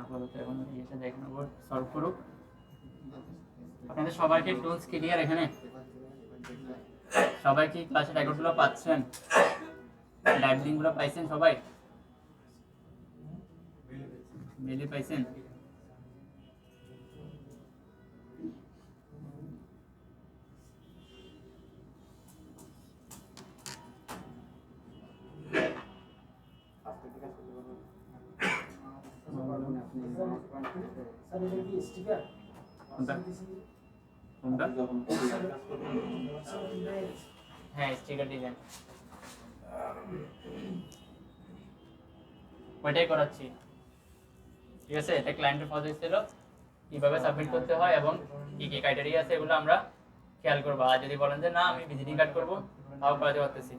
আপাতত এখন এটা দেখেন ওর সলভ করুক। আপনাদের সবাইকে টুলস ক্লিয়ার? এখানে সবাই কি ক্লাসের রেকর্ডগুলো পাচ্ছেন? লাইভ লিঙ্কগুলো পাইছেন সবাই? মেলে পাইছেন? হ্যাঁ, স্টিকার ডিজাইন ওইটাই করাচ্ছি। ঠিক আছে, এটা ক্লায়েন্টের প্রজেক্ট ছিল, কিভাবে সাবমিট করতে হয় এবং কি কি ক্রাইটেরিয়া আছে এগুলো আমরা খেয়াল করবো। আর যদি বলেন যে না আমি ভিজিটিং কার্ড করবো, তাও করাতে পারতেছি।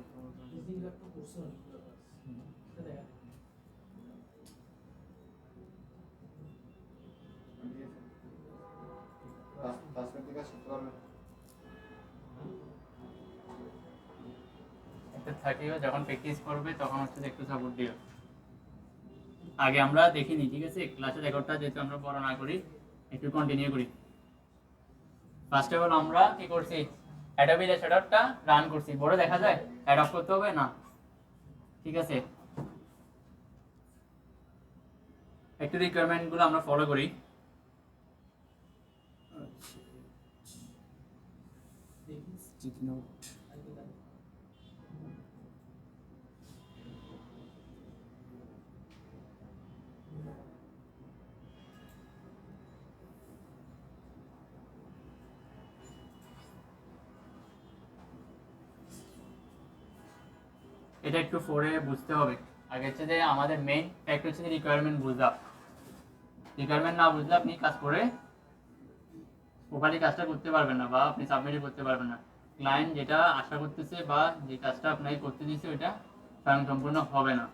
থাকিও যখন প্র্যাকটিস করবে তখন হচ্ছে একটু সাপোর্ট দিও। আগে আমরা দেখিনি, ঠিক আছে, ক্লাসের রেকর্ডটা যেহেতু আমরা পড়া না করি, একটু কন্টিনিউ করি। ফার্স্ট অফ অল আমরা কি করছি, অ্যাডোবি ইলাস্ট্রেটরটা রান করছি। বড় দেখা যায়? অ্যাড অফ করতে হবে না? ঠিক আছে, একটু রিকোয়ারমেন্টগুলো আমরা ফলো করি। এটা একটু পরে বুঝতে হবে। আগে হচ্ছে যে আমাদের মেইন ফ্যাক্ট হচ্ছে যে রিকোয়ারমেন্ট বুঝা। রিকোয়ারমেন্ট না বুঝলে আপনি কাজ করে প্রপারলি কাজটা করতে পারবেন না, বা আপনি সাবমিট করতে পারবেন না। ক্লায়েন্ট যেটা আশা করতেছে বা যে কাজটা আপনাকে করতে দিয়েছে ওইটা স্বয়ং সম্পূর্ণ হবে না।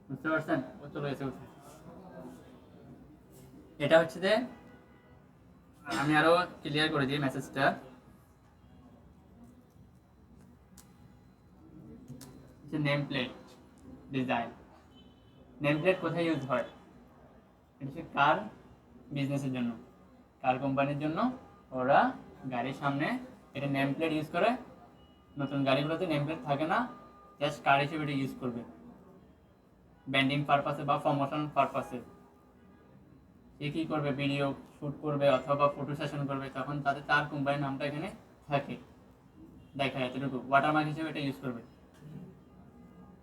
বুঝতে পারছেন? ও চলে এসে উঠে। এটা হচ্ছে যে আমি আরো ক্লিয়ার করে দিই মেসেজটা। Name plate design. Name plate কোথায় ইউজ হয়? এটা হচ্ছে কার বিজনেসের জন্য, কার কোম্পানির জন্য ওরা গাড়ির সামনে এটা নেম প্লেট ইউজ করে। নতুন গাড়িগুলোতে নেম প্লেট থাকে না, জাস্ট কার হিসেবে এটা ইউজ করবে ব্র্যান্ডিং পারপাসে বা প্রমোশন পারপাসে। সে কী করবে, ভিডিও শ্যুট করবে অথবা ফটো সেশন করবে, তখন তাদের তার কোম্পানির নামটা এখানে থাকে, দেখা এতটুকু ওয়াটারমার্ক হিসেবে এটা ইউজ করবে।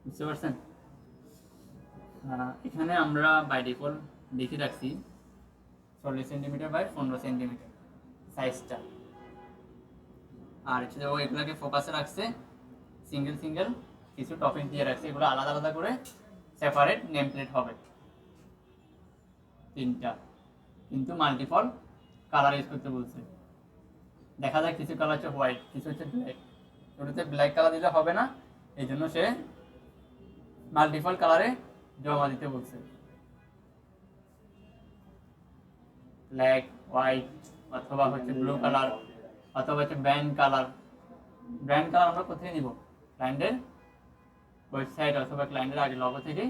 বুঝতে পারছেন? এখানে আমরা বাই ডিফল্ট লিখে রাখছি 40 সেন্টিমিটার বাই 15 সেন্টিমিটার সাইজটা। আর হচ্ছে ও এগুলোকে ফোকাসে রাখছে, সিঙ্গেল সিঙ্গেল কিছু টপিক দিয়ে রাখছে, এগুলো আলাদা আলাদা করে সেপারেট নেম প্লেট হবে 3টা, কিন্তু মাল্টিপল কালার ইউজ করতে বলছে। দেখা যায় কিছু কালার হচ্ছে হোয়াইট, কিছু হচ্ছে ব্ল্যাক। ওটাতে ব্ল্যাক কালার দিলে হবে না, এই জন্য সে মাল্টিপল কালারে জমা দিতে বলছে। ব্ল্যাক, হোয়াইট অথবা হচ্ছে ব্লু কালার অথবা হচ্ছে ব্র্যান্ড কালার। ব্র্যান্ড কালার আমরা কোথায় নিব? ক্লায়েন্টের ওয়েবসাইট অথবা ক্লায়েন্টের আগে লগো থেকে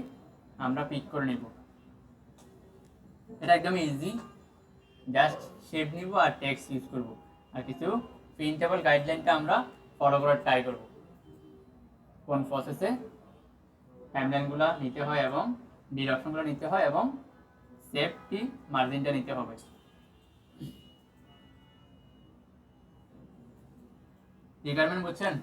আমরা পিক করে নিব। এটা একদম ইজি, জাস্ট শেপ নিব আর টেক্সট ইউজ করব, আর কিছু প্রিন্টেবল গাইডলাইনটা আমরা ফলো করার ট্রাই করব, কোন প্রসেসে টাইমলাইনগুলো নিতে হয় এবং ডিরেকশনগুলো নিতে হয় এবং সেফটি মার্জিনটা নিতে হবে। রিকোয়ারমেন্ট বুঝছেন?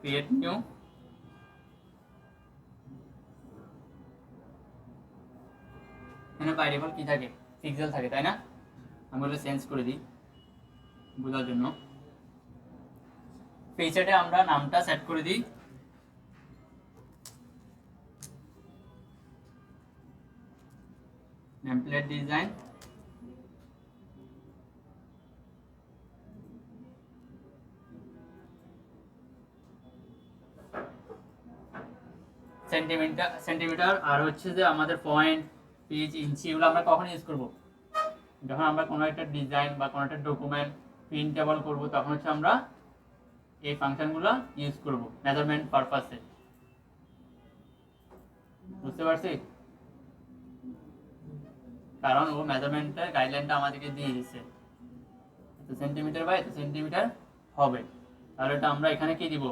ক্রিয়েট নিউ, এখানে বাই ডিফল্ট কি থাকে? পিক্সেল থাকে, তাই না? আমি বলে চেঞ্জ করে দিই বোঝার জন্য। ফিচারে আমরা নামটা সেট করে দিই নেমপ্লেট ডিজাইন। সেন্টিমিটার আর হচ্ছে যে আমাদের পয়েন্ট, পিচ, ইঞ্চি এগুলো আমরা কখন ইউজ করব? যখন আমরা কোনো একটা ডিজাইন বা কোনো একটা ডকুমেন্ট প্রিন্টেবল করব, তখন হচ্ছে আমরা এই ফাংশনগুলো ইউজ করব মেজারমেন্ট পারপাসে। বুঝতে পারছি? কারণ ও মেজারমেন্টের গাইডলাইনটা আমাদেরকে দিয়ে দিচ্ছে, এত সেন্টিমিটার বাই এত সেন্টিমিটার হবে। তাহলে এটা আমরা এখানে কি দিব?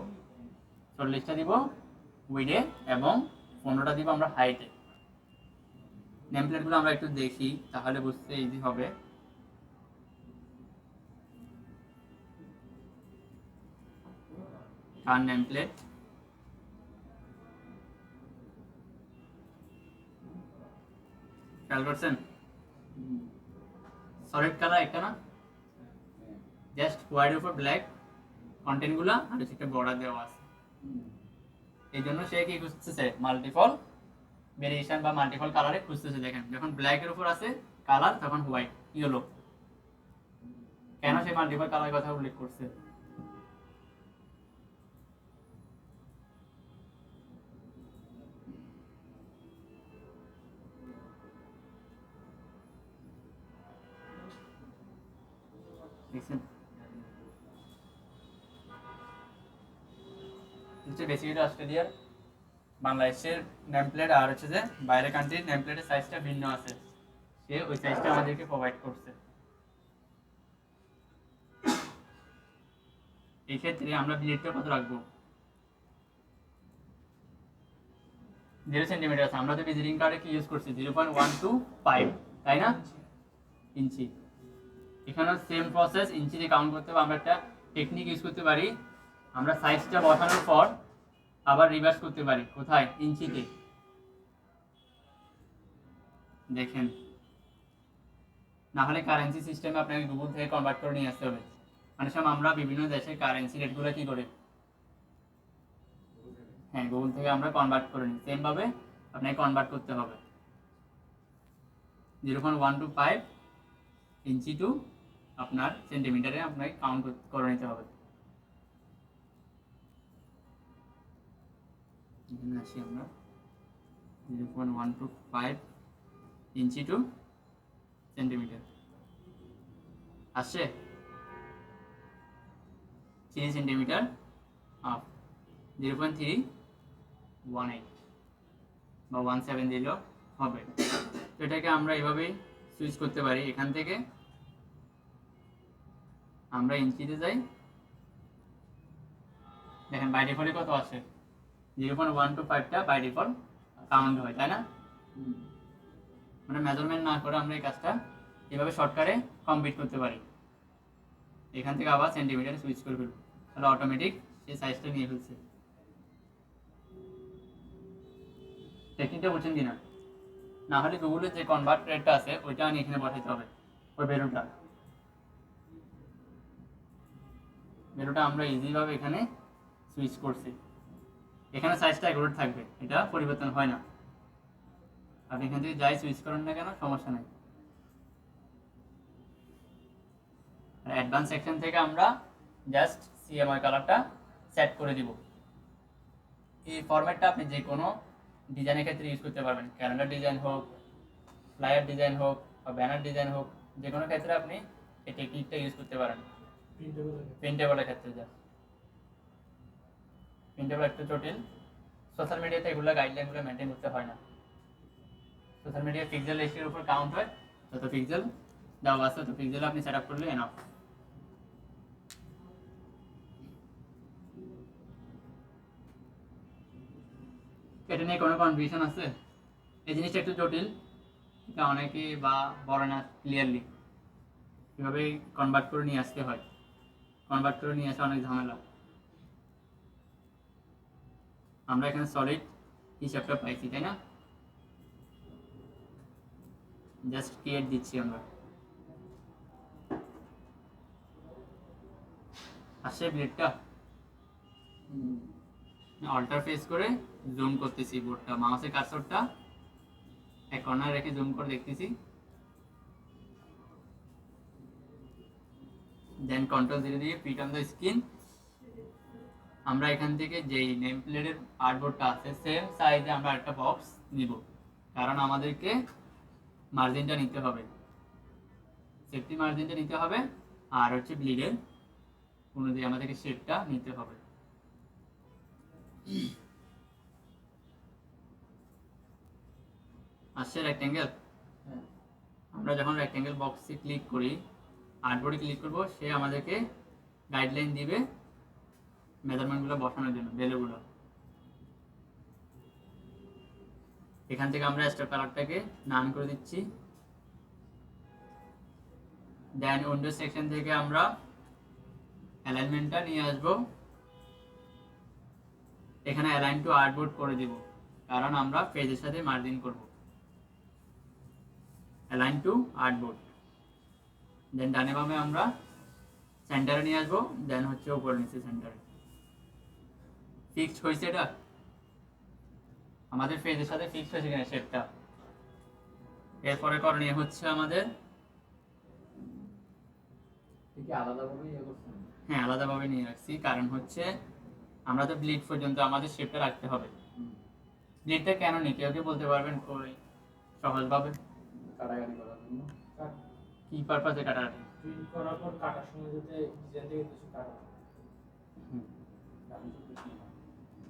40টা দিব উইডে এবং 15টা দিব আমরা হাইটে। নেমপ্লেটগুলো আমরা একটু দেখি, তাহলে বুঝতে ইজি হবে। কার নেমপ্লেট, খেয়াল করছেন? সলিড কালার একটা না, জাস্ট হোয়াইট উপর ব্ল্যাক কন্টেন্টগুলো আর একটা বর্ডার দেওয়া আছে। এই জন্য সে কি খুঁজতেছে? মাল্টিপল ভেরিয়েশন বা মাল্টিপল কালারে খুঁজতেছে। দেখেন যখন ব্ল্যাকের উপর আছে কালার, তখন হোয়াইট, ইয়েলো। কেন সে মাল্টিপল কালারের কথা উল্লেখ করছে? দেখছেন? হচ্ছে বেসিক্যালি অস্ট্রেলিয়ার, বাংলাদেশের নেমপ্লেট আর হচ্ছে যে বাইরের কান্ট্রির নেমপ্লেটের সাইজটা ভিন্ন আছে, সে ওই সাইজটা আমাদেরকে প্রোভাইড করছে। এই ক্ষেত্রে আমরা বিলিটটা কত রাখবো? 0 সেন্টিমিটার আছে। আমরা তো ভিজিটিং কার্ডে কি ইউজ করছি? 0.125, তাই না? ইঞ্চি। এখানেও সেম প্রসেস, ইঞ্চি দিয়ে কাউন্ট করতে হবে। আমরা একটা টেকনিক ইউজ করতে পারি, আমরা সাইজটা বসানোর পর আবার রিভার্স করতে পারি। কোথায়? ইঞ্চিতে। দেখেন, না হলে কারেন্সি সিস্টেমে আপনাকে গুগল থেকে কনভার্ট করে নিয়ে আসতে হবে। অনেক সময় আমরা বিভিন্ন দেশের কারেন্সি রেটগুলো কি করি? হ্যাঁ, গুগল থেকে আমরা কনভার্ট করে নিই। সেমভাবে আপনাকে কনভার্ট করতে হবে। 0.125 ইঞ্চি টু আপনার সেন্টিমিটারে আপনাকে কাউন্ট করে নিতে হবে। এখানে আসি আমরা, 0.125 ইঞ্চি টু সেন্টিমিটার আসছে 3 সেন্টিমিটার হাফ, 0.318 বা 17 দিলেও হবে। তো এটাকে আমরা এভাবেই সুইচ করতে পারি। এখান থেকে আমরা ইঞ্চিতে যাই, দেখেন বাই ডিফল্টে কত আছে? 0.125টা বাই ডিফল্ট কাউন্ট হয়, তাই না? মানে মেজারমেন্ট না করে আমরা এই কাজটা এভাবে শর্টকাটে কমপ্লিট করতে পারি। এখান থেকে আবার সেন্টিমিটারে সুইচ করে ফেলব, তাহলে অটোমেটিক সেই সাইজটা নিয়ে ফেলছে। টেকনিকটা বুঝছেন কিনা? না হলে গুগলে যে কনভার্ট রেটটা আছে ওইটা আমি এখানে বসাইতে হবে। ওই ভ্যালুটা আমরা ইজিভাবে এখানে সুইচ করছি। এখানে সাইজটা অ্যাকুরেট থাকবে, এটা পরিবর্তন হয় না। আপনি এখান থেকে যাই সুইচ করেন না কেন, সমস্যা নেই। আর অ্যাডভান্স সেকশন থেকে আমরা জাস্ট সিএমওয়াই কালারটা সেট করে দিব। এই ফরম্যাটটা আপনি যে কোনো ডিজাইনের ক্ষেত্রে ইউজ করতে পারবেন। ক্যালেন্ডার ডিজাইন হোক, ফ্লায়ার ডিজাইন হোক বা ব্যানার ডিজাইন হোক, যে কোনো ক্ষেত্রে আপনি এই টেকনিকটা ইউজ করতে পারেন। প্রিন্টেবলের ক্ষেত্রে জাস্ট প্রিন্টেবল একটু জটিল। সোশ্যাল মিডিয়াতে এগুলো গাইডলাইনগুলো মেনটেন করতে হয় না। সোশ্যাল মিডিয়া পিক্সেল রেশিওর উপর কাউন্ট হয়, যত পিক্সেল দেওয়া আছে তত পিক্সেল আপনি সেট আপ করলে এনাফ। এটা নিয়ে কোনো কনফিউশন আছে? এই জিনিসটা একটু জটিল, এটা অনেকে বা বলে না ক্লিয়ারলি। কীভাবে কনভার্ট করে নিয়ে আসতে হয়, কনভার্ট করে নিয়ে আসা অনেক ঝামেলা। আমরা এখানে সলিড হিসাবটা পাইছি, তাই না? জাস্ট ক্রিয়েট দিচ্ছি আমরা। আসছে ব্লেডটা, অল্টার ফেস করে জুম করতেছি বোর্ডটা, মাউসের কার্সরটা এক কর্নার রেখে জুম করে দেখতেছি। দেন কন্ট্রোল 0 দিয়ে ফিট অন দ্য স্ক্রিন, আমরা এখান থেকে যেই নেম প্লেটের আর্টবোর্ডটা আছে সেম সাইজে আমরা একটা বক্স নিব, কারণ আমাদেরকে মার্জিনটা নিতে হবে, সেফটি মার্জিনটা নিতে হবে, আর হচ্ছে ব্লিডের অনুযায়ী আমাদেরকে শেপটা নিতে হবে। আসছে রেক্টেঙ্গেল। আমরা যখন রেক্টেঙ্গেল বক্সে ক্লিক করি, আর্টবোর্ডে ক্লিক করব, সে আমাদেরকে গাইডলাইন দিবে মেজারমেন্টগুলো বসানোর জন্য, ভ্যালুগুলো। এখান থেকে আমরা স্ট্রোক কালারটাকে নান করে দিচ্ছি। দেন উইন্ডোজ সেকশন থেকে আমরা অ্যালাইনমেন্টটা নিয়ে আসব, এখানে অ্যালাইন টু আর্টবোর্ড করে দিব, কারণ আমরা পেজের সাথে মার্জিন করব। অ্যালাইন টু আর্টবোর্ড, দেন ডানে বামে আমরা সেন্টারে নিয়ে আসবো, দেন হচ্ছে উপরে নিচে সেন্টারে। ফিক্সড হয়েছে এটা আমাদের পেজের সাথে, ফিক্সড হয়েছে কিনা শেপটা। এরপরে করণীয় হচ্ছে আমাদের, হ্যাঁ আলাদাভাবে নিয়ে রাখছি, কারণ হচ্ছে আমরা তো ব্লিড পর্যন্ত আমাদের শেপটা রাখতে হবে। ব্লিডটা কেন নেই কেউ কি বলতে পারবেন কই সহজভাবে? কাটাকাটি করার জন্য। কি পারপাসে কাটাকাটি? প্রিন্ট করার পর কাটার সময় যাতে ডিজাইন থেকে কিছু কাটা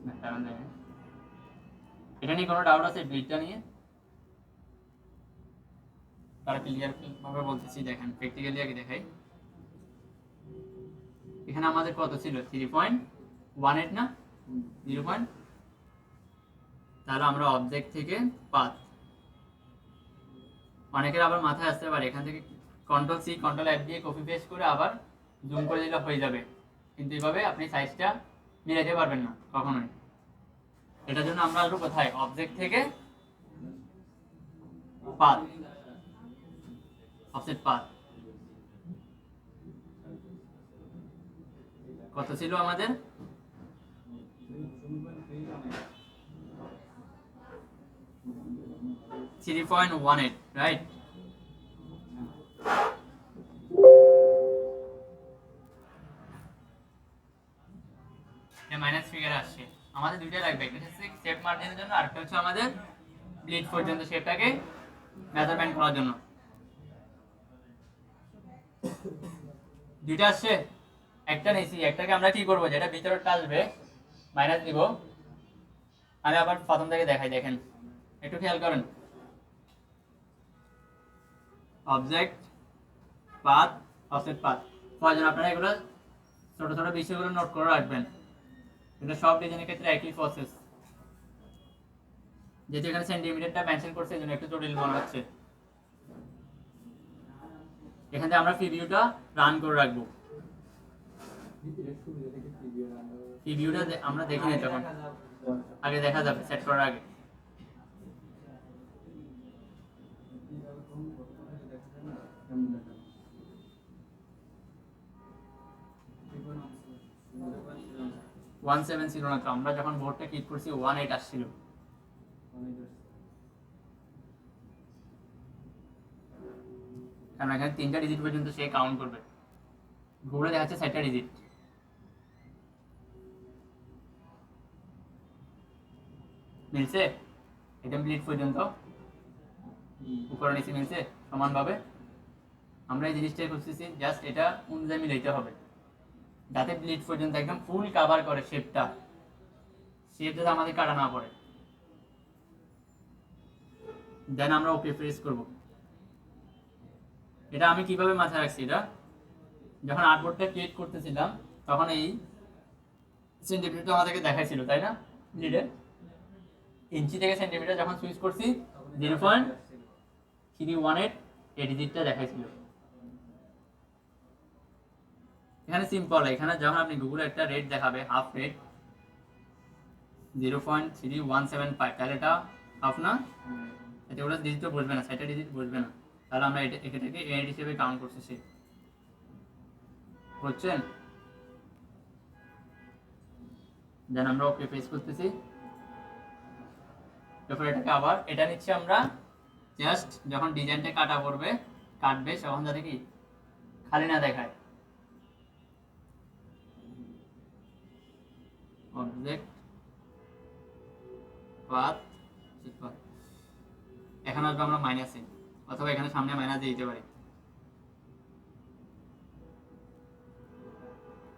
না, কারণ দেখেন এটা নিয়ে কোনো ডাউট আছে ব্লিডটা নিয়ে? তারা ক্লিয়ার ভাবে বলতেছি, দেখেন প্র্যাকটিক্যালি আগে দেখাই। এখানে আমাদের কত ছিল? 3.18 না 0. তাহলে আমরা অবজেক্ট থেকে পাথ, অনেকের আবার মাথায় আসতে পারে এখান থেকে কন্ট্রোল সি কন্ট্রোল এফ দিয়ে কপি পেস্ট করে আবার জুম করে দিলে হয়ে যাবে, কিন্তু এইভাবে আপনি সাইজটা মিলাতে পারবেন না কখনোই। এটার জন্য আমরা আসবো কোথায়? অবজেক্ট থেকে পাথ, অফসেট পাথ। কত ছিল আমাদের? 3.18, রাইট? মাইনাস ফিগার আসছে, আমাদের দুইটা লাগবে, একটা হচ্ছে শেপ মার্জিনের জন্য, আরেকটা হচ্ছে আমাদের ব্লিড পর্যন্ত শেপটাকে মেজারমেন্ট করার জন্য। দুইটা আসছে, একটা নিছি, একটাকে আমরা কি করবো, যেটা ভিতরটা আসবে মাইনাস দিব। আমি আবার প্রথম থেকে দেখাই, দেখেন একটু খেয়াল করেন। অবজেক্ট পাথ অফসেট পাথ, প্রয়োজন আপনারা এগুলো ছোট ছোট বিষয়গুলো নোট করে রাখবেন, এটা সব ডিজাইনের ক্ষেত্রে একই প্রসেস। যেহেতু এখানে সেন্টিমিটারটা মেনশন করছে এজন্য একটু জটিল মনে হচ্ছে। এখান থেকে আমরা প্রিভিউটা রান করে রাখবো, প্রিভিউটা আমরা দেখে নিই, তখন আগে দেখা যাবে সেট করার আগে। ওয়ান 170 না তো, আমরা যখন বোর্ডটা ক্লিক করছি 18 আসছিল। কারণ এখানে 3টা ডিজিট পর্যন্ত সে কাউন্ট করবে, ঘুরে দেখাচ্ছে 4টা ডিজিট। মিলছে? এটা ব্লিড পর্যন্ত উপরে নিচে মিলছে সমানভাবে। আমরা এই জিনিসটাই খুঁজতেছি, জাস্ট এটা অনুযায়ী মিলাইতে হবে, যাতে ব্লিড পর্যন্ত একদম ফুল কভার করে শেপটা, শেপ যাতে আমাদের কাটা না পড়ে। দেন আমরা ওকে প্রেস করব। এটা আমি কিভাবে মাথায় রাখছি, এটা যখন আর্টবোর্ডটা ক্রিয়েট করতেছিলাম তখন এই সেন্টিমিটারটা আমাদেরকে দেখাইছিল, তাই না? ব্লিডের ইঞ্চি থেকে সেন্টিমিটার যখন সুইচ করছি 0.318 এই ডিজিটটা দেখাইছিল। এখানে সিম্পল, এখানে যখন আপনি গুগলে একটা রেট দেখাবে হাফ রেট 0.3175, তাহলে এটা হাফ না, এটা ওরা ডিজিট বসবে না, 6টা ডিজিট বসবে না, তাহলে আমরা এটাকে 8 হিসেবে কাউন্ট করতেছি, বুঝছেন? দেন আমরা ওকে পেজ করতেছি, তারপর এটাকে আবার এটা নিচ্ছি আমরা, জাস্ট যখন ডিজাইনটা কাটবে তখন যাতে কি খালি না দেখায়। অবজেক্ট পাথ এখানে আসবে আমরা মাইনাসে, অথবা এখানে সামনে মাইনাস দিয়ে দিতে পারি।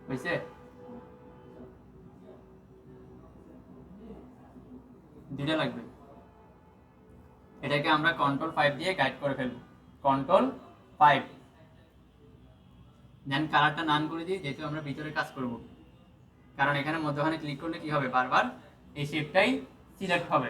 হয়েছে? দুইটা লাগবে। এটাকে আমরা Ctrl+5 দিয়ে গাইড করে ফেলবো। Ctrl+5 দেন কালারটা নান করে দিই, যেহেতু আমরা ভিতরে কাজ করব। কারণ এখানে মধ্যখানে ক্লিক করলে কি হবে, বারবার এই শেপটাই সিলেক্ট হবে।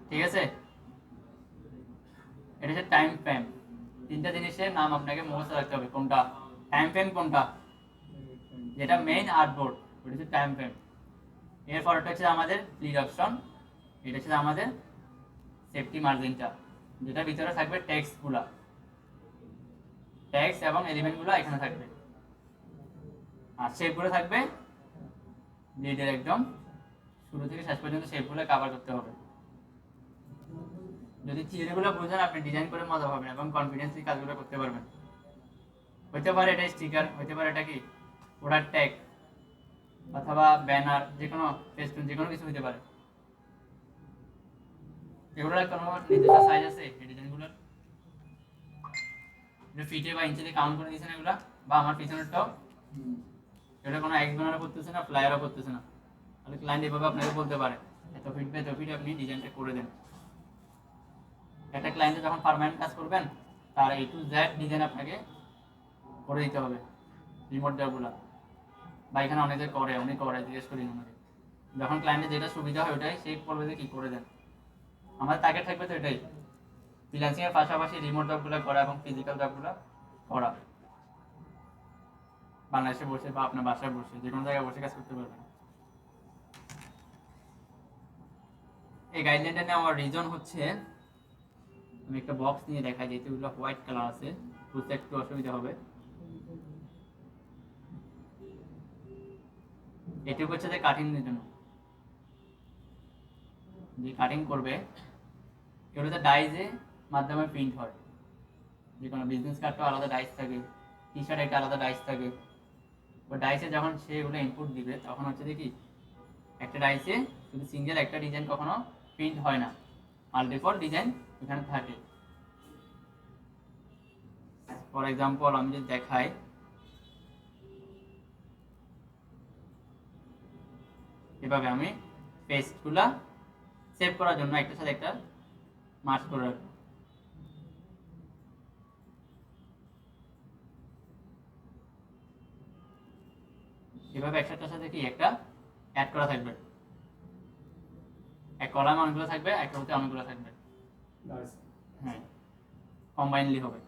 ঠিক আছে? এটা হচ্ছে টাইম ফ্রেম। তিনটা জিনিসের নাম আপনাকে মুখস্থ রাখতে হবে। কোনটা টাইম ফ্রেম, কোনটা যেটা মেইন আর্টবোর্ড, ওটা হচ্ছে টাইম ফ্রেম। এরপর এটা হচ্ছে আমাদের লিড অপশন, এটা হচ্ছে আমাদের সেফটি মার্জিনটা, যেটা ভিতরে থাকবে টেক্সটগুলা, টেক্সট এবং এলিমেন্টগুলো এখানে থাকবে, আর শেপগুলো থাকবে লিডের একদম শুরু থেকে শেষ পর্যন্ত শেপগুলো কভার করতে হবে। যদি থিওরিগুলো বুঝেন, আপনি ডিজাইন করে মজা পাবেন এবং কনফিডেন্সলি কাজগুলো করতে পারবেন। হতে পারে এটা স্টিকার, হতে পারে এটা কি প্রোডাক্ট ট্যাগ, অথবা ব্যানার, যে কোনো ফেস্টুন, যে কোনো কিছু হতে পারে। এগুলোর কোনো নির্দিষ্ট সাইজ আছে এই ডিজাইনগুলোর? এটা ফিটে বা ইঞ্চিতে কাউন্ট করে দিয়েছেন এগুলা? বা আমার পিছনেরটাও এটা কোনো এক্স ব্যানারও করতেছে না, ফ্লায়ারও করতেছে না। তাহলে ক্লায়েন্ট এভাবে আপনাকে বলতে পারে এত ফিট বা এত ফিট আপনি ডিজাইনটা করে দেন। একটা ক্লায়েন্টে যখন পার্মানেন্ট কাজ করবেন, তার A to Z ডিজাইন আপনাকে করে দিতে হবে। রিমোট দেওয়াগুলো বা এখানে অনেকে করে, অনেক করে, জিজ্ঞেস করি আমাকে। যখন ক্লায়েন্টের যেটা সুবিধা হয় ওটাই সে বলবে যে কী করে দেন। আমাদের টার্গেট থাকবে তো এটাই, ফ্রিল্যান্সিং এর পাশাপাশি রিমোট জবগুলো করা এবং ফিজিক্যাল জবগুলো করা। বাংলাদেশে বসে বা আপনার বাসায় বসে যে কোনো জায়গায় বসে কাজ করতে পারবেন। এই গাইডলাইনটা নেওয়ার রিজন হচ্ছে, আমি একটা বক্স নিয়ে দেখাই, যেহেতু এগুলো হোয়াইট কালার আছে, বুঝতে একটু অসুবিধা হবে। এটুকু হচ্ছে যে কাটিংয়ের জন্য, যে কাটিং করবে এগুলোতে ডাইজে মাধ্যমে প্রিন্ট হয়। যে কোনো বিজনেস কার্ডটা আলাদা ডাইস থাকে, টি শার্ট একটা আলাদা ডাইস থাকে। ওই ডাইসে যখন সে এগুলো ইনপুট দিবে, তখন হচ্ছে যে কি একটা ডাইসে শুধু সিঙ্গেল একটা ডিজাইন কখনো প্রিন্ট হয় না, মাল্টিপল ডিজাইন এখানে থাকে। ফর এক্সাম্পল আমি যদি দেখাই, এভাবে আমি পেজগুলা সেভ করার জন্য একটার সাথে একটা মার্জ করে রাখবো। এভাবে একটার সাথে কি একটা অ্যাড করা থাকবে, এক কলামে অনেকগুলো থাকবে, এক রোতে অনেকগুলো থাকবে। হ্যাঁ, কম্বাইনলি হবে।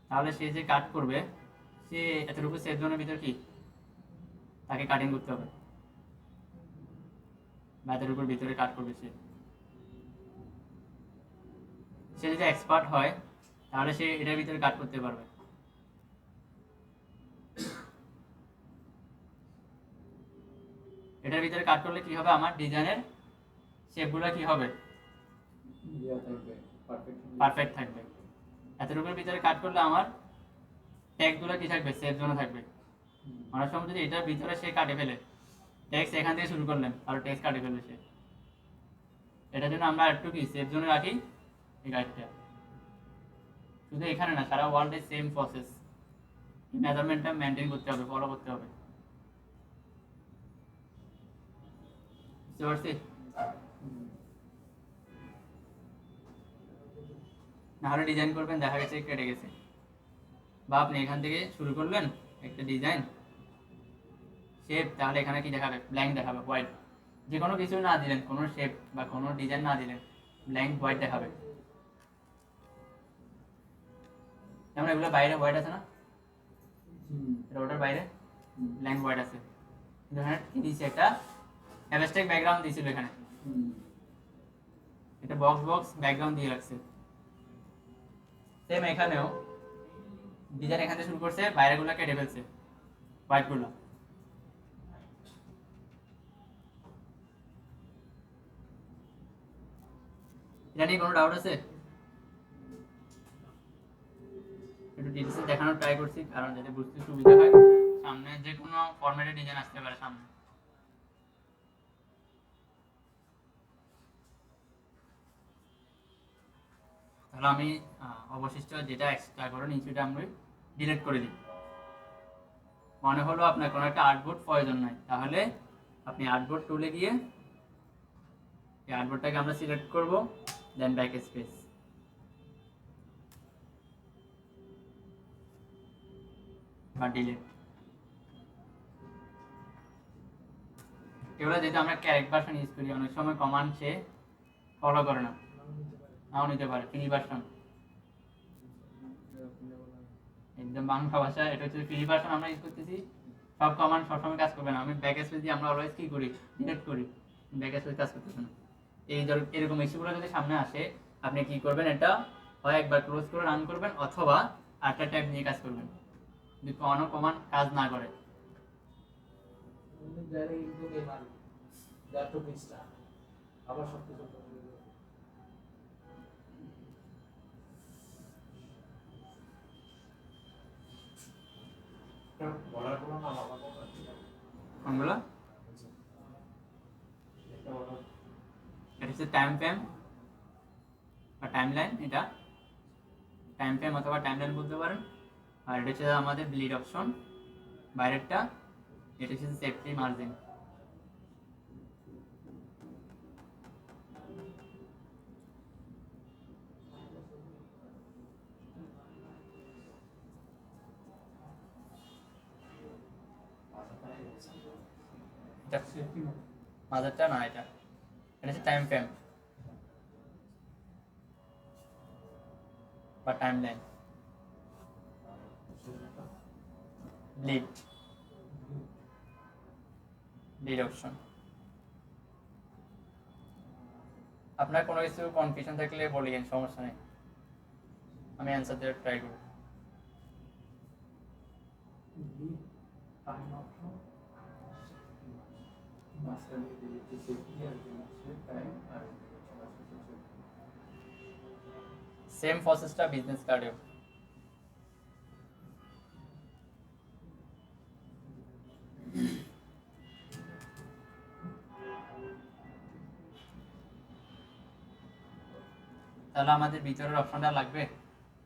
তাহলে সে যে কাট করবে, সে এতটুকু সেভ জোনের ভিতর কি তাকে কাটিং করতে হবে, বা এতটুকুর ভিতরে কাট করবে সে। সে যদি এক্সপার্ট হয় তাহলে সে এটার ভিতরে কাট করতে পারবে। এটার ভিতরে কাট করলে কি হবে, আমার ডিজাইনের শেপগুলো কি হবে, পারফেক্ট থাকবে। এতটুকুর ভিতরে কাট করলে আমার ট্যাগগুলো কি থাকবে, সেভ জোনে থাকবে। অনেক সময় যদি এটার ভিতরে সে কাটে ফেলে, টেক্সট এখান থেকে শুরু করলেন আর টেক্সট কাটে ফেলে সে, এটার জন্য আমরা একটু কি সেভ জোনে রাখি এই গাইডটা। শুধু এখানে না, সারা ওয়ার্ল্ডে সেম প্রসেস, মেজারমেন্টটা মেনটেন করতে হবে, ফলো করতে হবে। বুঝতে পারছি? নাহলে ডিজাইন করবেন, দেখা গেছে কেটে গেছে, বা আপনি এখান থেকে শুরু করলেন একটা ডিজাইন শেপ, তাহলে এখানে কি দেখাবে, ব্ল্যাঙ্ক দেখাবে, হোয়াইট। যে কোনো কিছু না দিলেন, কোনো শেপ বা কোনো ডিজাইন না দিলেন, ব্ল্যাঙ্ক হোয়াইট দেখাবে। যেমন এগুলো বাইরে হোয়াইট আছে না, এটা ওটার বাইরে ব্ল্যাঙ্ক হোয়াইট আছে, কিন্তু এখানে কি দিয়েছে, একটা অ্যাবস্ট্রাক্ট ব্যাকগ্রাউন্ড দিয়েছিল এখানে, এটা বক্স ব্যাকগ্রাউন্ড দিয়ে রাখছে। সেম এখানেও ডিজাইন এখান থেকে শুরু করছে, বাইরেগুলো কেটে ফেলছে, হোয়াইটগুলো। জানি কোনো ডাউট আছে? একটু ডিটেলসে দেখানোর ট্রাই করছি কারণ যাতে বুঝতে সুবিধা হয়। সামনে যে কোনো ফরম্যাটে ডিজাইন আসতে পারে সামনে। তাহলে আমি অবশিষ্ট যেটা এক্সট্রা করে নিই সেটা আমি ডিলিট করে দিই। মনে হলো আপনার কোনো একটা আর্টবোর্ড প্রয়োজন নাই, তাহলে আপনি আর্টবোর্ড টুলে গিয়ে এই আর্টবোর্ডটাকে আমরা সিলেক্ট করব, দেন ব্যাক স্পেস বা ডিলিট। এগুলো যেহেতু আমরা ক্যারেক্ট ভার্সন ইউজ করি, অনেক সময় কমান্ড সে ফলো করে না, নাও নিতে পারে ফ্রি ভার্সন। একদম বাংলা ভাষা, এটা হচ্ছে ফ্রি ভার্সন আমরা ইউজ করতেছি। সব কমান্ড সবসময় কাজ করবে না। আমি ব্যাক স্পেস দিয়ে আমরা অলওয়েজ কি করি, ডিলিট করি, ব্যাক স্পেস কাজ করতেছে না। এই এরকম ইস্যুগুলো যদি সামনে আসে, আপনি কি করবেন, এটা হয় একবার ক্লোজ করে রান করবেন অথবা আরেকটা ট্যাব নিয়ে কাজ করবেন যদি কোনো কমান্ড কাজ না করে। আবার সবকিছু বলার কোনো নাম আলাদা কোনগুলো? এটা হচ্ছে টাইম ফ্রেম বা টাইম লাইন। এটা টাইম ফ্রেম অথবা টাইম লাইন বলতে পারেন। আর এটা হচ্ছে আমাদের ব্লিড অপশন বাইরেরটা। এটা হচ্ছে সেফটি মার্জিন। মাদারটা না, এটা হচ্ছে টাইম ফ্রেম বা time line. Bleed bleed option. আপনার কোনো কিছু কনফিউশন থাকলে বলিয়েন, সমস্যা নেই, আমি অ্যান্সার দেওয়ার ট্রাই করব। সেম প্রসেসটা বিজনেস কার্ডেও। তাহলে আমাদের ভিতরের অপশনটা লাগবে।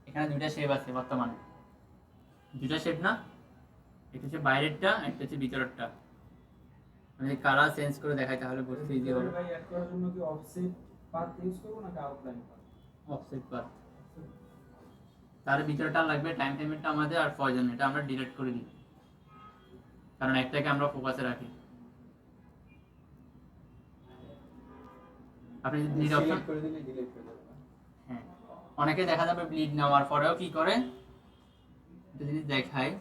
এখানে দুইটা শেপ আছে বর্তমানে, দুইটা শেপ না, একটা হচ্ছে বাইরেরটা, একটা হচ্ছে ভিতরেরটা। আমি কালার চেঞ্জ করে দেখাই তাহলে বুঝতে ইজি হবে। ভাই অ্যাড করার জন্য কি অফসেট পাথ ইউজ করব নাকি আউটলাইন পাথ? Offset path. তার ভিতরটা লাগবে, টাইম ফ্রেমটা আমাদের আর প্রয়োজন, এটা আমরা ডিলিট করে দিই কারণ একটাকে আমরা ফোকাসে রাখি। আপনি ব্লিড অপশন করে দিলে ডিলিট হয়ে যাবে। হ্যাঁ, অনেকে দেখা যাবে ব্লিড নেওয়ার পরেও কি করে, একটা জিনিস দেখায়,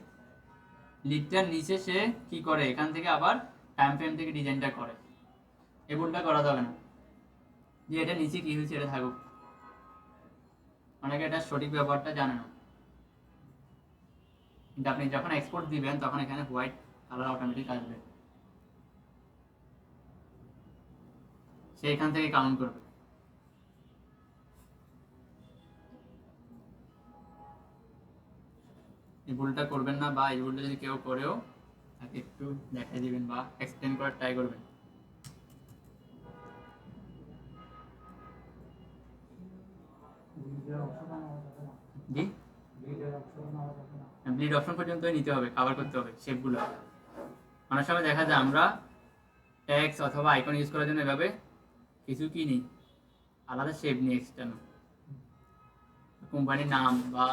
ব্লিডটার নিচে সে কি করে, এখান থেকে আবার টাইম ফ্রেম থেকে ডিজাইনটা করে। এই ভুলটা করা যাবে না যে এটা নিচে কি হয়েছে এটা থাকুক। অনেকে এটা সঠিক ব্যবহারটা জানে না, কিন্তু আপনি যখন এক্সপোর্ট দিবেন তখন এখানে হোয়াইট কালার অটোমেটিক আসবে, সে এখান থেকে কাউন্ট করবে। এই ভুলটা করবেন না, বা এই ভুলটা যদি কেউ করেও তাকে একটু দেখাই দিবেন বা এক্সপ্লেন করার ট্রাই করবেন। জি, ব্লিড অপশন পর্যন্ত নিতে হবে, কভার করতে হবে শেপগুলো। অনেক সময় দেখা যায় আমরা টেক্সট অথবা আইকন ইউজ করার জন্য এভাবে কিছু কিনি, আলাদা শেপ নিয়ে এক্সটার্নাল কোম্পানির নাম বা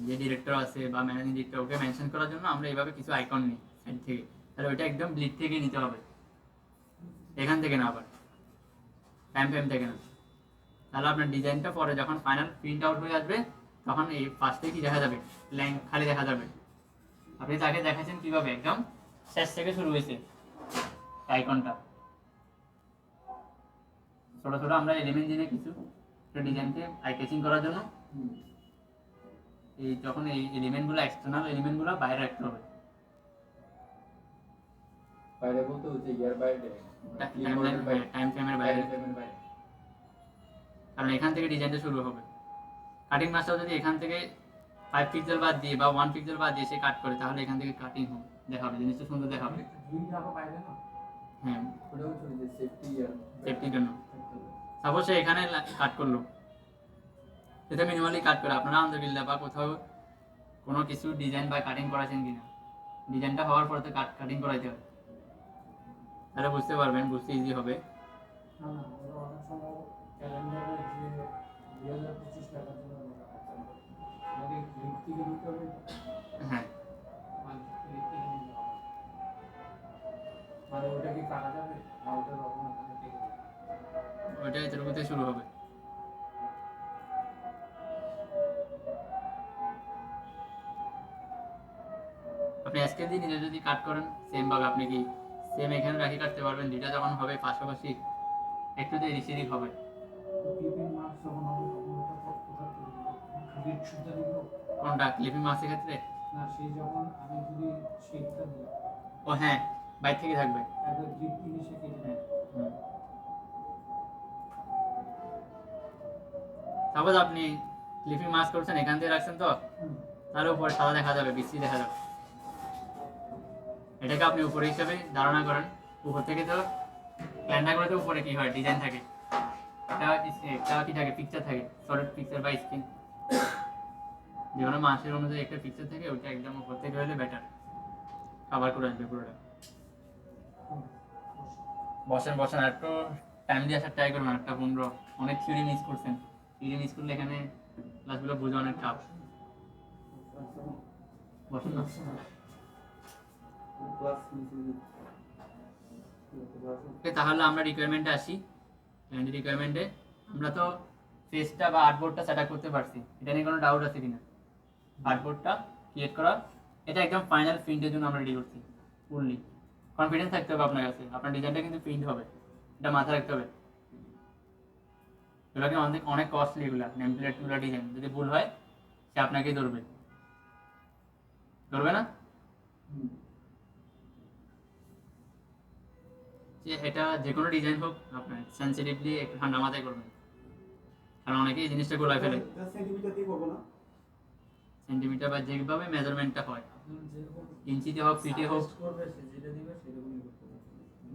যে ডিরেক্টর আছে বা ম্যানেজিং ডিরেক্টর, ওকে মেনশন করার জন্য আমরা এইভাবে কিছু আইকন নিই সাইড থেকে। তাহলে ওইটা একদম ব্লিড থেকে নিতে হবে, এখান থেকে না, আবার টাইম ফ্রেম থেকে না। তাহলে আপনার ডিজাইনটা পরে যখন ফাইনাল প্রিন্ট আউট হয়ে আসবে তখন এই ফার্স্টে কি দেখা যাবে, লাইন খালি দেখা যাবে। আপনি তাকে দেখাচ্ছেন কিভাবে একদম শেষ থেকে শুরু হয়েছে আইকনটা। ছোট ছোট আমরা এলিমেন্ট দিনে কিছু ডিজাইনকে আই ক্যাচিং করার জন্য এই যখন এই এলিমেন্টগুলো এক্সটার্নাল এলিমেন্টগুলো বাইরে রাখতে হবে। বাইরে বলতে হচ্ছে ইয়ার বাইরে টাইম ফ্রেমের বাইরে। কারণ এখান থেকে ডিজাইনটা শুরু হবে। কাটিং মাস্টার যদি এখান থেকে 5 পিক্সেল বাদ দিয়ে বা 1 পিক্সেল বাদ দিয়ে সে কাট করে, তাহলে এখান থেকে কাটিং হবে, দেখাবে, জিনিসটা সুন্দর দেখাবে। দুই ধাপে পাইলে না হ্যাঁ, ওটাও চলে যায় সেফটি আর সেফটির জন্য। সাপোজ সে এখানে কাট করলো, এটা মিনিমালি কাট করে আপনারা আলহামদুলিল্লাহ বা কোথাও কোনো কিছু ডিজাইন বা কাটিং করাছেন কিনা, ডিজাইনটা হওয়ার পরে তো কাটিং করাইতে হবে, তাহলে বুঝতে পারবেন, বুঝতে ইজি হবে। না না ওরা অনেক সময় ক্যালেন্ডারে যে 2025 টাকার জন্য আমাদের লিঙ্ক থেকে নিতে হবে। হ্যাঁ, লিঙ্ক থেকে নিতে হবে, মানে ওটা কি কাটা যাবে না ওটা রকম থেকে ওইটা এতটুকুতে শুরু হবে। আপনি আজকে দিয়ে নিজে যদি কাট করেন সেম ভাবে আপনি কি সেম এখানে রাখি কাটতে পারবেন, দুইটা যখন হবে পাশাপাশি একটু তো এদিক সেদিক হবে। ক্লিপিং মার্কস যখন হবে তখন ওটা কোথায় করে দিব গ্রিড সুবিধা দিব কোনটা ক্লিপিং মার্কসের ক্ষেত্রে? না সেই যখন আমি যদি শেপটা দিই ও হ্যাঁ, বাইর থেকে থাকবে। একবার গ্রিড কিনে সে কেটে দেয়। সাপোজ আপনি ক্লিপিং মাস্ক করছেন এখান থেকে রাখছেন, তো তাহলে উপরে সাদা দেখা যাবে, বিশ্রী দেখা যাবে। এটাকে আপনি উপরে হিসাবে ধারণা করেন, উপর থেকে তো প্ল্যানটা করে তো উপরে কি হয়, ডিজাইন থাকে, একটা কি থাকে, পিকচার থাকে, সলিড পিকচার বা স্ক্রিন, যে কোনো মাসের অনুযায়ী একটা পিকচার থাকে, ওইটা একদম উপর থেকে হলে বেটার কভার করে আসবে পুরোটা। বসেন বসেন, আর একটু টাইম দিয়ে আসার ট্রাই করবেন, একটা 15, অনেক থিওরি মিস করছেন, থিওরি মিস করলে এখানে ক্লাসগুলো বোঝা অনেক টাফ। বসেন না, ক্লাস মিস ওকে, তাহলে আমরা রিকোয়ারমেন্টে আসি। রিকোয়ারমেন্টে আমরা তো ফেসটা বা আর্টবোর্ডটা সেট আপ করতে পারছি, এটা নিয়ে কোনো ডাউট আছে কিনা? আর্টবোর্ডটা ক্রিয়েট করা, এটা একদম ফাইনাল প্রিন্টের জন্য আমরা রেডি করছি ফুললি। কনফিডেন্স থাকতে হবে আপনার কাছে, আপনার ডিজাইনটা কিন্তু প্রিন্ট হবে, এটা মাথায় রাখতে হবে। এগুলোকে অনেক অনেক কস্টলি, এগুলো নেম প্লেটগুলো ডিজাইন যদি ভুল হয় সে আপনাকেই ধরবে, ধরবে না? যে এটা যে কোনো ডিজাইন হোক আপনার সেন্সিটিভলি একটু ঠান্ডা মাথায় করবেন, কারণ অনেকেই এই জিনিসটা গোলায় ফেলে। সেন্টিমিটার দিয়ে করবো না, সেন্টিমিটার বা যেভাবে মেজারমেন্টটা হয়, আপনার যেরকম ইঞ্চিতে হোক, ফিটে হোক, করবে সে যেটা দিবে সেরকমই করতে হবে।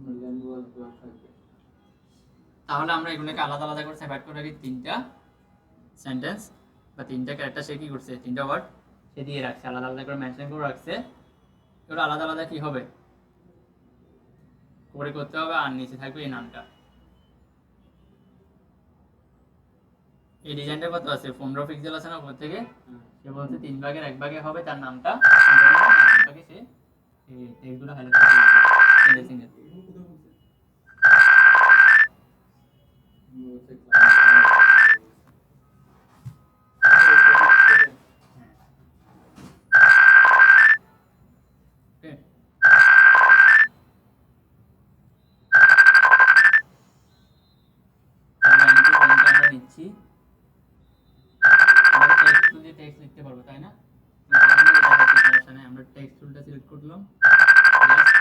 ডিজাইন গুলো থাকবে। তাহলে আমরা এগুলোকে আলাদা আলাদা করে সেপারেট করে রাখি। 3টা সেন্টেন্স বা 3টা ক্যারেক্টার সে কি করছে, 3টা ওয়ার্ড সে দিয়ে রাখছে, আলাদা আলাদা করে মেনশন করে রাখছে। এগুলো আলাদা আলাদা কি হবে করে করতে হবে, আর নিচে থাকবে এই নামটা। এই ডিজাইনটা কত আছে, 15 পিক্সেল আছে না উপর থেকে, সে বলছে 3 ভাগের 1 ভাগে হবে তার নামটা, ভাগে সে এই টেক্সটগুলো হাইলাইট করে দিয়েছে সিঙ্গেল সিঙ্গেল। আমরা নিচ্ছি, আমরা টেক্সট টুল দিয়ে টেক্সট লিখতে পারবো, তাই না? আমরা টেক্সট টুলটা সিলেক্ট করলাম, জাস্ট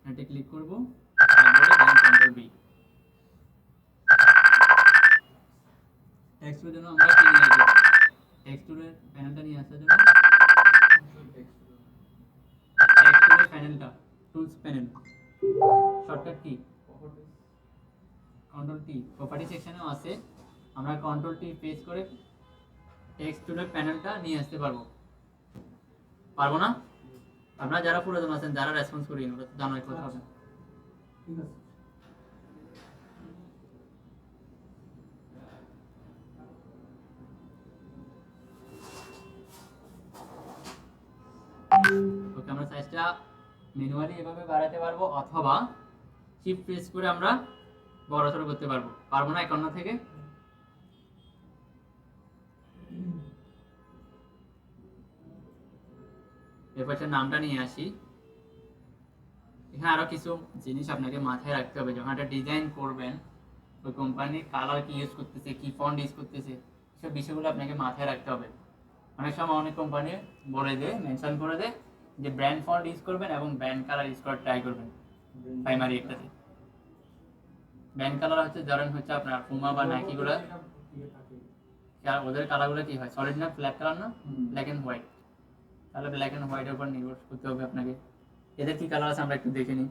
এটা ক্লিক করব, তারপরে দেন কন্ট্রোল বি। টেক্সট টুলের জন্য আমরা কি নিয়ে আসব, টেক্সট টুলের প্যানেলটা নিয়ে আসার জন্য টেক্সট টুলের প্যানেলটা, tools panel, shortcut key control T, property সেকশনেও আছে, আমরা কন্ট্রোল টি প্রেস করে টেক্সট টুলের প্যানেলটা নিয়ে আসতে পারবো, পারবো না? আপনারা যারা পুরাতন আছেন, যারা রেসপন্স করি ওরা তো জানার কথা হবে। ঠিক আছে। ওকে, আমরা সাইজটা ম্যানুয়ালি এভাবে বাড়াতে পারবো, অথবা শিফট প্রেস করে আমরা বড়সড় করতে পারবো, পারবো না এই কর্নার থেকে? এরপর নামটা নিয়ে আসি। এখানে আরো কিছু জিনিস আপনাকে মাথায় রাখতে হবে, যখন একটা ডিজাইন করবেন ওই কোম্পানির কালার কি ইউজ করতেছে, কি ফন্ট ইউজ করতেছে, সব বিষয়গুলো আপনাকে মাথায় রাখতে হবে। অনেক সময় অনেক কোম্পানি বলে দেয়, মেনশন করে দেয় যে ব্র্যান্ড ফন্ট ইউজ করবেন এবং ব্র্যান্ড কালার ইউজ করার ট্রাই করবেন। প্রাইমারি একটাতে ব্র্যান্ড কালার হচ্ছে, ধরেন হচ্ছে আপনার পুমা বা নাইকিগুলো ওদের কালারগুলো কি হয়, সলিড না ফ্ল্যাট কালার না, হুম। Black and white. তাহলে ব্ল্যাক অ্যান্ড হোয়াইটের উপর নির্ভর করতে হবে আপনাকে। এদের কি কালার আছে আমরা একটু দেখে নিই।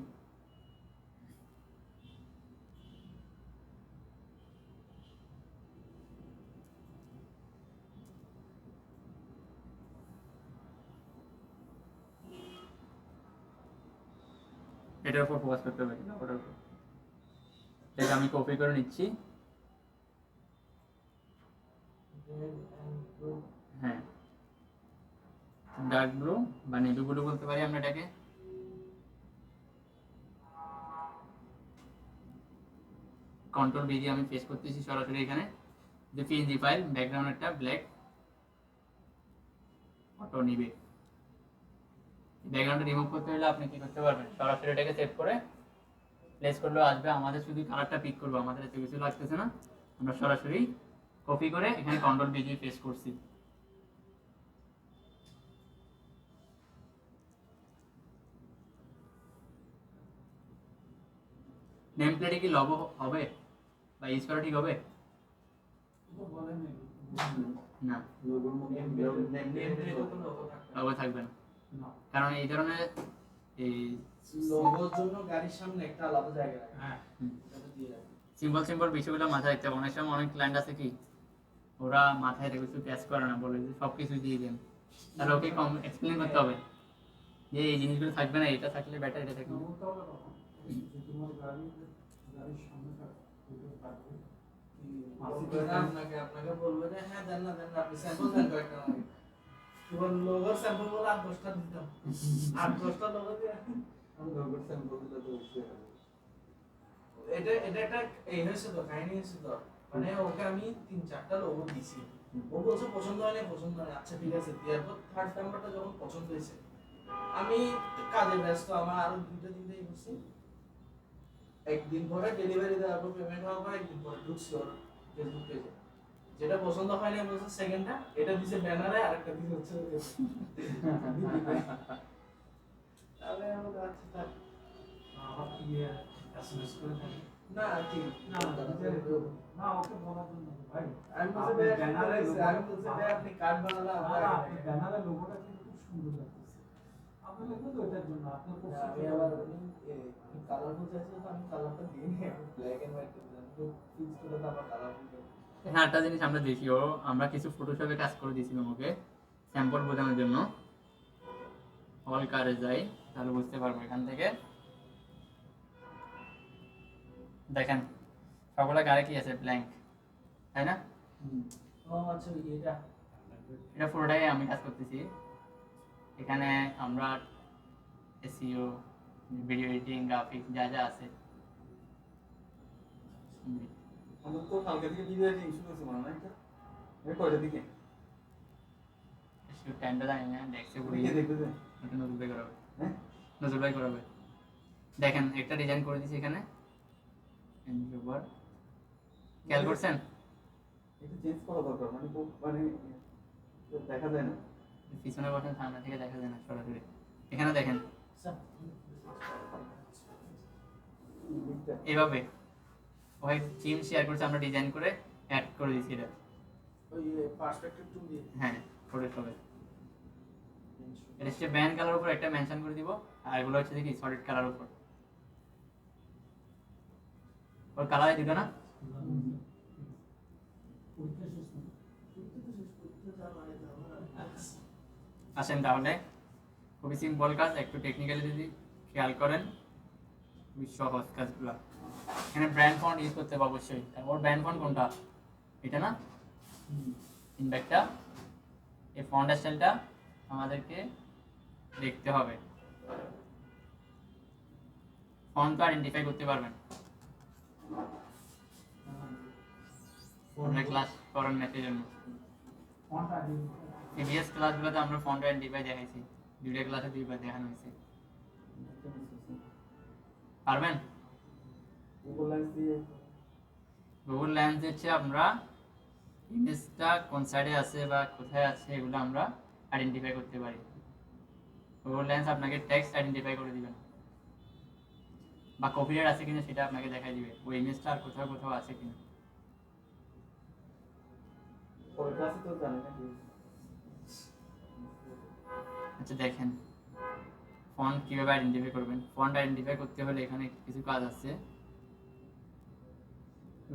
এটার উপর ফোকাস করতে হবে, ওটার উপর। এটা আমি কপি করে নিচ্ছি। Red and blue. হ্যাঁ, ডার্ক ব্লু বা নেভি ব্লু বলতে পারি আমরা এটাকে। কন্ট্রোল বি দিয়ে আমি পেস্ট করতেছি সরাসরি এখানে। যে পিএনজি ফাইল, ব্যাকগ্রাউন্ডটা ব্ল্যাক, অটো নিবে। ব্যাকগ্রাউন্ডটা রিমুভ করতে হলে আপনি কি করতে পারবেন, সরাসরি এটাকে সেভ করে প্লেস করলেও আসবে। আমাদের শুধু কালারটা পিক করবো, আমাদের এত কিছু লাগতেছে না। আমরা সরাসরি কপি করে এখানে কন্ট্রোল বি দিয়ে পেস্ট করছি। নেম প্লেটে কি লোগো হবে বা ইউজ করা ঠিক হবে? তো বলেন না, লোগোর মধ্যে লোগো থাকবে না, না, কারণ এই ধরনের এই লোগোর জন্য গাড়ির সামনে একটা আলাদা জায়গা রাখে। হ্যাঁ এটা দিয়ে রাখে। সিম্পল বিষয়গুলো মাথায় রাখতে হবে। অনেক সময় অনেক ক্লায়েন্ট আছে কি, ওরা মাথায় রেখে কিছু ক্যাচ করে না, বলে যে সব কিছু দিয়ে দেন। তাহলে ওকে কম এক্সপ্লেন করতে হবে যে এই জিনিসগুলো থাকবে না, এটা থাকলে বেটার, এটা থাকলে। বলতে হবে তখন যে তোমার গাড়ির সামনে থাকবে আপনাকে বলবে যে হ্যাঁ দেন না আপনি স্যাম্পল দেন কয়েকটা আমাকে। তোমার লোগোর স্যাম্পল বলে 8-10টা দিতাম। 8-10টা লোগো দিয়ে লোগোর স্যাম্পল দিলে তো হচ্ছে এটা একটা এই হয়েছে তো, কাহিনী হয়েছে তো। মানে ওকে আমি 3-4টা লোগো দিছি। ও বলছে পছন্দ হয়নি। আচ্ছা ঠিক আছে, দেওয়ার পর থার্ড নাম্বারটা যখন পছন্দ হয়েছে, আমি কাজে ব্যস্ত, আমার আরো 2-3টা করছি। একদিন পরে ডেলিভারি দেওয়ার পর পেমেন্ট হওয়ার পর একদিন পরে ঢুকছি ওর ফেসবুক পেজে। যেটা পছন্দ হয়নি বলছে সেকেন্ডটা, এটা দিছে ব্যানারে, আর একটা দিছে হচ্ছে তাহলে আমরা আচ্ছা থাক। আবার কি এসএমএস করে থাকে না ঠিক না না ওকে বলার জন্য ভাই আমি বলছি আপনি ভাই ব্যানারে আমি বলছি ভাই আপনি কার্ড বানালে আপনি ব্যানারে লোগোটা কিন্তু খুব সুন্দর লাগতেছে। আপনি লিখুন তো এটার জন্য আপনার আমি আবার কালারফুল চাইছিল তো আমি কালারটা দিই নি, আমি ব্ল্যাক এন্ড হোয়াইট দিলাম। তো ফিক্স করে তো আবার কালারফুল দেব। হ্যাঁ, একটা জিনিস আমরা দেখিও, আমরা কিছু ফটোশপে কাজ করে দিয়েছিলাম ওকে স্যাম্পল বোঝানোর জন্য। অল কারে যাই, তাহলে বুঝতে পারবো। এখান থেকে দেখেন সবগুলা গাড়ি কি আছে, ব্ল্যাঙ্ক, তাই না? ও আচ্ছা এটা এটা পুরোটাই আমি কাজ করতেছি। এখানে আমরা এসইও, ভিডিও এডিটিং, গ্রাফিক্স যা যা আছে। আমাদের তো কালকে থেকে ভিডিও এডিটিং শুরু হয়েছে মনে হয় না? এটা কয়টার দিকে? টাইমটা জানি না, দেখছে ওদিকে দেখবে যে ওটা নজর ভাই করাবে। হ্যাঁ নজর ভাই করাবে। দেখেন একটা ডিজাইন করে দিয়েছি এখানে, খেয়াল করছেন? এটা চেঞ্জ করা দরকার, মানে খুব মানে দেখা যায় না। পিছনে বসেন, সামনে থেকে দেখা যায় না সরাসরি। এখানে দেখেন দিকটা এভাবে ওই থিম শেয়ার করছে, আমরা ডিজাইন করে অ্যাড করে দিয়েছি এটা। ওই পার্সপেক্টিভ টুল দিয়ে হ্যাঁ, ফটোশপে এটা হচ্ছে ব্যান্ড কালার উপর একটা মেনশন করে দিব, আর এগুলো হচ্ছে দেখি সলিড কালার উপর। ওর কালার দুটো না? পরীক্ষা শেষ না আসেন তাহলে, খুবই সিম্পল কাজ, একটু টেকনিক্যালি যদি খেয়াল করেন খুবই সহজ কাজগুলো। এখানে ব্র্যান্ড ফন্ট ইউজ করতে হবে অবশ্যই। ওর ব্র্যান্ড ফন্ট কোনটা, এটা না, ইনব্যাকটা। এই ফন্ট স্টাইলটা আমাদেরকে দেখতে হবে, ফন্ট তো আইডেন্টিফাই করতে পারবেন। আমরা ক্লাস করার ম্যাথের জন্য ফন্ট আইডি প্রিভিয়াস ক্লাসগুলোতে আমরা ফন্ট আইডেন্টিফাই দেখাইছি, দুইটা ক্লাসে দুইবার দেখানো হয়েছে। পারবেন? গুগল লেন্স দিয়ে গুগল লেন্স হচ্ছে আমরা ইমেজটা কোন সাইডে আছে বা কোথায় আছে এগুলো আমরা আইডেন্টিফাই করতে পারি। গুগল লেন্স আপনাকে টেক্সট আইডেন্টিফাই করে দিবেন, বা কপিরাইট আছে কিনা সেটা আপনাকে দেখাই দিবে, ওই ইমেজটা আর কোথাও কোথাও আছে কিনা। পরের ক্লাসে তো জানি না কি আচ্ছা দেখেন, ফন্ট কিভাবে আইডেন্টিফাই করবেন। ফন্ট আইডেন্টিফাই করতে হলে এখানে কিছু কাজ আছে।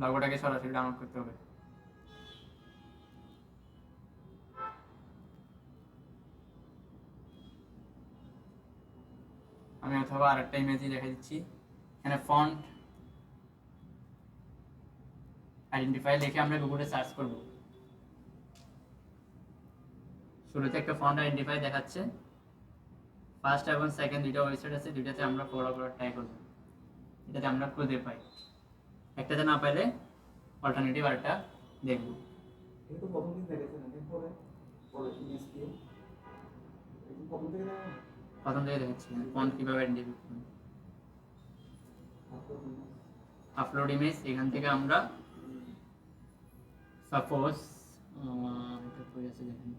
লগোটাকে সরাসরি ডাউনলোড করতে হবে। আমি অথবা আরেকটা ইমেজই দেখা দিচ্ছি। এখানে ফন্ট আইডেন্টিফাই লিখে আমরা গুগলে সার্চ করব। শুরুতে একটা ফন্ট আইডেন্টিফাই দেখাচ্ছে। ফার্স্ট এবং সেকেন্ড দুইটা ওয়েবসাইট আছে, দুইটাতে আমরা ফলো করার ট্রাই করব, এটাতে আমরা খুঁজে পাই। একটাতে না পাইলে অল্টারনেটিভ আরেকটা দেখব। এটা তো প্রথম দিন দেখেছেন নাকি পরে পরে ইমেজ দিয়ে এটা প্রথম থেকে না প্রথম থেকে দেখাচ্ছি ফন্ট কিভাবে আইডেন্টিফাই করবেন। আপলোড ইমেজ, এখান থেকে আমরা সাপোজ এটা কই আছে দেখেন,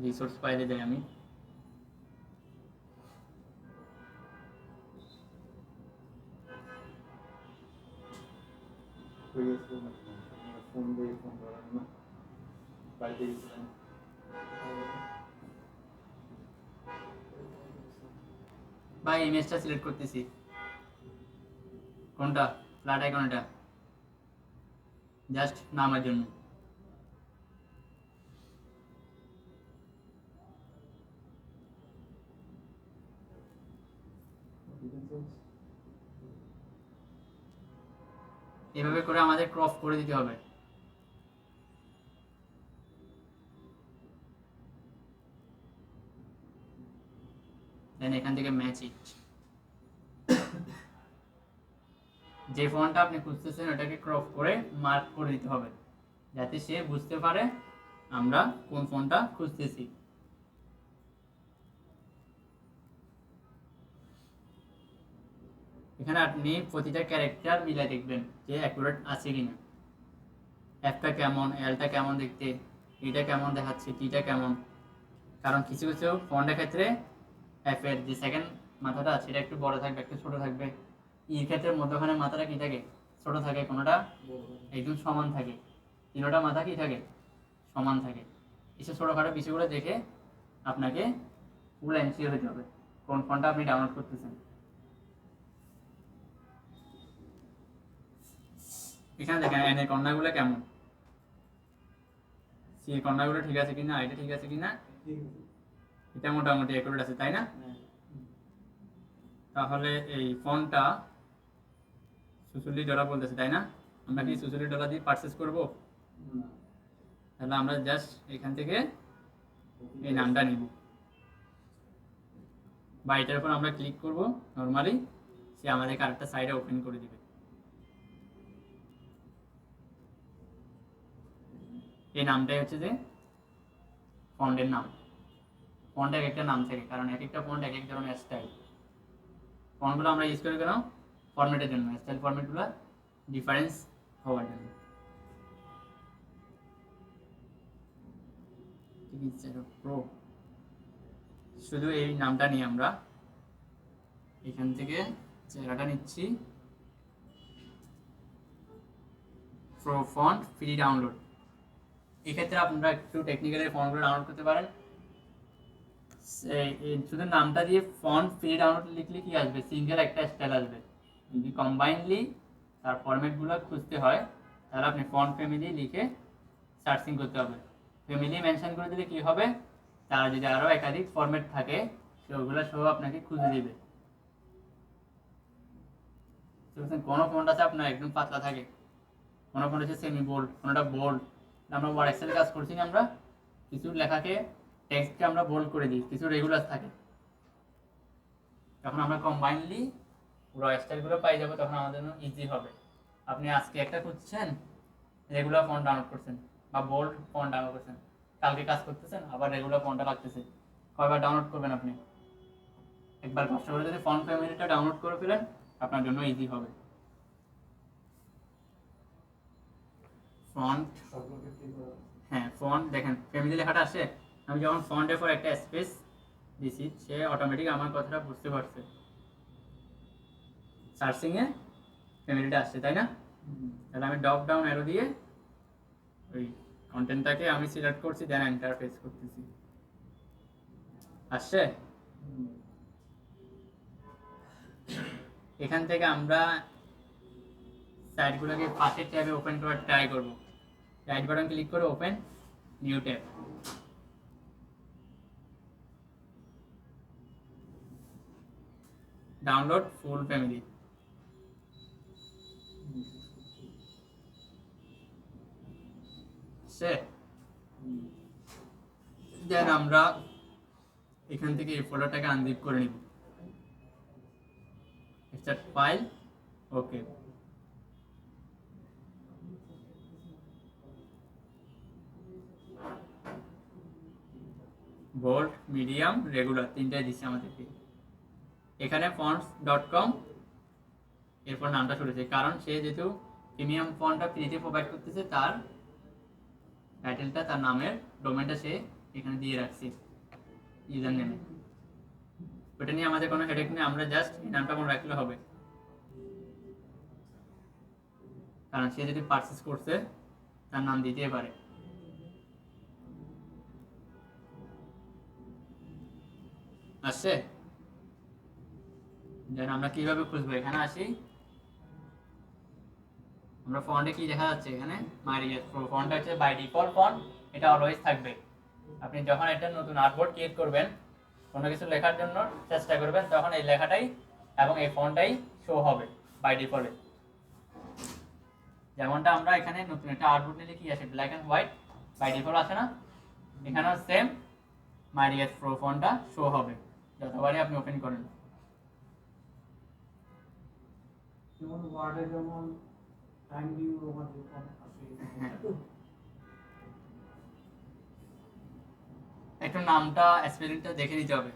রিসোর্স ফাইলে যাই আমি। ফোন দিয়ে ফোন করার না বাড়িতে গেছিলাম ভাই ইমেজটা সিলেক্ট করতেছি, কোনটা ফ্ল্যাট আইকন, এটা জাস্ট নামের জন্য। এভাবে করে আমাদের ক্রপ করে দিতে হবে। দেন এখান থেকে ম্যাচ ইট, যে ফন্টটা আপনি খুঁজতেছেন ওটাকে ক্রপ করে মার্ক করে দিতে হবে, যাতে সে বুঝতে পারে আমরা কোন ফন্টটা খুঁজতেছি। এখানে আপনি প্রতিটা ক্যারেক্টার মিলাই দেখবেন যে অ্যাকুরেট আছে কিনা। এফটা কেমন, এলটা কেমন দেখতে, এটা কেমন দেখাচ্ছে, টিটা কেমন। কারণ কিছু কিছু ফন্টের ক্ষেত্রে এফ এর যে সেকেন্ড মাথাটা আছে এটা একটু বড় থাকবে, একটু ছোট থাকবে। ইর ক্ষেত্রে মধ্যখানে মাথাটা কি থাকে, ছোট থাকে, কোনোটা একদম সমান থাকে, তিনোটা মাথা কি থাকে, সমান থাকে। এসব ছোটোখাটো বিষয়গুলো দেখে আপনাকে ফুল এনশিওর হতে হবে কোন ফন্টটা আপনি ডাউনলোড করতেছেন। এখানে দেখেন এন এর কর্নারগুলো কেমন, সি এর কর্নারগুলো ঠিক আছে কিনা, এটা ঠিক আছে কিনা, এটা মোটামুটি অ্যাকুরেট আছে, তাই না? তাহলে এই ফন্টটা $46 বলতেছে, তাই না? আমরা কি $46 দিয়ে পারচেজ করব? তাহলে আমরা জাস্ট এখান থেকে এই নামটা নিব, বা এটার উপর আমরা ক্লিক করব, নর্মালি সে আমাদের আরেকটা সাইডে ওপেন করে দিবে। এই নামটাই হচ্ছে যে ফন্টের নাম। ফন্ট এক একটা নাম থাকে, কারণ এক একটা ফন্ট এক এক ধরনের স্টাইল। ফন্টগুলো আমরা ইউজ করি কেন? ফরম্যাটের জন্য, স্টাইল ফরম্যাটগুলো ডিফারেন্স হওয়ার জন্য। প্রো শুধু এই নামটা নিয়ে আমরা এখান থেকে চেহারাটা নিচ্ছি, প্রো ফন্ট ফ্রি ডাউনলোড। এক্ষেত্রে আপনারা একটু টেকনিক্যালি ফন্টগুলো ডাউনলোড করতে পারেন। শুধু নামটা দিয়ে ফন্ট ফ্রি ডাউনলোড লিখলে কি আসবে, সিঙ্গেল একটা স্টাইল আসবে। যদি কম্বাইনলি তার ফরম্যাটগুলো খুঁজতে হয় তাহলে আপনি ফন্ট ফ্যামিলি লিখে সার্চিং করতে হবে। ফ্যামিলি মেনশন করে দিলে কি হবে, তার যদি আরও একাধিক ফরম্যাট থাকে সেগুলো সহ আপনাকে খুঁজে দিবে। কোনো ফন্ট আছে আপনার একদম পাতলা থাকে, কোনো ফন্ট হচ্ছে সেমি বোল্ড, কোনোটা বোল্ড। আমরা ওয়ার্ড এক্সেলে কাজ করছি না, আমরা কিছু লেখাকে টেক্সটকে আমরা বোল্ড করে দিই, কিছু রেগুলার থাকে। যখন আমরা কম্বাইনলি পুরো স্টাইলগুলো পাই যাবো তখন আমাদের জন্য ইজি হবে। আপনি আজকে একটা খুঁজছেন, রেগুলার ফন্ট ডাউনলোড করছেন বা বোল্ড ফন্ট ডাউনলোড করছেন, কালকে কাজ করতেছেন আবার রেগুলার ফন্টটা লাগতেছে, কয়বার ডাউনলোড করবেন আপনি? একবার কষ্ট করে যদি ফন্ট ফ্যামিলিটা ডাউনলোড করে ফেলেন আপনার জন্য ইজি হবে। ফন্ট, হ্যাঁ ফন্ট দেখেন ফ্যামিলি লেখাটা আসে, আমি যখন ফন্টের পর একটা স্পেস দিছি সে অটোমেটিক আমার কথাটা বুঝতে পারছে। সার্চিংয়ে ফ্যামিলিটা আসছে, তাই না? তাহলে আমি ড্রপ ডাউন অ্যারো দিয়ে ওই কন্টেন্টটাকে আমি সিলেক্ট করছি, দেন ইন্টারফেস করতেছি। আসছে? এখান থেকে আমরা সাইটগুলোকে পাশের ট্যাবে ওপেন করার ট্রাই করব। রাইট বাটন ক্লিক করে open new tab. Download full family. So then আমরা এখান থেকে এই ফোল্ডারটাকে আনজিপ করে নিব। Extract file, okay. Bold, medium, regular তিনটাই দিচ্ছে আমাদেরকে। এখানে fonts.com এরপর নামটা চলেছে, কারণ সে যেহেতু প্রিমিয়াম ফন্টটা ফ্রিতে প্রোভাইড করতেছে, তার টাইটেলটা, তার নামের ডোমেনটা সে এখানে দিয়ে রাখছে ইউজার নেমে। ওটা নিয়ে আমাদের কোনো হেডেক নেই, আমরা জাস্ট এই নামটা মনে রাখলে হবে, কারণ সে যদি পারচেস করছে তার নাম দিতেই পারে। আসছে? দেন আমরা কিভাবে খুঁজবো? এখানে আসি, আমরা ফন্টে কি দেখা যাচ্ছে এখানে মাইরিয়াস প্রো ফন্টটা হচ্ছে বাই ডিফল্ট ফন্ট, এটা অলওয়েজ থাকবে। আপনি যখন একটা নতুন আর্টবোর্ড ক্রিয়েট করবেন, কোনো কিছু লেখার জন্য চেষ্টা করবেন, তখন এই লেখাটাই এবং এই ফন্টটাই শো হবে বাই ডিফল্টে। যেমনটা আমরা এখানে নতুন একটা আর্টবোর্ড নিলে কি আসে, black and white by default আসে না? এখানেও সেম মাইরিয়াস প্রো ফন্টটা শো হবে যতবারই আপনি ওপেন করেন। যেমন ওয়ার্ডে যেমন টাইম নিউ রোমান যেরকম আসে, একটু নামটা স্পেলিংটা দেখে নিতে হবে।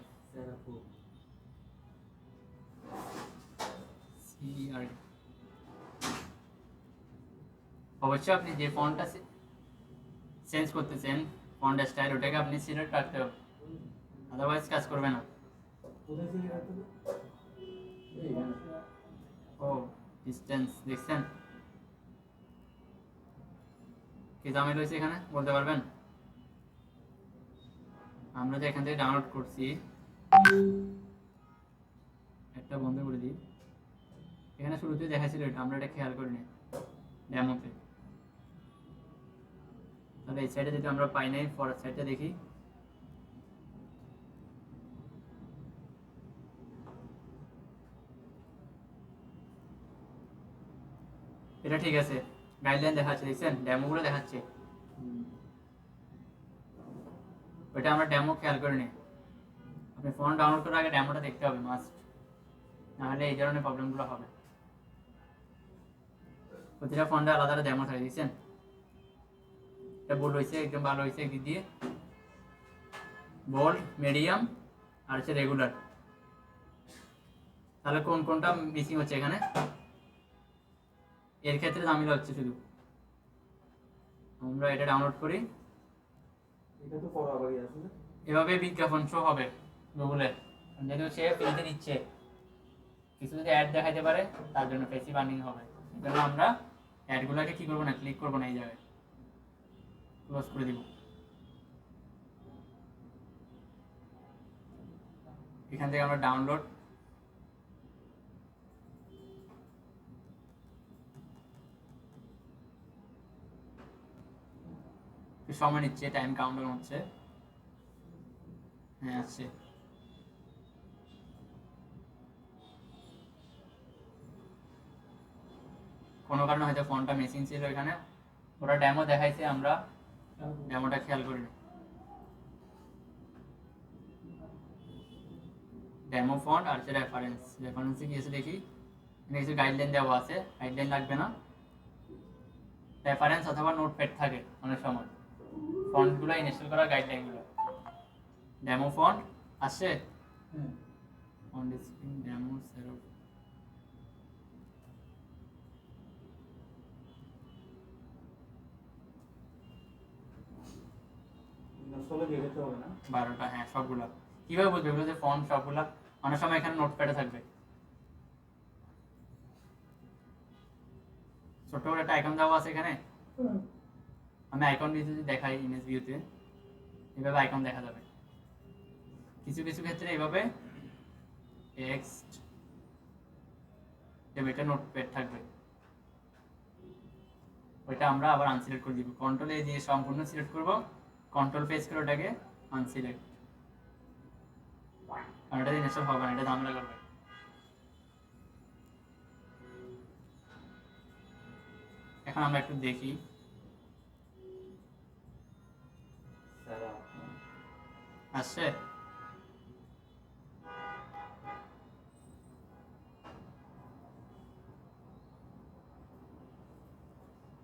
অবশ্যই আপনি যে ফন্টটা চেঞ্জ করতেছেন, ফন্ট স্টাইল, ওটাকে আপনি সিলেক্ট রাখতে হবে, আদারওয়াইজ কাজ করবে না। কোথায় থেকে রাখতে হবে? ও ডিসটেন্স দেখছেন কি দামে রয়েছে এখানে বলতে পারবেন? আমরা যে এখান থেকে ডাউনলোড করছি, একটা বন্ধ করে দিই। এখানে শুরুতে দেখাচ্ছিল এটা, আমরা এটা খেয়াল করিনি ডেমোতে। তাহলে এই সাইডে যদি আমরা পাই নাই, ফরওয়ার্ড সাইডটা দেখি। এটা ঠিক আছে, গাইডলাইন দেখাচ্ছে, দেখছেন ডেমোগুলো দেখাচ্ছে। ওইটা আমরা ডেমো খেয়াল করিনি। আপনি ফোন ডাউনলোড করার আগে ডেমোটা দেখতে হবে মাস্ট, নাহলে এই ধরনের প্রবলেমগুলো হবে। প্রতিটা ফোনটা আলাদা আলাদা ডেমো থাকে, দেখছেন? এটা বোল্ড হয়েছে, একদম ভালো হয়েছে একদিক দিয়ে, বোল্ড, মিডিয়াম আর হচ্ছে রেগুলার। তাহলে কোন কোনটা মিসিং হচ্ছে এখানে? এর ক্ষেত্রে ঝামেলা হচ্ছে শুধু। আমরা এটা ডাউনলোড করি, এটা তো ফরওয়ার্ডই আছে না? এভাবে বিজ্ঞাপন শো হবে গুগলে, যেহেতু সে ফ্রিতে দিচ্ছে। কিছু যদি অ্যাড দেখাইতে পারে, তার জন্য পেসিভ আর্নিং হবে। এই জন্য আমরা অ্যাডগুলোকে কি করবো না, ক্লিক করবো না, এই জায়গায় ক্লোজ করে দিব। এখান থেকে আমরা ডাউনলোড, সময় নিচ্ছে, টাইম কাউন্টার হচ্ছে। হ্যাঁ আসছে। কোনো কারণে হয়তো ফোনটা মিসিং ছিল এখানে, ওরা ডেমো দেখাইছে, আমরা ডেমোটা খেয়াল করিনি। ডেমো ফন্ট আর রেফারেন্সে কি আছে দেখি। এখানে কিছু গাইডলাইন দেওয়া আছে, গাইডলাইন লাগবে না। রেফারেন্স অথবা নোটপ্যাড থাকে অনেক সময় ফন্টগুলো ইনস্টল করার গাইডলাইনগুলো। ডেমো ফন্ট আসছে, ফন্ট স্ক্রিন ডেমো সেটআপ। আসলে দেখতে হবে না 12টা, হ্যাঁ সবগুলা। কিভাবে বুঝবে এগুলো যে ফন্ট সবগুলা? অনেক সময় এখানে নোটপ্যাডে থাকবে। ছোট্ট করে একটা আইকন দেওয়া আছে এখানে। আমি আইকন দিয়ে যদি দেখাই ইমেজ ভিউতে, এভাবে আইকন দেখা যাবে। কিছু কিছু ক্ষেত্রে এইভাবে টেক্সট এটা নোটপ্যাড থাকবে, ওইটা আমরা আবার আনসিলেক্ট করে দিব। কন্ট্রোল এ দিয়ে সম্পূর্ণ সিলেক্ট করব, কন্ট্রোল প্রেস করে ওটাকে আনসিলেক্ট, কারণ এটা ইনস্টল হবে না, এটা ঝামেলা করবে। এখন আমরা একটু দেখি আসছে।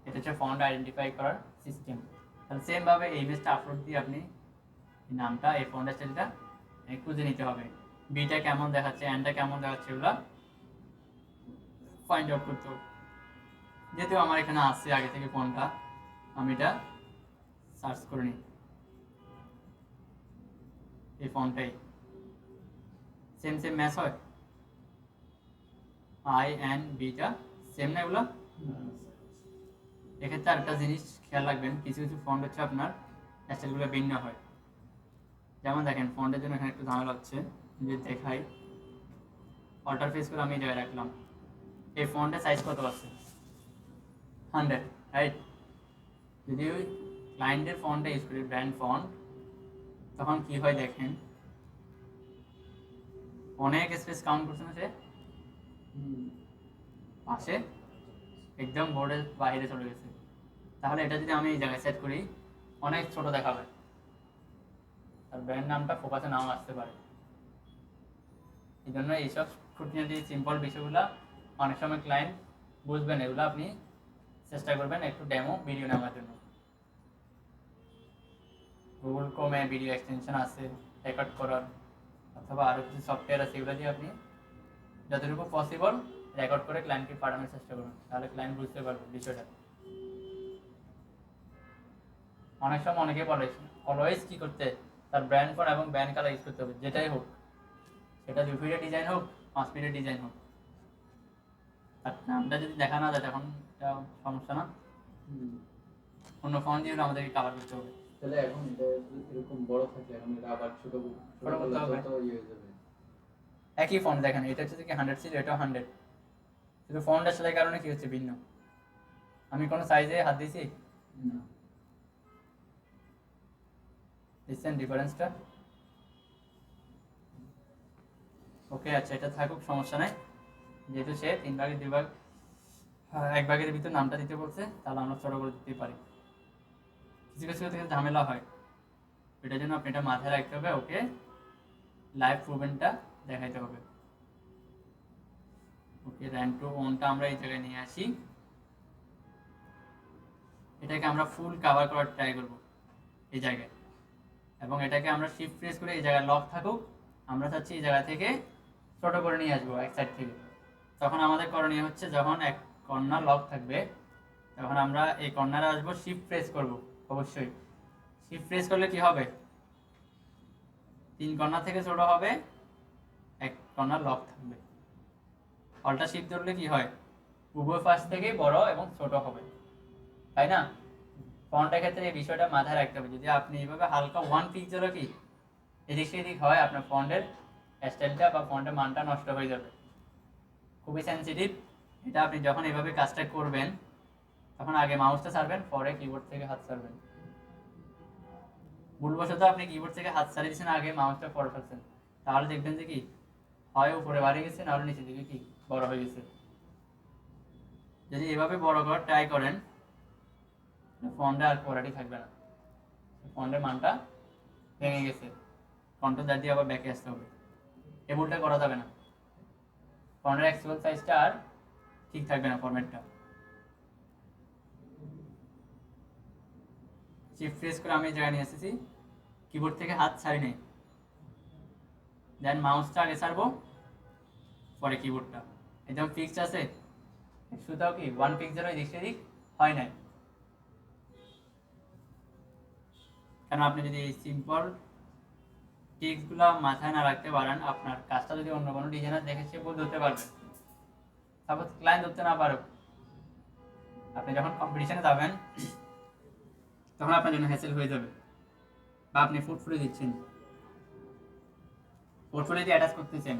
এটা হচ্ছে ফন্ট আইডেন্টিফাই করার সিস্টেম। তাহলে সেম ভাবে এই ইমেজটা আপলোড দিয়ে আপনি এই নামটা, এই ফন্ট স্টাইলটা খুঁজে নিতে হবে। বিটা কেমন দেখাচ্ছে, এন্ডটা কেমন দেখাচ্ছে, এগুলো ফাইন্ড আউট করতে হবে। যেহেতু আমার এখানে আছে আগে থেকে ফন্টটা, আমি এটা সার্চ করে নিই। এই ফন্টটাই সেম সেম ম্যাচ হয়, আই এন্ড বিটা সেম না এগুলো। এক্ষেত্রে আরেকটা জিনিস খেয়াল রাখবেন, কিছু কিছু ফন্ট হচ্ছে আপনার স্টাইলগুলো ভিন্ন হয়। যেমন দেখেন ফন্টের জন্য এখানে একটু ঝামেলা হচ্ছে, যদি দেখাই অল্টার ফেস করে আমি এই জায়গায় রাখলাম। এই ফন্টের সাইজ কত আছে? 100, রাইট? যদি ওই ক্লায়েন্টের ফন্টটা ইউজ করি, ব্র্যান্ড ফন্ট, তখন কি হয় দেখেন, অনেক স্পেস কাউন্ট করছে না সে, পাশে একদম বোর্ডের বাইরে চলে গেছে। তাহলে এটা যদি আমি এই জায়গায় সেট করি, অনেক ছোট দেখাবে, আর ব্র্যান্ড নামটা ফোকাসে নাও আসতে পারে। এই জন্য এইসব খুঁটিনাটি সিম্পল বিষয়গুলো অনেক সময় ক্লায়েন্ট বুঝবেন, এগুলো আপনি চেষ্টা করবেন একটু ডেমো ভিডিও নেওয়ার জন্য। গুগল ক্রোমে ভিডিও এক্সটেনশন আছে রেকর্ড করার, অথবা আরও কিছু সফটওয়্যার আছে, এগুলো দিয়ে আপনি যতটুকু পসিবল রেকর্ড করে ক্লায়েন্টকে পাঠানোর চেষ্টা করুন, তাহলে ক্লায়েন্ট বুঝতে পারবে বিষয়টা। অনেক সময় অনেকে বলে অলওয়েজ কি করতে, তার ব্র্যান্ড ফন্ট এবং ব্র্যান্ড কালার ইউজ করতে হবে, যেটাই হোক, সেটা 2 ফিটের ডিজাইন হোক, 5 ফিটের ডিজাইন হোক। আর নামটা যদি দেখা না যায় তখন এটা সমস্যা না, অন্য ফন্ট দিয়ে আমাদেরকে কাভার করতে হবে। তাহলে এখন এটা এরকম বড় থাকলে এখন এটা আবার ছোট করতে হবে। তো ইয়ে হয়ে যাবে। একই ফন্ট দেখেন, এটা হচ্ছে কি 100 ছিল, এটাও 100, শুধু ফন্ট আসলে কারণে কি হচ্ছে ভিন্ন। আমি কোনো সাইজে হাত দিয়েছি না, দেখছেন ডিফারেন্সটা? ওকে, আচ্ছা এটা থাকুক, সমস্যা নাই। যেহেতু সে 3 ভাগের 2 ভাগ, 1 ভাগের ভিতর নামটা দিতে বলছে, তাহলে আমরা ছোট করে দিতে পারি। কিছু কিছু থেকে ঝামেলা হয়, এটার জন্য আপনি এটা মাথায় রাখতে হবে। ওকে, লাইভ প্রুভেনটা দেখাইতে হবে। ওকে, র্যান্ড টু ওনটা আমরা এই জায়গায় নিয়ে আসি, এটাকে আমরা ফুল কভার করার ট্রাই করব এই জায়গায়, এবং এটাকে আমরা শিফট প্রেস করে এই জায়গায় লক থাকুক, আমরা চাচ্ছি এই জায়গা থেকে ছোট করে নিয়ে আসবো এক সাইড থেকে। তখন আমাদের করণীয় হচ্ছে, যখন এক কর্নার লক থাকবে তখন আমরা এই কর্নারে আসবো, শিফট প্রেস করব। অবশ্যই শিফট প্রেস করলে কি হবে, 3 কর্নার থেকে ছোট হবে, এক কর্নার লক থাকবে। অল্টা শিফট ধরলে কি হয়, উভয় পাশ থেকে বড় এবং ছোট হবে, তাই না? ফন্টের ক্ষেত্রে এই বিষয়টা মাথায় রাখতে হবে। যদি আপনি এইভাবে হালকা 1 পিক্সেলও কি এদিক সেদিক হয়, আপনার ফন্টের স্টাইলটা বা ফন্টের মানটা নষ্ট হয়ে যাবে। খুবই সেন্সিটিভ এটা। আপনি যখন এইভাবে কাজটা করবেন তখন আগে মাউসটা ছাড়বেন, পরে কিবোর্ড থেকে হাত ছাড়বেন। ভুলবশত আপনি কিবোর্ড থেকে হাত ছাড়িয়ে দিচ্ছেন, আগে মাউসটা পরে ফেলছেন, তাহলে দেখবেন যে কি হয়, উপরে বাড়ি গেছে, নাহলে নিচের দিকে কি বড় হয়ে গেছে। যদি এভাবে বড় করার ট্রাই করেন, ফন্টে আর কোয়ালিটি থাকবে না, ফন্টের মানটা ভেঙে গেছে, কন্ট্রোল Z দিয়ে আবার ব্যাকে আসতে হবে। এই ভুলটা করা যাবে না, ফন্টের অ্যাকচুয়াল সাইজটা আর ঠিক থাকবে না, ফরম্যাটটা। শিফট প্রেস করে আমি এই জায়গায় নিয়ে এসেছি, কিবোর্ড থেকে হাত ছাড়ি নেই, দেন মাউসটা আগে ছাড়বো, পরে কিবোর্ডটা। একদম ফিক্সড আছে, শুধুও কি 1 পিক্সেল ওই দিক সেদিক হয় নাই। কারণ আপনি যদি এই সিম্পল টিপসগুলো মাথায় না রাখতে পারেন, আপনার কাজটা যদি অন্য কোনো ডিজাইনার দেখে সে ভুল ধরতে পারবে, সাপোজ ক্লায়েন্ট ধরতে না পারুক, আপনি যখন কম্পিটিশনে যাবেন তখন আপনার জন্য হ্যাসেল হয়ে যাবে। বা আপনি পোর্টফোলিও দিচ্ছেন, পোর্টফোলিও দিয়ে অ্যাটাচ করতেছেন,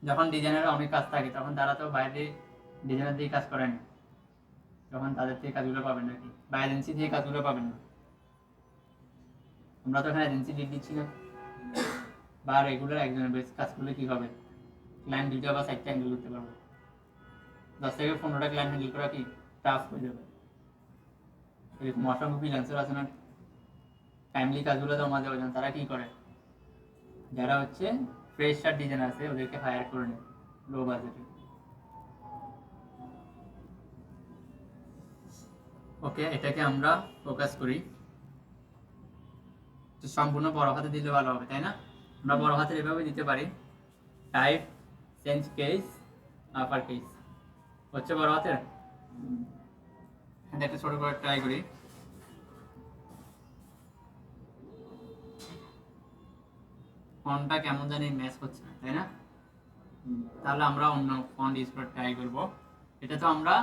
যখন ডিজাইনারের অনেক কাজ থাকে তখন তারা তো বাইরে ডিজাইনার দিয়ে কাজ করেন, তখন তাদের থেকে কাজগুলো পাবেন নাকি, বা এজেন্সি থেকে কাজগুলো পাবেন না। আমরা তো এখানে এজেন্সি লিড দিচ্ছি না, বা রেগুলার একজনের বেস কাজ করলে কি হবে, ক্লায়েন্ট 2টা বা 4টা হ্যান্ডেল করতে পারবো। 10 থেকে 15টা ক্লায়েন্ট হ্যান্ডেল করা কি টাফ হয়ে যাবে। এরকম অসংখ্য ফ্রিল্যান্সার আছে না, টাইমলি কাজগুলো জমা দেওয়ার জন্য তারা কি করে, যারা হচ্ছে ফ্রেশার ডিজাইনার আছে ওদেরকে হায়ার করে নেয় লো বাজেটে। ওকে, এটাকে আমরা ফোকাস করি। তো সম্পূর্ণ বড় হাতে দিলে ভালো হবে, তাই না? আমরা বড় হাতের এভাবে দিতে পারি, type change case upper case হচ্ছে বড় হাতের। এটা একটা ছোট করে ট্রাই করি। ফন্টটা কেমন জানি ম্যাচ করছে না, তাই না? তাহলে আমরা অন্য ফন্ট ইউজ করে ট্রাই করব। এটা তো আমরা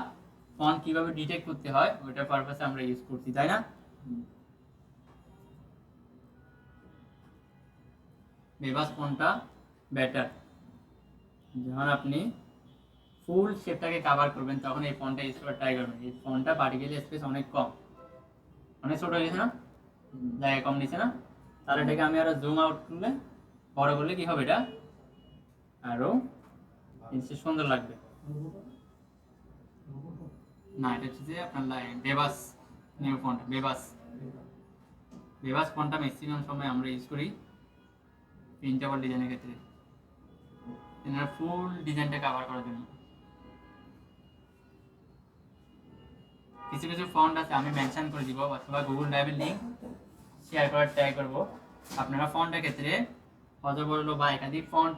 ফন্ট কিভাবে ডিটেক্ট করতে হয় ওইটার পারপাসে আমরা ইউজ করছি, তাই না? বেবাস ফন্টটা বেটার। যখন আপনি ফুল শেপটাকে কভার করবেন তখন এই ফন্টটা ইউজ করে ট্রাই করবেন। এই ফন্টটা পার্টিকেল স্পেস অনেক কম, অনেক ছোট হয়ে গেছে না, জায়গা কম নিচ্ছে না। তাহলে এটাকে আমি আরো জুম আউট করলে, বড় করলে কি হবে, এটা আরো সুন্দর লাগবে। না, এটা হচ্ছে যে আপনার বেবাস নিউ ফন্ট, বেবাস ফন্টটা ম্যাক্সিমাম সময় আমরা ইউজ করি প্রিন্টেবল ডিজাইনের ক্ষেত্রে, ফুল ডিজাইনটা কভার করার জন্য। কিছু কিছু ফন্ট আছে আমি মেনশন করে দিব, অথবা গুগল ড্রাইভের লিংক শেয়ার করার ট্রাই করব। আপনারা ফন্টের ক্ষেত্রে অজবরল বা একাধিক ফন্ট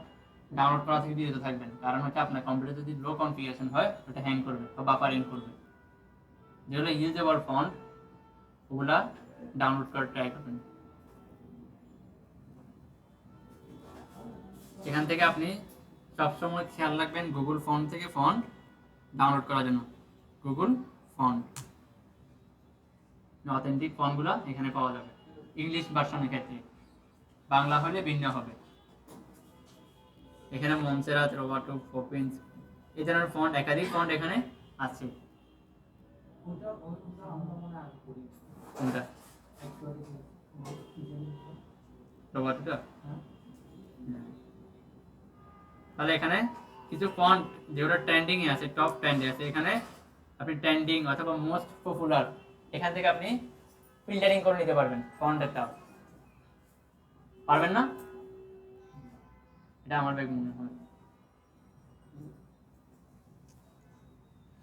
ডাউনলোড করা থেকে বিরত থাকবেন, কারণ হচ্ছে আপনার কম্পিউটার যদি লো কনফিগারেশন হয় ওটা হ্যাং করবে বা বাফারিং করবে। যেগুলো ইউজেবল ফন্ট ওগুলা ডাউনলোড করার ট্রাই করবেন। এখান থেকে আপনি সবসময় খেয়াল রাখবেন গুগল ফন্ট থেকে ফন্ট ডাউনলোড করার জন্য, গুগল ফন্ট অথেন্টিক ফন্টগুলো এখানে পাওয়া যাবে। ইংলিশ ভার্সনের ক্ষেত্রে, বাংলা হলে ভিন্ন হবে। এখানে মনসেরাত, রোবাটো, পপিন্স এই ধরনের ফন্ট, একাধিক ফন্ট এখানে আছে। কোনটা? রোবাটোটা? তাহলে এখানে কিছু ফন্ট যেগুলো ট্রেন্ডিং এ আছে, টপ ট্রেন্ডে আছে, এখানে আপনি ট্রেন্ডিং অথবা মোস্ট পপুলার এখান থেকে আপনি ফিল্টারিং করে নিতে পারবেন ফন্টেরটা। পারবেন না? এটা আমার ব্যাগ মনে হয়।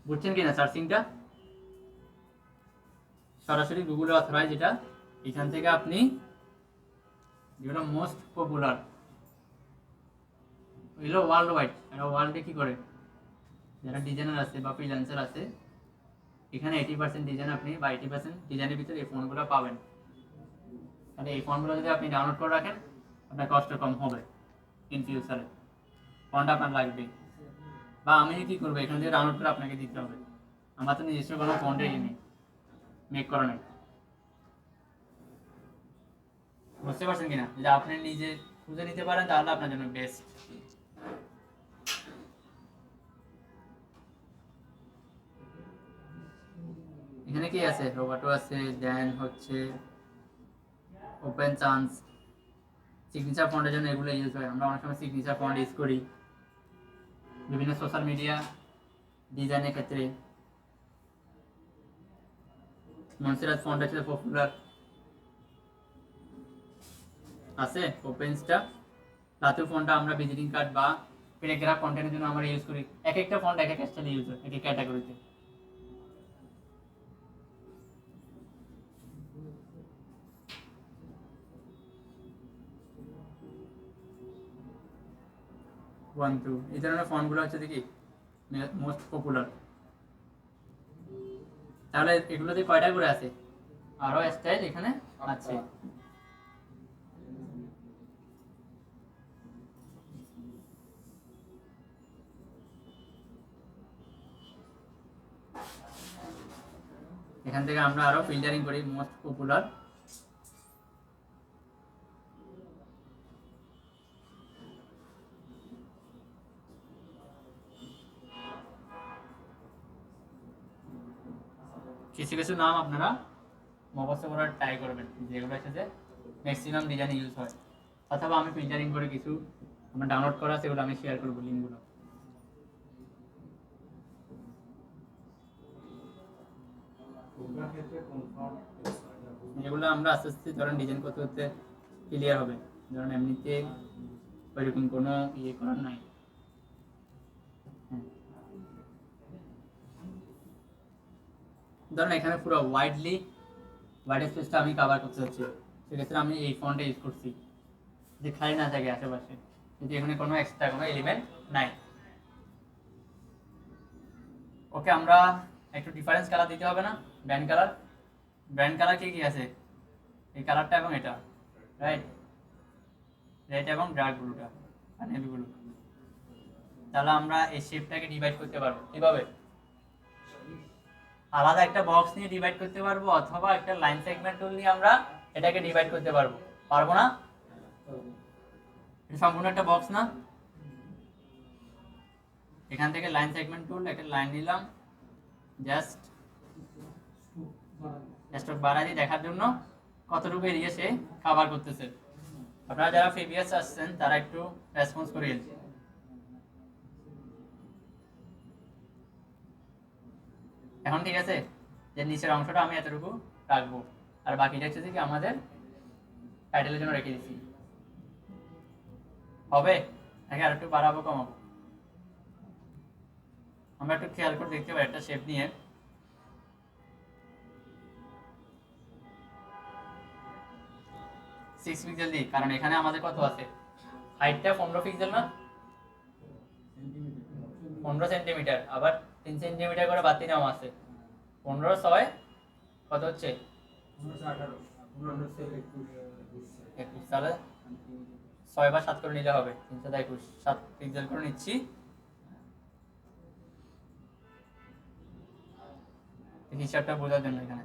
বুঝছেন কিনা সার্চিংটা? সরাসরি গুগলে অথরাইজ, এটা এখান থেকে আপনি যেগুলো মোস্ট পপুলার এগুলো ওয়ার্ল্ড ওয়াইড, এরা ওয়ার্ল্ডে কি করে যারা ডিজাইনার আছে বা ফ্রিল্যান্সার আছে, এখানে 80% ডিজাইন আপনি বা 80% ডিজাইনের ভিতরে এই ফোনগুলো পাবেন। তাহলে এই ফোনগুলো যদি আপনি ডাউনলোড করে রাখেন আপনার কষ্ট কম হবে ইন ফিউচারে, ফোনটা আপনার লাগবে। বা আমি কি করবো, এখান থেকে ডাউনলোড করে আপনাকে দিতে হবে, আমার তো নিজস্ব কোনো ফোনটা নেই, মেক করা নেই। বুঝতে পারছেন কিনা? যদি আপনি নিজে খুঁজে নিতে পারেন তাহলে আপনার জন্য বেস্ট। এখানে কি আছে, রোবাটো আছে, দেন হচ্ছে ওপেন চান্স। সিগনেচার ফন্টের জন্য এগুলো ইউজ হয়, আমরা অনেক সময় সিগনেচার ফন্ট ইউজ করি বিভিন্ন সোশ্যাল মিডিয়া ডিজাইনের ক্ষেত্রে। মনসেরাত ফন্ট আছে পপুলার আছে, ওপেনসটা, লাতু ফন্টটা আমরা ভিজিটিং কার্ড বা প্যারাগ্রাফ কন্টেন্টের জন্য আমরা ইউজ করি। এক একটা ফন্ট এক এক স্টাইলে ইউজ হয়, এক এক ক্যাটাগরিতে। এই ধরনের ফন্টগুলো হচ্ছে দেখি মোস্ট পপুলার। তাহলে এগুলোতে কয়টা করে আছে, আরো স্টাইল এখানে আছে। এখান থেকে আমরা আরো ফিল্টারিং করি মোস্ট পপুলার। কিছু কিছু নাম আপনারা মুখস্থ করার ট্রাই করবেন, যেগুলোর সাথে ম্যাক্সিমাম ডিজাইন ইউজ হয়, অথবা আমি ফিল্টারিং করে কিছু আমার ডাউনলোড করা সেগুলো আমি শেয়ার করবো লিঙ্কগুলো। কোনটার ক্ষেত্রে কোন ফন্ট ইউজ হয় না? এগুলো আমরা আস্তে আস্তে ধরেন ডিজাইন করতে করতে ক্লিয়ার হবে, ধরেন এমনিতে ওইরকম কোনো ইয়ে করার নাই। ধরেন এখানে পুরো হোয়াইট স্পেসটা আমি কভার করতে চাচ্ছি, সেক্ষেত্রে আমি এই ফন্টটা ইউজ করছি, যে খালি না থাকে আশেপাশে, যদি এখানে কোনো এক্সট্রা কোনো এলিমেন্ট নাই। ওকে, আমরা একটু ডিফারেন্স কালার দিতে হবে না? ব্র্যান্ড কালার কি আছে? এই কালারটা এবং এটা, রাইট? রেড এবং ডার্ক ব্লুটা আর নেভি ব্লু। তাহলে আমরা এই শেপটাকে ডিভাইড করতে পারবো কিভাবে? আলাদা একটা বক্স নিয়ে ডিভাইড করতে পারবো, অথবা একটা লাইন সেগমেন্ট টুল নিয়ে আমরা এটাকে ডিভাইড করতে পারবো। পারবো না? এটা সম্পূর্ণ একটা বক্স না? এখান থেকে লাইন সেগমেন্ট টুল একটা লাইন নিলাম, জাস্ট স্ট্রোক বাড়াই দিয়ে দেখার জন্য কতটুকু এরিয়া সে কভার করতেছে। আপনারা যারা প্রিভিয়াস আসছেন তারা একটু রেসপন্স করিয়ে। এখন ঠিক আছে, যে নিচের অংশটা আমি এতটুকু রাখবো, আর বাকিটা হচ্ছে কি আমাদের টাইটেলের জন্য রেখে দিচ্ছি। হবে নাকি আর একটু বাড়াবো কমাবো? আমরা একটু খেয়াল করে দেখতে পাই একটা শেপ নিয়ে। সিক্স পিক্সেল দিই, কারণ এখানে আমাদের কত আছে? হাইটটা 15 পিক্সেল না? 15 সেন্টিমিটার, আবার 3 সেন্টিমিটার করে বাতি নেওয়া আছে। 15 6 কত হচ্ছে? 21। তাহলে 6 বা 7 করে নিলে হবে, 321। 7 পিক্সেল করে নিচ্ছি। হিসাবটা বোঝার জন্য এখানে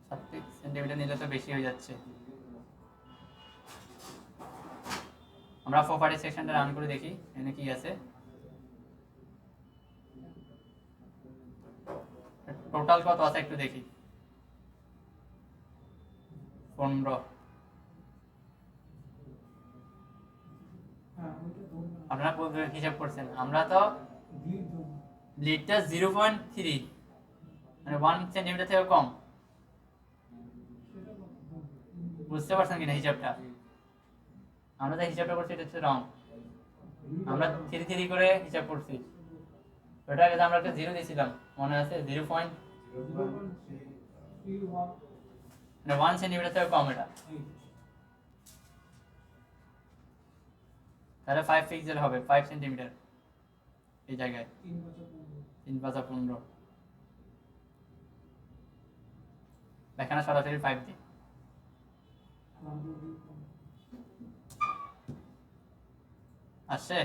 7 সেন্টিমিটার নিলে তো বেশি হয়ে যাচ্ছে। আমরা প্রপার্টি সেকশনটা রান করে দেখি এখানে কি আছে। টোটাল কত আছে একটু দেখি। 15। আপনারা হিসাব করছেন, আমরা তো ব্লিডটা 0.3 মানে 1 সেন্টিমিটার থেকে কম। বুঝতে পারছেন কিনা হিসাবটা? আমরা যে হিসাবটা করছি এটা হচ্ছে রং। আমরা 3 করে হিসাব করছি, ওটাকে আমরা একটা 0 দিয়েছিলাম, মনে আছে? 0. মানে 1 সেন্টিমিটার থেকে কম এটা। তাহলে 5 পিক্সেল হবে, 5 সেন্টিমিটার এই জায়গায়। 3 5 15 এখানে সরাসরি 5 দিই। আসছে?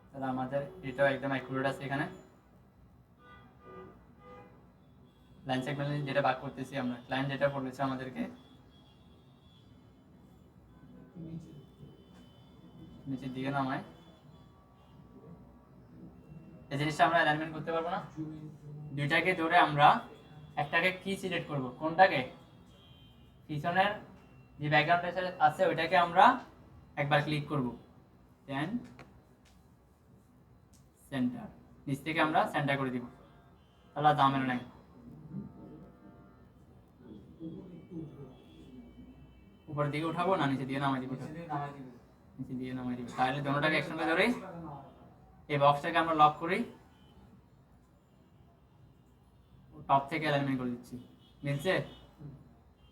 তাহলে আমাদের এটাও একদম অ্যাকুরেট আছে। এখানে লাইন সেগমেন্ট যেটা ভাগ করতেছি আমরা, ক্লায়েন্ট যেটা বলেছে আমাদেরকে নিচের দিকে নামায়, এই জিনিসটা আমরা অ্যালাইনমেন্ট করতে পারবো না? দুইটাকে ধরে আমরা একটাকে কি সিলেক্ট করব? কোনটাকে? পিছনের যে ব্যাকগ্রাউন্ড আছে ওইটাকে আমরা একবার ক্লিক করব, দেন সেন্টার, নিচ থেকে আমরা সেন্টার করে দিব। তাহলে দামের নাই। উপরের দিকে উঠাবো না নিচে দিয়ে নামাই দিব? নিচে দিয়ে নামাই দিব। তাহলে দুটোটাকে একসঙ্গে ধরে এই বক্সটাকে আমরা লক করি, টপ থেকে অ্যালাইনমেন্ট করে দিচ্ছি। মিলছে?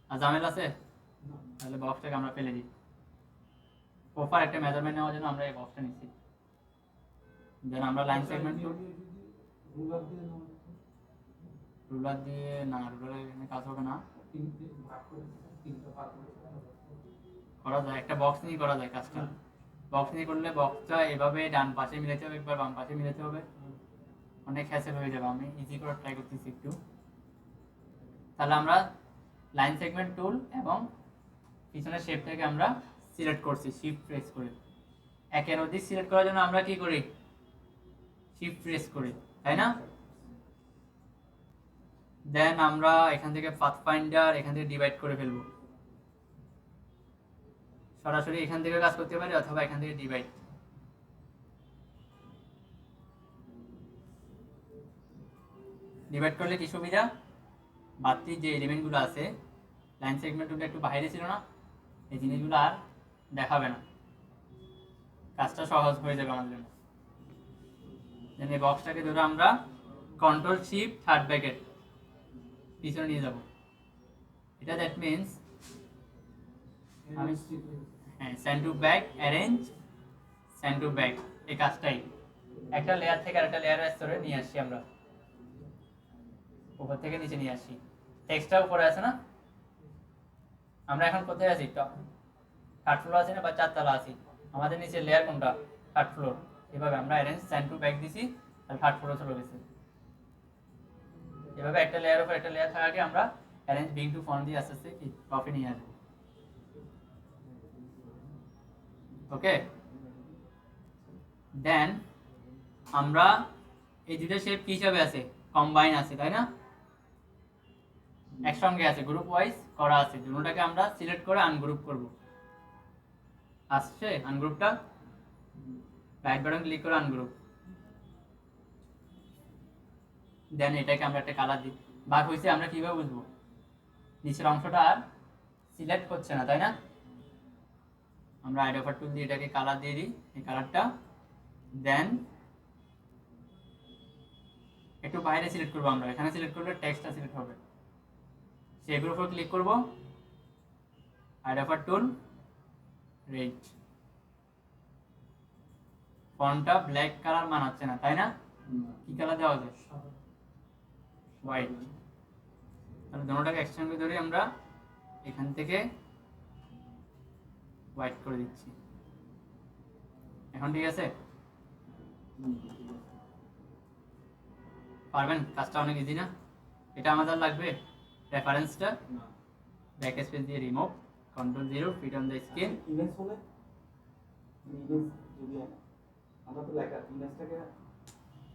আর জামেল আছে? তাহলে বক্সটাকে আমরা ফেলে দিই। প্রপার একটা মেজারমেন্ট নেওয়ার জন্য আমরা এই বক্সটা নিচ্ছি। দেন আমরা লাইন সেগমেন্ট রুলার দিয়ে না, রুলার এখানে কাজ হবে না। করা যায়, একটা বক্স নিয়ে করা যায় কাজটা। বক্স নিয়ে করলে বক্সটা এভাবে ডান পাশে মিলাতে হবে, একবার বাম পাশে মিলাতে হবে, অনেক হ্যাসেল হয়ে যাবে। আমি ইজি করে ট্রাই করতেছি একটু। তাহলে আমরা লাইন সেগমেন্ট টুল এবং পিছনের শেপটাকে আমরা সিলেক্ট করছি শিফট প্রেস করে। একের অধিক সিলেক্ট করার জন্য আমরা কি করি? শিফট প্রেস করি, তাই না? দেন আমরা এখান থেকে পাথফাইন্ডার এখান থেকে ডিভাইড করে ফেলবো। সরাসরি এখান থেকে কাজ করতে পারি অথবা এখান থেকে ডিভাইড। ডিভাইড করলে কি সুবিধা? বাড়তি যে এলিমেন্টগুলো আছে, লাইন সেগমেন্টগুলো একটু বাইরে ছিল না, এই জিনিসগুলো আর দেখাবে না, কাজটা সহজ হয়ে যাবে আমাদের জন্য। দেন এই বক্সটাকে ধরে আমরা কন্ট্রোল শিফট থার্ড ব্র্যাকেট পিছনে নিয়ে যাব। এটা দ্যাট মিনস আমি হ্যাঁ send to back, arrange, send to back, এই কাজটাই একটা লেয়ার থেকে আরেকটা লেয়ারের স্তরে নিয়ে আসছি আমরা, উপর থেকে নিচে নিয়ে আসি। টেক্সটটা উপরে আছে না, আমরা এখন কোথায় আছি? থার্ড ফ্লোর আছি না বা চারতলা আছি? আমাদের নিচে লেয়ার কোনটা? Third floor. এভাবে আমরা অ্যারেঞ্জ সেন্ড টু ব্যাক দিছি, তাহলে থার্ড ফ্লোরে চলে গেছে। এভাবে একটা লেয়ার উপর একটা লেয়ার থাকাকে আমরা অ্যারেঞ্জ বিং টু ফন্ট দিয়ে আস্তে আস্তে কি টপে নিয়ে আসবো। ওকে, দেন আমরা এই দুটো শেপ কি হিসাবে আছে? কম্বাইন আছে, তাই না? একসঙ্গে আছে, গ্রুপ ওয়াইজ করা আছে। দুটোটাকে আমরা সিলেক্ট করে আনগ্রুপ করব। আসছে আনগ্রুপটা, রাইট বাটন ক্লিক করে আনগ্রুপ। দেন এটাকে আমরা একটা কালার দিই। ভাগ হয়েছে আমরা কিভাবে বুঝবো? নিচের অংশটা আর সিলেক্ট করছে না, তাই না? আমরা আইডেন্টিফায়ার টুল দিয়ে এটাকে কালার দিয়ে দিই, এই কালারটা। দেন একটু বাইরে সিলেক্ট করবো আমরা, এখানে সিলেক্ট করলে টেক্সটটা সিলেক্ট হবে। সেগুলোর উপর ক্লিক করব, আইডেন্টিফায়ার টুল, রেড। ফন্টটা ব্ল্যাক কালার মানাচ্ছে না, তাই না? কি কালার দেওয়া যায়? হোয়াইট। তাহলে দুটোটাকে একসঙ্গে ধরে আমরা এখান থেকে হোয়াইট করে দিচ্ছি। এখন ঠিক আছে? পারবেন? কাজটা অনেক ইজি না? এটা আমাদের লাগবে রেফারেন্সটা, ব্যাক স্পেস দিয়ে remove, control 0, fit on the screen. Image হলে ইমেজ যদি আমরা তো লেখা ইমেজটাকে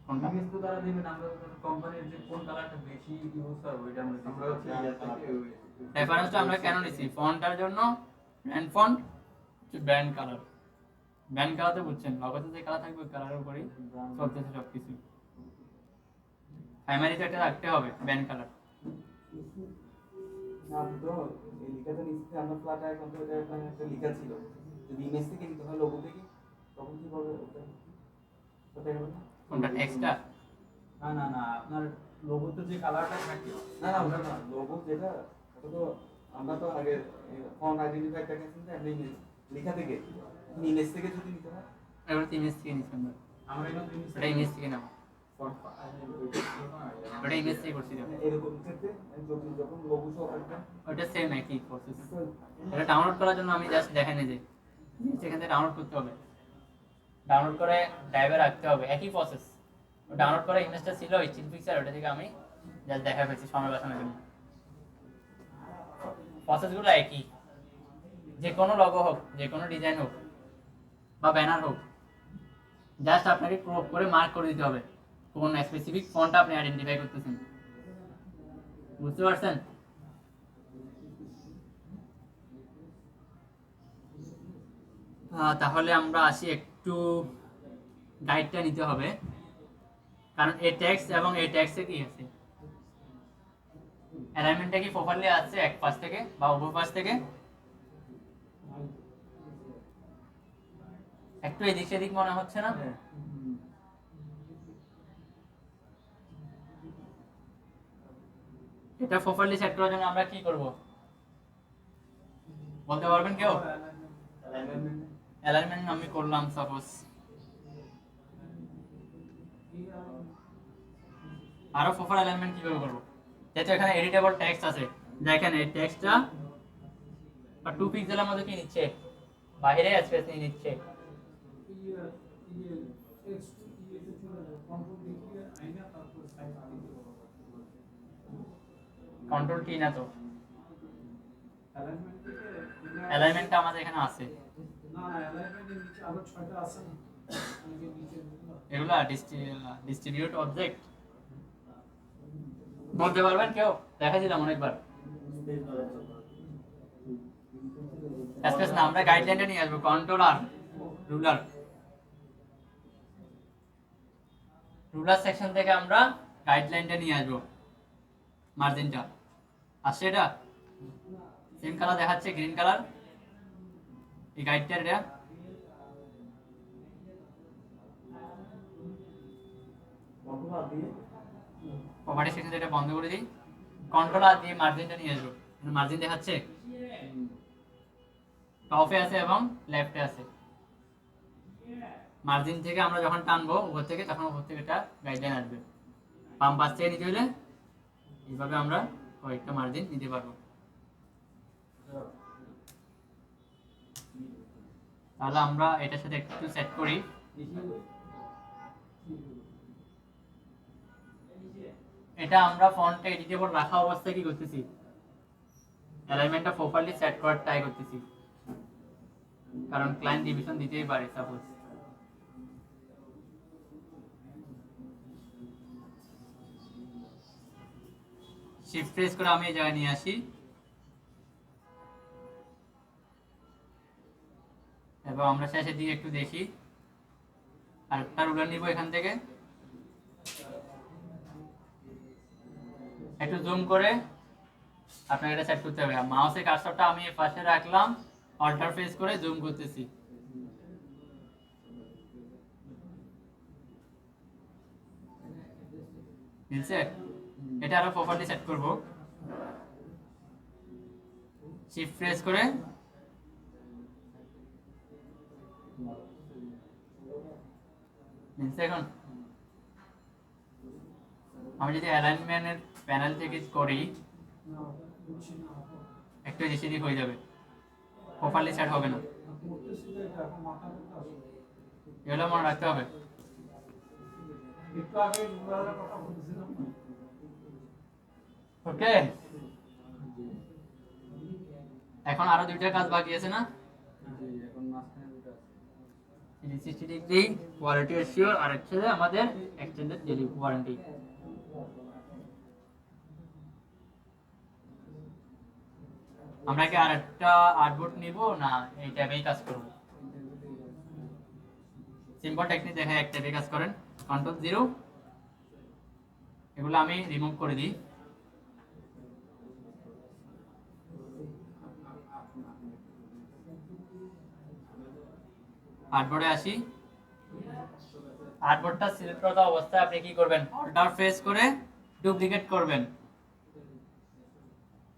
কোনটা? ইমেজ তো তারা দেবেন, আমরা কোম্পানির যে কোন কালারটা বেশি ইউজ হয় ওইটা আমরা হচ্ছে ইয়ার থেকে রেফারেন্সটা আমরা কেন নিছি? ফন্টটার জন্য brand font, brand colour. Brand colour তো বুঝছেন, লগোতে যে কালার থাকবে ওই কালারের উপরেই চলতেছে সব কিছু। প্রাইমারিতে একটা রাখতে হবে ব্র্যান্ড কালার। না তো এই লেখাটা নিচে আমরা ফ্ল্যাট আইকন তো এটা একটা লেখা ছিল, যদি ইমেজ থেকে দিতে হয় লোগো থেকে, তখন কি হবে? ওটা হবে না? কোনটা? টেক্সটটা? না না না, আপনার লোগোতে যে কালারটা থাকে না না ওটা না, লোগো যেটা ওটা তো আমরা তো আগে ফন্ট আইডেন্টিফাই দেখাচ্ছি না, এমনি লেখা থেকে ইমেজ থেকে যদি নিতে হয়। এবার তো ইমেজ থেকে নিচ্ছি আমরা, আমরা এখানে তো ওটা ইমেজ থেকে নাও, ফন্ট ওটা ইমেজ থেকে করছি যখন। এরকম ক্ষেত্রে যদি যখন লোগো সহ আসবে ওটা সেম একই প্রসেস। এটা ডাউনলোড করার জন্য আমি জাস্ট দেখাই যে সেখান থেকে ডাউনলোড করতে হবে, ডাউনলোড করে ড্রাইভে রাখতে হবে, একই প্রসেস। ডাউনলোড করা ইমেজটা ছিল স্টিল পিকচার, ওটা থেকে আমি জাস্ট দেখা পেয়েছি সময় বাঁচানোর জন্য। প্রসেসগুলো একই, যে কোনো লগো হোক, যে কোনো ডিজাইন হোক বা ব্যানার হোক, জাস্ট আপনাকে ক্রপ করে মার্ক করে দিতে হবে কোন স্পেসিফিক ফন্টটা আপনি আইডেন্টিফাই করতেছেন। বুঝতে পারছেন? তাহলে আমরা আসি, একটু গাইডটা নিতে হবে, কারণ এই টেক্সট এবং এই টেক্সটে কি আছে, অ্যালাইনমেন্টটা কি প্রপারলি আছে এক পাশ থেকে বা উভয় পাশ থেকে? একটু এদিক সেদিক মনে হচ্ছে না? এটা প্রপারলি সেট করার জন্য আমরা কি করব বলতে পারবেন কেউ? অ্যালাইনমেন্ট আমি করলাম সাপোজ, আরো প্রপার অ্যালাইনমেন্ট কিভাবে করব? যেহেতু এখানে এডিটেবল টেক্সট আছে, দেখেন এই টেক্সটটা 2 পিক্সেলের মধ্যে কি নিচ্ছে, বাইরে স্পেস নিয়ে নিচ্ছে, কন্ট্রোল টি না তো, অ্যালাইনমেন্টটা আমাদের এখানে আছে। এগুলা ডিস্ট্রিবিউট অবজেক্ট বলতে পারবেন কেউ? দেখাছিলাম অনেকবার। স্পেস না, আমরা গাইডলাইনটা নিয়ে আসবো, কন্ট্রোল আর রুলার। রুলার সেকশন থেকে আমরা গাইডলাইনটা নিয়ে আসবো, মার্জিনটা আসছে। এটা সেম কালার দেখাচ্ছে, গ্রিন কালার, এই গাইডটার এটা। প্রপার্টি সেকশন এটা বন্ধ করে দিই, কন্ট্রোল আর দিয়ে মার্জিনটা নিয়ে আসবো। মার্জিন দেখাচ্ছে, টপে আছে এবং লেফটে আছে। মার্জিন থেকে আমরা যখন টানবো উপর থেকে, তখন উপর থেকে একটা গাইডলাইন আসবে। বাম পাশ থেকে নিতে হলে এইভাবে আমরা কয়েকটা মার্জিন নিতে পারবো। তাহলে আমরা এটার সাথে একটু সেট করি। এটা আমরা ফন্টটা এডিটেবল রাখা অবস্থায় কি করতেছি, অ্যালাইনমেন্টটা প্রপারলি সেট করার ট্রাই করতেছি, কারণ ক্লায়েন্ট ডিভিশন দিতেই পারে। সাপোজ শিফট প্রেস করে আমি এই জায়গায় নিয়ে আসি, এবং আমরা শেষের দিকে একটু দেখি। আরেকটা রুলার নিব এখান থেকে, একটু জুম করে আপনাকে এটা সেট করতে হবে। মাউসের কার্সরটা আমি পাশে রাখলাম, অল্টার প্রেস করে জুম করতেছি। বুঝছে? এটা আরো প্রপারলি সেট করব। শিফট প্রেস করে বুঝছে? এখন আমি যদি অ্যালাইনমেন্টের প্যানেল থেকে করি, একটু এদিক হয়ে যাবে, প্রপারলি সেট হবে না। এগুলো মনে রাখতে হবে। ওকে, এখন আরো দুইটা কাজ বাকি আছে না? এখন মাঝখানে দুটো আছে। 360 ডিগ্রি কোয়ালিটি এসিওর, আর হচ্ছে আমাদের এক্সটেন্ডেড ডেলিভারি ওয়ারেন্টি। আমরা কি আরেকটা আর্টবোর্ড নিব না এই ট্যাবেই কাজ করব? সিম্পল টেকনিক দেখে এক ট্যাবে কাজ করেন, কন্ট্রোল 0, এগুলো আমি রিমুভ করে দিই। আর্টবোর্ডে আসি, আর্টবোর্ডটা সিলেক্ট করা অবস্থায় আপনি কি করবেন, অল্টার প্রেস করে ডুপ্লিকেট করবেন।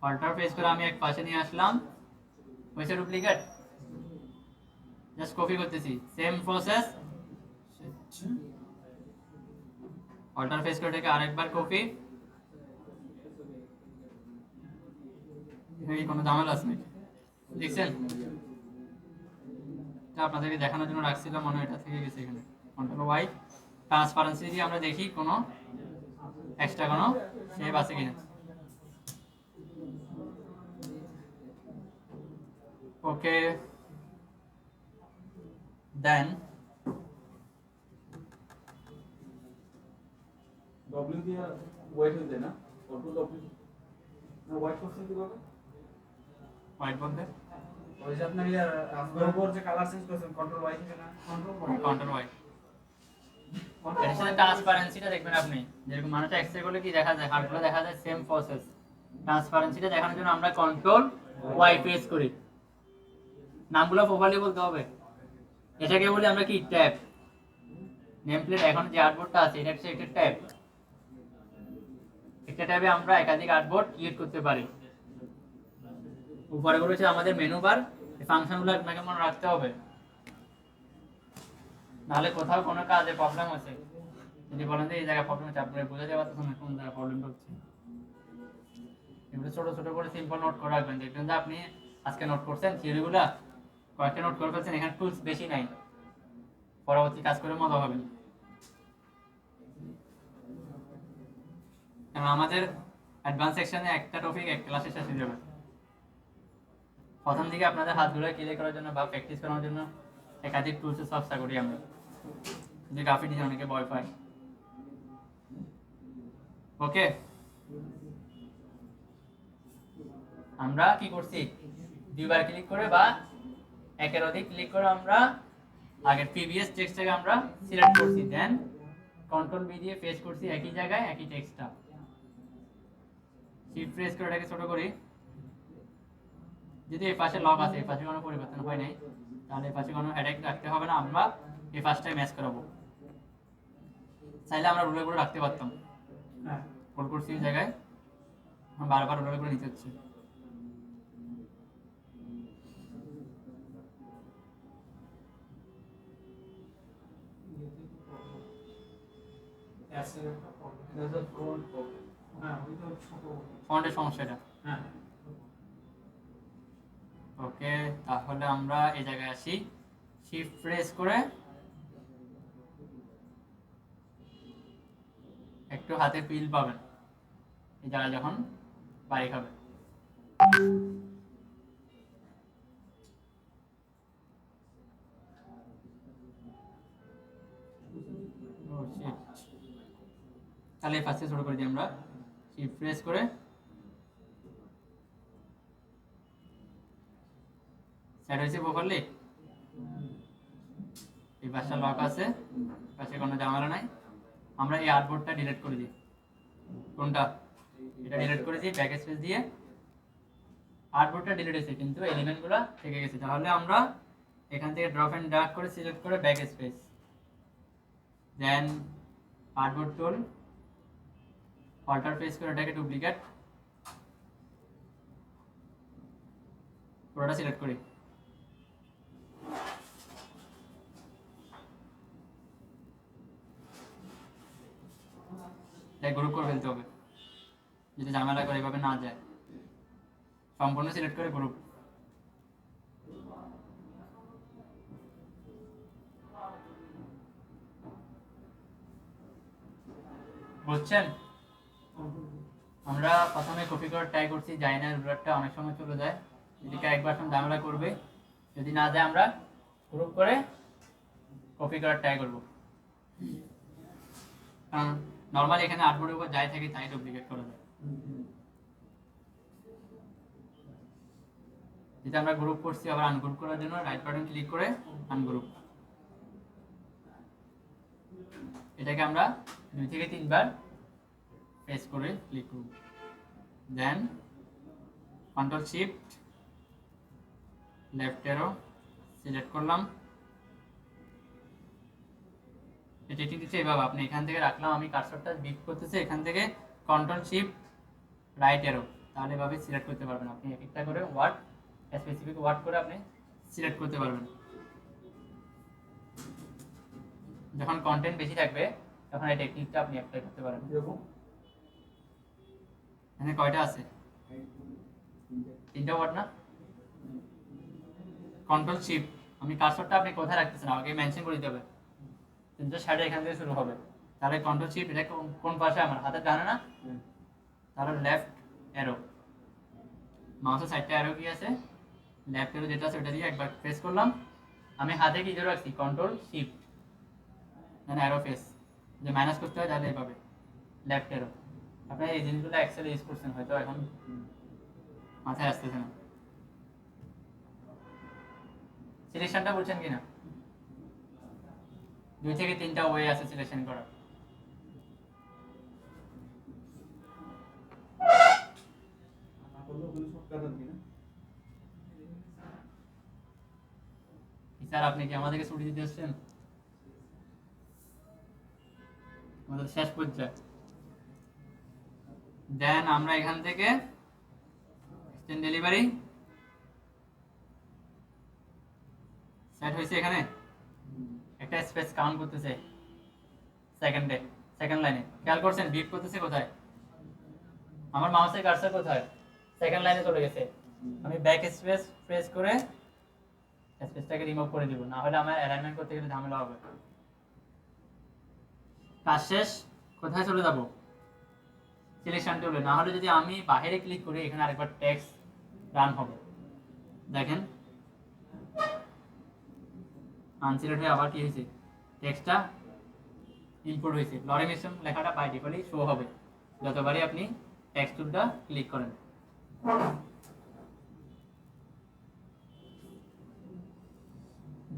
অল্টার প্রেস করে আমি এক পাশে নিয়ে আসলাম, হয়েছে ডুপ্লিকেট, জাস্ট কপি করতেছি, সেম প্রসেস। অল্টার প্রেস করে এটাকে আরেকবার কপি। এখানে কোনো ঝামেলা আছে নাকি দেখছেন? আপনাদেরকে দেখানোর জন্য রাখছিলাম, মনে হয় এটা থেকে গেছে। এখানে কন্ট্রোল ওয়াই, ট্রান্সপারেন্সি দিয়ে আমরা দেখি কোনো এক্সট্রা কোনো শেপ আছে কিনা। ওকে, দেন ডব্লিউ দিয়ে ওয়াইট হয়ে যায় না, কন্ট্রোল ডব্লিউ না, ওয়াইট করছেন কিভাবে? হোয়াইট বলতে ওই যে আপনার ইয়ার লোগোর যে কালার চেঞ্জ করেছেন, কন্ট্রোল ওয়াই থেকে না, কন্ট্রোল ওয়াই। এর সাথে ট্রান্সপারেন্সিটা দেখবেন আপনি, যেরকম মানুষ এক্সরে করলে কি দেখা যায়, হার্ডগুলো দেখা যায় সেম প্রসেস। ট্রান্সপারেন্সিটা দেখানোর জন্য আমরা কন্ট্রোল ওয়াই প্রেস করি। নামগুলো প্রপারলি বলতে হবে। এটাকে বলি আমরা কি, ট্যাব। নেম প্লেট এখন যে আর্টবোর্ডটা আছে এটা হচ্ছে একটা ট্যাব। একটা ট্যাবে আমরা একাধিক আর্টবোর্ড ক্রিয়েট করতে পারি। উপরে রয়েছে আমাদের মেনু বার, এই ফাংশনগুলো আপনাকে মনে রাখতে হবে, নাহলে কোথাও কোনো কাজে প্রবলেম হচ্ছে, যদি বলেন যে এই জায়গায় প্রবলেম হচ্ছে, আপনি বুঝে যাওয়ার তখন কোন জায়গায় প্রবলেমটা হচ্ছে। এগুলো ছোট ছোট করে সিম্পল নোট করে রাখবেন, দেখবেন যে আপনি আজকে নোট করছেন থিওরিগুলো, কয়েকটা নোট করে ফেলছেন, এখানে টুলস বেশি নাই, পরবর্তী কাজ করে মজা পাবেন। কারণ আমাদের অ্যাডভান্স সেকশনে একটা টপিক এক ক্লাসে শেষ হয়ে যাবে। প্রথম দিকে আপনাদের হাতগুলো ক্লিয়ার করার জন্য বা প্র্যাকটিস করার জন্য একাধিক টুলসের চর্চা করি আমরা, যে গ্রাফিক ডিজাইন অনেকে ভয় পায়। ওকে, আমরা কি করছি, দুইবার ক্লিক করে বা একের অধিক ক্লিক করে আমরা আগের প্রিভিয়াস টেক্সটটাকে আমরা সিলেক্ট করছি, দেন কন্ট্রোল বি দিয়ে পেস্ট করছি একই জায়গায় একই টেক্সটটা। শিফট প্রেস করে এটাকে ছোট করি। যদি এই পাশে লক আছে, এই পাশে কোনো পরিবর্তন হয় নাই, তাহলে এই পাশে কোনো হেডেক রাখতে হবে না, আমরা এই পাশটাই ম্যাচ করাবো। চাইলে আমরা রুলে করে রাখতে পারতাম, হ্যাঁ হোল্ড করছি এই জায়গায়, বারবার রুলে করে নিতে হচ্ছে। অ্যাসের একটা problem. There's a front problem. হ্যাঁ ওই তো ছোট। ফন্টের সমস্যা এটা। হ্যাঁ ওকে, তাহলে আমরা এই জায়গায় আসি, শিফট প্রেস করে একটু হাতে ফিল পাবেন এই জায়গায় যখন বাড়ি খাবে। Oh, shit. তাহলে এই পাশে ছোট করে দিই আমরা, শিফট প্রেস করে সেট হয়েছে প্রপারলি। এই পাশটা লক আছে, পাশে কোনো ঝামেলা নাই। আমরা এই আর্টবোর্ডটা ডিলিট করে দিই। কোনটা? এটা ডিলিট করে দিই, ব্যাক স্পেস দিয়ে। আর্টবোর্ডটা ডিলিট হয়েছে কিন্তু এলিমেন্টগুলো থেকে গেছে। তাহলে আমরা এখান থেকে ড্রপ এন্ড ড্র্যাগ করে সিলেক্ট করে ব্যাক স্পেস, দেন আর্টবোর্ড টুল, অল্টার প্রেস করে এটাকে ডুপ্লিকেট, পুরোটা সিলেক্ট করি। গ্রুপ করে ফেলতে হবে, যদি ঝামেলা করে এভাবে না যায়। সম্পূর্ণ সিলেক্ট করে গ্রুপ। বুঝছেন? আমরা প্রথমে কপি করে ট্রাই করছি, যাই না, রুলারটা অনেক সময় চলে যায়, এদিকে একবার ঝামেলা করবে। যদি না যায় আমরা গ্রুপ করে কপি করার ট্রাই করবো। কারণ নর্মালি এখানে আর্টবোর্ডের উপর যাই থাকে তাই ডুপ্লিকেট করা যায়। যেটা আমরা গ্রুপ করছি, আবার আনগ্রুপ করার জন্য রাইট বাটন ক্লিক করে আনগ্রুপ। এটাকে আমরা 2 থেকে 3 বার প্রেস করে ক্লিক করব, then control shift left arrow select করলাম। এটা ঠিক আছে, এভাবে আপনি এখান থেকে রাখলাম, আমি কার্সরটা বিট করতেছি, এখান থেকে কন্ট্রোল শিফট রাইট অ্যারো, তাহলে এভাবে সিলেক্ট করতে পারবেন। আপনি এক একটা করে ওয়ার্ড, স্পেসিফিক ওয়ার্ড করে আপনি সিলেক্ট করতে পারবেন। যখন কন্টেন্ট বেশি থাকবে তখন এই টেকনিকটা আপনি অ্যাপ্লাই করতে পারেন। এখানে কয়টা আছে? 3টা ওয়ার্ড না? কন্ট্রোল শিফট, আমি কার্সরটা আপনি কোথায় রাখতেছেন আমাকে মেনশন করে দিতে হবে। 3টা সাইডে এখান থেকে শুরু হবে, তাহলে কন্ট্রোল শিফট, এটা কোন পাশে আমার হাতের ডানে না? তাহলে লেফট অ্যারো, মাউসের সাইডটা অ্যারো কি আছে, লেফট অ্যারো যেটা আছে ওটা দিয়ে একবার প্রেস করলাম। আমি হাতে কি ধরে রাখছি? কন্ট্রোল শিফট দেন অ্যারো ফেস, যে মাইনাস করতে হয় তাহলে এইভাবে লেফট অ্যারো। আপনারা এই জিনিসগুলো এক্সেলে ইউজ করছেন, হয়তো এখন মাথায় আসতেছে না। সিলেকশনটা বলছেন কিনা? 2 থেকে 3টা ওয়ে আছে সিলেকশন করার। স্যার আপনি কি আমাদেরকে ছুটি দিতে আসছেন? আমাদের শেষ পর্যায়ে। দেন আমরা এখান থেকে এক্সটেন্ড ডেলিভারি সেট হয়েছে, এখানে একটা স্পেস কাউন্ট করতেছে সেকেন্ডে, সেকেন্ড লাইনে। খেয়াল করছেন বিপ করতেছে কোথায়? আমার মাউসের কার্সর কোথায়? সেকেন্ড লাইনে চলে গেছে। আমি ব্যাক স্পেস প্রেস করে স্পেসটাকে রিমুভ করে দিব, না হলে আমার অ্যালাইনমেন্ট করতে গেলে ঝামেলা হবে। কাজ শেষ, কোথায় চলে যাব? সিলেকশন টুলে। না হলে যদি আমি বাইরে ক্লিক করি এখানে আরেকবার টেক্সট রান হবে, দেখেন আনসিলেক্ট হয়ে আবার কি হয়েছে, টেক্সটটা ইনপুট হয়েছে। লরেম এসএম লেখাটা বাই ডিফল্টই শো হবে যতবারই আপনি টেক্সট টুলটা ক্লিক করেন।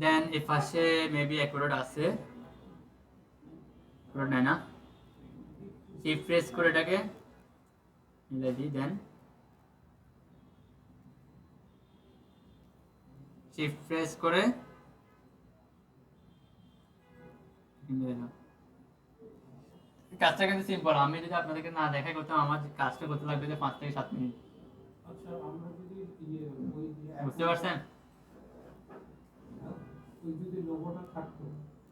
দেন এই পাশে মেবি এক প্রোডাক্ট আছে, প্রোডাক্ট নাই না, শিফট প্রেস করে এটাকে মিলাই দিই, দেন শিফট প্রেস করে কাজটা কিন্তু সিম্পল। আমি যদি আপনাদেরকে না দেখাই করতাম আমার কাজটা করতে লাগবে যে 5 থেকে 7 মিনিট। আচ্ছা আমরা যদি ওই যে বুঝতে পারছেন? ওই যদি লোগোটা থাকতো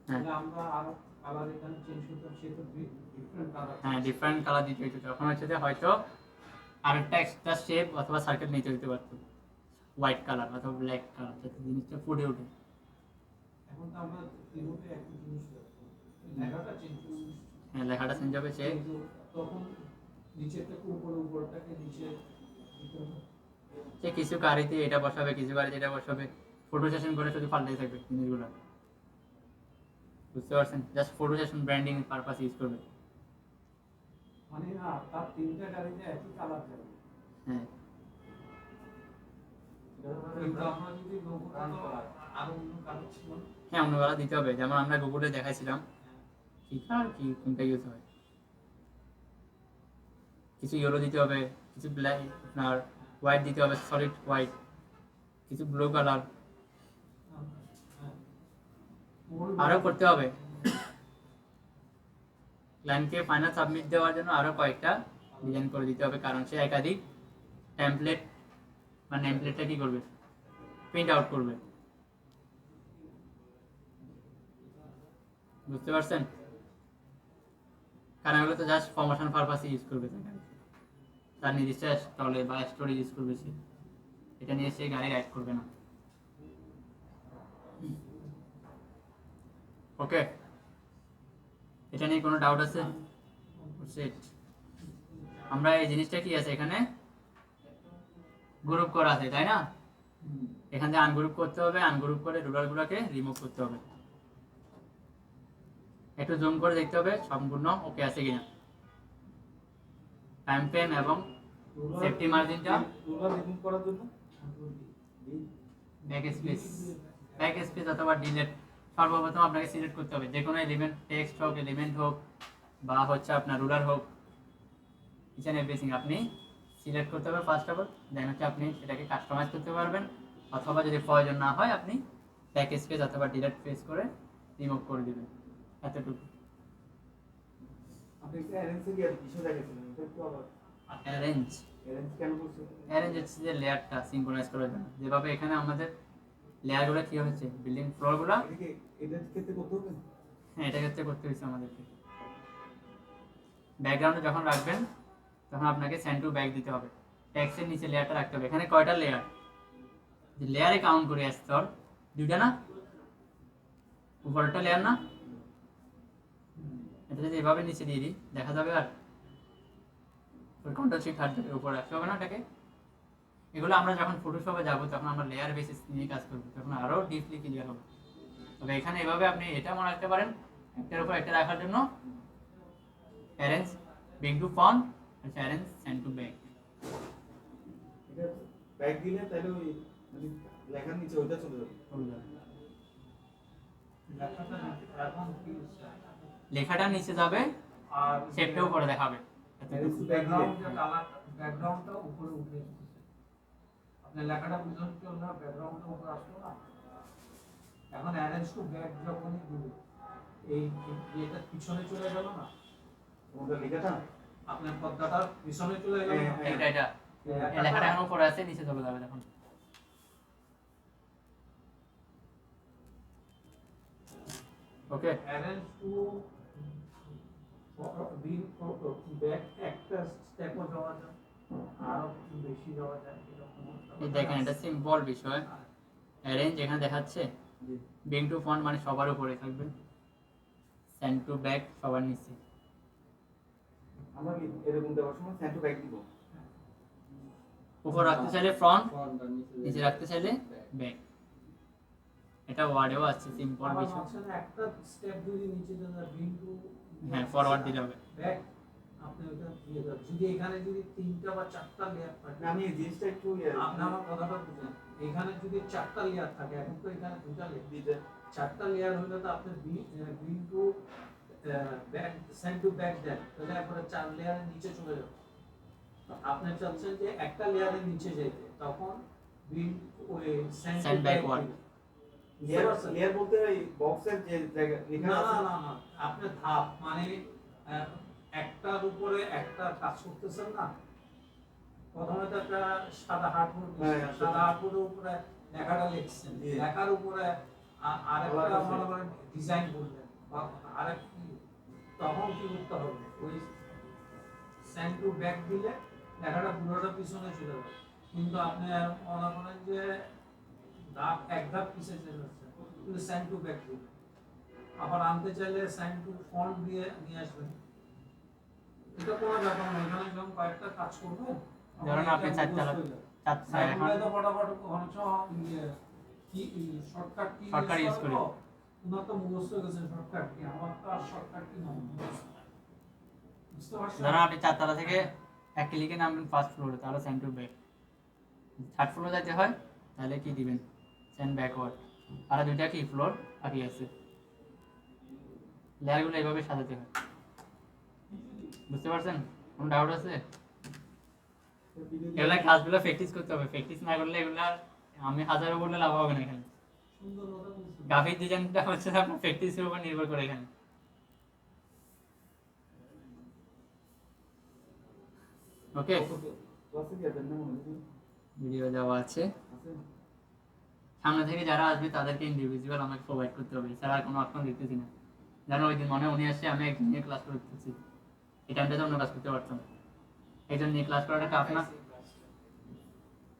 তাহলে আমরা আরো কালার এখানে চেঞ্জ করতাম, সেটা ডিফারেন্ট কালার। হ্যাঁ, ডিফারেন্ট কালার দিতে হইতো, তখন হচ্ছে যে হয়তো আরেকটা এক্সট্রা শেপ অথবা সার্কেল নিতে হইতে পারতো, হোয়াইট কালার অথবা ব্ল্যাক কালার, যাতে জিনিসটা ফুটে ওঠে। এখন তো আমরা রিমোটে একই জিনিস রাখবো, লেখাটা চেঞ্জ করবো। হ্যাঁ, লেখাটা চেঞ্জ হবে, সে তখন নিচেরটাকে উপরে, উপরটাকে নিচে দিতে হবে। সে কিছু গাড়িতে এটা বসাবে, কিছু গাড়িতে এটা বসাবে, ফটো সেশন করে শুধু পাল্টাই থাকবে জিনিসগুলো। বুঝতে পারছেন? Just photo session branding purpose use করবে। মানে না তার তিনটা গাড়িতে একই কালার থাকবে। হ্যাঁ, কিন্তু আমরা যদি লোগোটা আরো অন্য কালার ছিল, হ্যাঁ অন্য কালার দিতে হবে, যেমন আমরা গুগলে দেখাইছিলাম কি কালার কি কোনটা ইউজ হয়। কিছু ইয়েলো দিতে হবে, কিছু ব্ল্যাক আপনার হোয়াইট দিতে হবে, সলিড হোয়াইট, কিছু ব্লু কালার আরো করতে হবে। ক্লায়েন্টকে ফাইনাল সাবমিট দেওয়ার জন্য আরো কয়েকটা ডিজাইন করে দিতে হবে, কারণ সে একাধিক টেমপ্লেট বা নেমপ্লেটটা কি করবে, প্রিন্ট আউট করবে। বুঝতে পারছেন? কারণ এগুলো তো জাস্ট প্রমোশন পারপাসে ইউজ করবে, তার নির্দিষ্ট স্টলে বা স্টোরে ইউজ করবে সে, এটা নিয়ে সে গাড়ি রাইড করবে না। ওকে, এটা নিয়ে কোনো ডাউট আছে? সেট আমরা এই জিনিসটা কি আছে এখানে গ্রুপ করা আছে, তাই না? এখান থেকে আনগ্রুপ করতে হবে, আনগ্রুপ করে রুলারগুলোকে রিমুভ করতে হবে। একটু জুম করে দেখতে হবে সম্পূর্ণ ওকে আছে কিনা। টাইম ফ্রেম এবং সেফটি মার্জিনটা, রুলার রিমুভ করার জন্য ব্যাক স্পেস অথবা ডিলেট সর্বপ্রথম আপনাকে সিলেক্ট করতে হবে, যে কোনো এলিমেন্ট, টেক্সট হোক, এলিমেন্ট হোক, বা হচ্ছে আপনার রুলার হোক, ইচ অ্যান্ড এভরিথিং আপনি সিলেক্ট করতে হবে ফার্স্ট অফ অল। দেন হচ্ছে আপনি সেটাকে কাস্টমাইজ করতে পারবেন, অথবা যদি প্রয়োজন না হয় আপনি ব্যাক স্পেস অথবা ডিলেট প্রেস করে রিমুভ করে দেবেন, এতটুকু। আপনি একটা অ্যারেঞ্জ এর ইস্যু দেখেছিলেন, এটা একটু আবার অ্যারেঞ্জ কেন করছে? অ্যারেঞ্জ হচ্ছে যে লেয়ারটা সিঙ্ক্রোনাইজ করার জন্য, যেভাবে এখানে আমাদের লেয়ারগুলো কি হচ্ছে, বিল্ডিং ফ্লোরগুলো, এটাকে এটার ক্ষেত্রে করতে হবে। হ্যাঁ এটা ক্ষেত্রে করতে হয়েছে আমাদেরকে। ব্যাকগ্রাউন্ডে যখন রাখবেন তখন আপনাকে সেন্ড টু ব্যাক দিতে হবে, টেক্সটের নিচে লেয়ারটা রাখতে হবে। এখানে কয়টা লেয়ার, যে লেয়ারে কাউন্ট করে স্তর দুইটা না, উপরটা লেয়ার না, এটা যদি এভাবে নিচে দিয়ে দিই দেখা যাবে, আর ওই কন্ট্রোল শিফট হাত ধরে উপরে রাখতে হবে না এটাকে। এগুলো আমরা যখন ফটোশপে যাব তখন আমরা লেয়ার বেসিস নিয়ে কাজ করব, তখন আরো ডিপলি ক্লিয়ার হবে। তবে এখানে এভাবে আপনি এটা মনে রাখতে পারেন, একটার উপর একটা রাখার জন্য arrange bring to front, arrange send to back. এটা ব্যাক দিলে তাহলে ওই মানে লেখার নিচে ওইটা চলে যাবে। লেখাটা এখন কি লেখাটা নিচে যাবে আর শেপটা উপরে দেখাবে। ব্যাকগ্রাউন্ডটা উপরে উঠে এসেছে, আপনার লেখাটা পিছনে চল না, ব্যাকগ্রাউন্ডটা উপরে আসলো না। এখন অ্যারেঞ্জ টু ব্যাক যখনই দিবে এই এটা পিছনে চলে গেল না, ওটা লেখাটা আপনার পর্দাটা পিছনে চলে গেল না। এটা এটা এই লেখাটা এখন উপরে আছে, নিচে চলে যাবে তখন। ওকে, অ্যারেঞ্জ টু ব্যাক একটা স্টেপও যাওয়া যায়, আরো বেশি যাওয়া যায়, এরকম এই দেখেন এটা সিম্পল বিষয়, অ্যারেঞ্জ এখানে দেখাচ্ছে জি। ব্রিং টু ফ্রন্ট মানে সবার উপরে থাকবে, সেন্ড টু ব্যাক সবার নিচে। আমরা কি এরকম দেওয়ার সময় সেন্টার ব্যাক দিব? উপর রাখতে চাইলে ফ্রন্ট, ফ্রন্ট আর নিচে রাখতে চাইলে ব্যাক। এটা ওয়ার্ডেও আছে সিম্পল আবার কিছু। মাঝখানে একটা স্টেপ যদি নিচে দেন ব্রিং টু হ্যাঁ ফরওয়ার্ড দিতে হবে। ব্যাক, আপনি ওটা দিয়ে দেন। যদি এখানে যদি 3টা বা 4টা লেয়ার থাকে, না, আমি এই জিনিসটা একটু আপনি আমার কথাটা বুঝেন, এখানে যদি 4টা লেয়ার থাকে, এখন তো এখানে 2টা লেয়ার, দিতে 4টা লেয়ার হলে তো আপনি bring to back, send to back then, তাহলে একবারে 4 লেয়ারের নিচে চলে যাবে। তো আপনি চাচ্ছেন যে একটা লেয়ারের নিচে যেতে, তখন ব্রিং ওই send Send to back backward। Layer layer বলতে ওই বক্সের যে জায়গা লেখা না আছে না না না, আপনি ধাপ মানে একটার উপরে একটা কাজ করতেছেন না, প্রথমে তো একটা সাদা হার্ডবোর্ড, হ্যাঁ, সাদা হার্ডবোর্ডের উপরে লেখাটা লিখছেন, জি। লেখার উপরে আরেকটা আলাদা মনে করেন ডিজাইন করলেন বা আরেক, তখন কি করতে হবে, ওই সেন্ড টু ব্যাক দিলে লেখাটা পুরোটা পিছনে চলে যাবে। কিন্তু আপনি মনে করেন যে এক ধাপ পিছিয়ে চলে যাচ্ছে, কিন্তু সেন্ড টু ব্যাক দিবেন, আবার আনতে চাইলে সাইন টু ফন্ট দিয়ে নিয়ে আসবেন। এটা কোনো ব্যাপার না, এখানে যখন কয়েকটা কাজ করবেন, ধরুন আপনি সাইন এখন তো ফটাফট অনেক সময় কি শর্টকাট কি Shortcut use করি। উনার তো মুখস্থ হয়ে গেছে শর্টকাট কি, আমার তো আর শর্টকাট কি নয়, বুঝতে পারছেন? ধরুন আপনি 4 তলা থেকে এক ক্লিকে নামবেন ফার্স্ট ফ্লোরে, তাহলে সেন্ড টু ব্যাক। থার্ড ফ্লোরে যেতে হয় তাহলে কি দিবেন, সেন্ড ব্যাকওয়ার্ড। আর দুইটা কি ফ্লোর বাকি আছে, লেয়ারগুলো এইভাবে সাজাতে হয়। বুঝতে পারছেন? কোনো ডাউট আছে? এগুলা কাজগুলো প্র্যাকটিস করতে হবে, প্র্যাকটিস না করলে এগুলা আমি হাজারো বললে লাভ হবে না এখানে। সুন্দর কথা বলছেন। গ্রাফিক ডিজাইনটা হচ্ছে আপনার প্র্যাকটিসের উপর নির্ভর করে এখানে। ওকে, ক্লাসে কি আছেন না মনে হয়? ভিডিও দেওয়া আছে। আছে? সামনে থেকে যারা আসবে তাদেরকে ইন্ডিভিজুয়াল আমাকে প্রোভাইড করতে হবে, এছাড়া আর কোনো অপশন দেখতেছি না। জানো ওই দিন মনে উনি আসছে, আমি একজন নিয়ে ক্লাস করতেছি, এই টাইমটাতে অন্য কাজ করতে পারতাম। একজন নিয়ে ক্লাস করাটা টাফ না?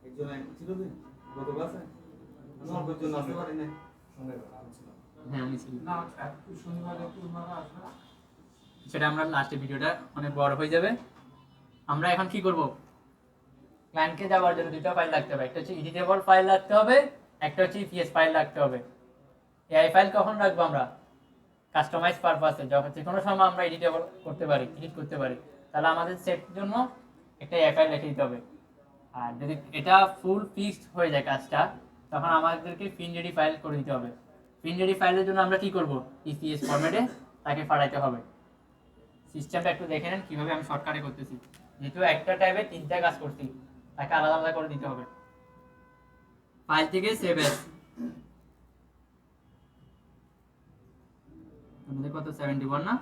একজন ছিল যে গত ক্লাসে আমি অল্পের জন্য আসতে পারি না। হ্যাঁ আমি ছিলাম। না একটু শনিবার একটু ওনারা আসবে, সেটা আমরা লাস্টে ভিডিওটা অনেক বড় হয়ে যাবে। আমরা এখন কি করব, ক্লায়েন্টকে যাওয়ার জন্য দুটো ফাইল লাগতে হবে, একটা হচ্ছে এডিটেবল ফাইল রাখতে হবে, একটা হচ্ছে ইপিএস ফাইল রাখতে হবে। এআই ফাইল কখন রাখবো আমরা, কাস্টমাইজ পারপাসে, যখন যে কোনো সময় আমরা এডিটেবল করতে পারি, এডিট করতে পারি, তাহলে আমাদের সেট জন্য একটা এআই ফাইল রেখে দিতে হবে। আর যদি এটা ফুল ফিক্সড হয়ে যায় কাজটা, তখন আমাদেরকে পিন রেডি ফাইল করে দিতে হবে। পিন রেডি ফাইলের জন্য আমরা কি করব, ইপিএস ফরম্যাটে তাকে পাঠাইতে হবে। সিস্টেমটা একটু দেখে নেন কিভাবে আমি শর্টকাটে করতেছি, যেহেতু একটা টাইপে 3টা কাজ করছি, তাকে আলাদা আলাদা করে দিতে হবে। ফাইল থেকে সেভ এস, আমাদের কত 71 না,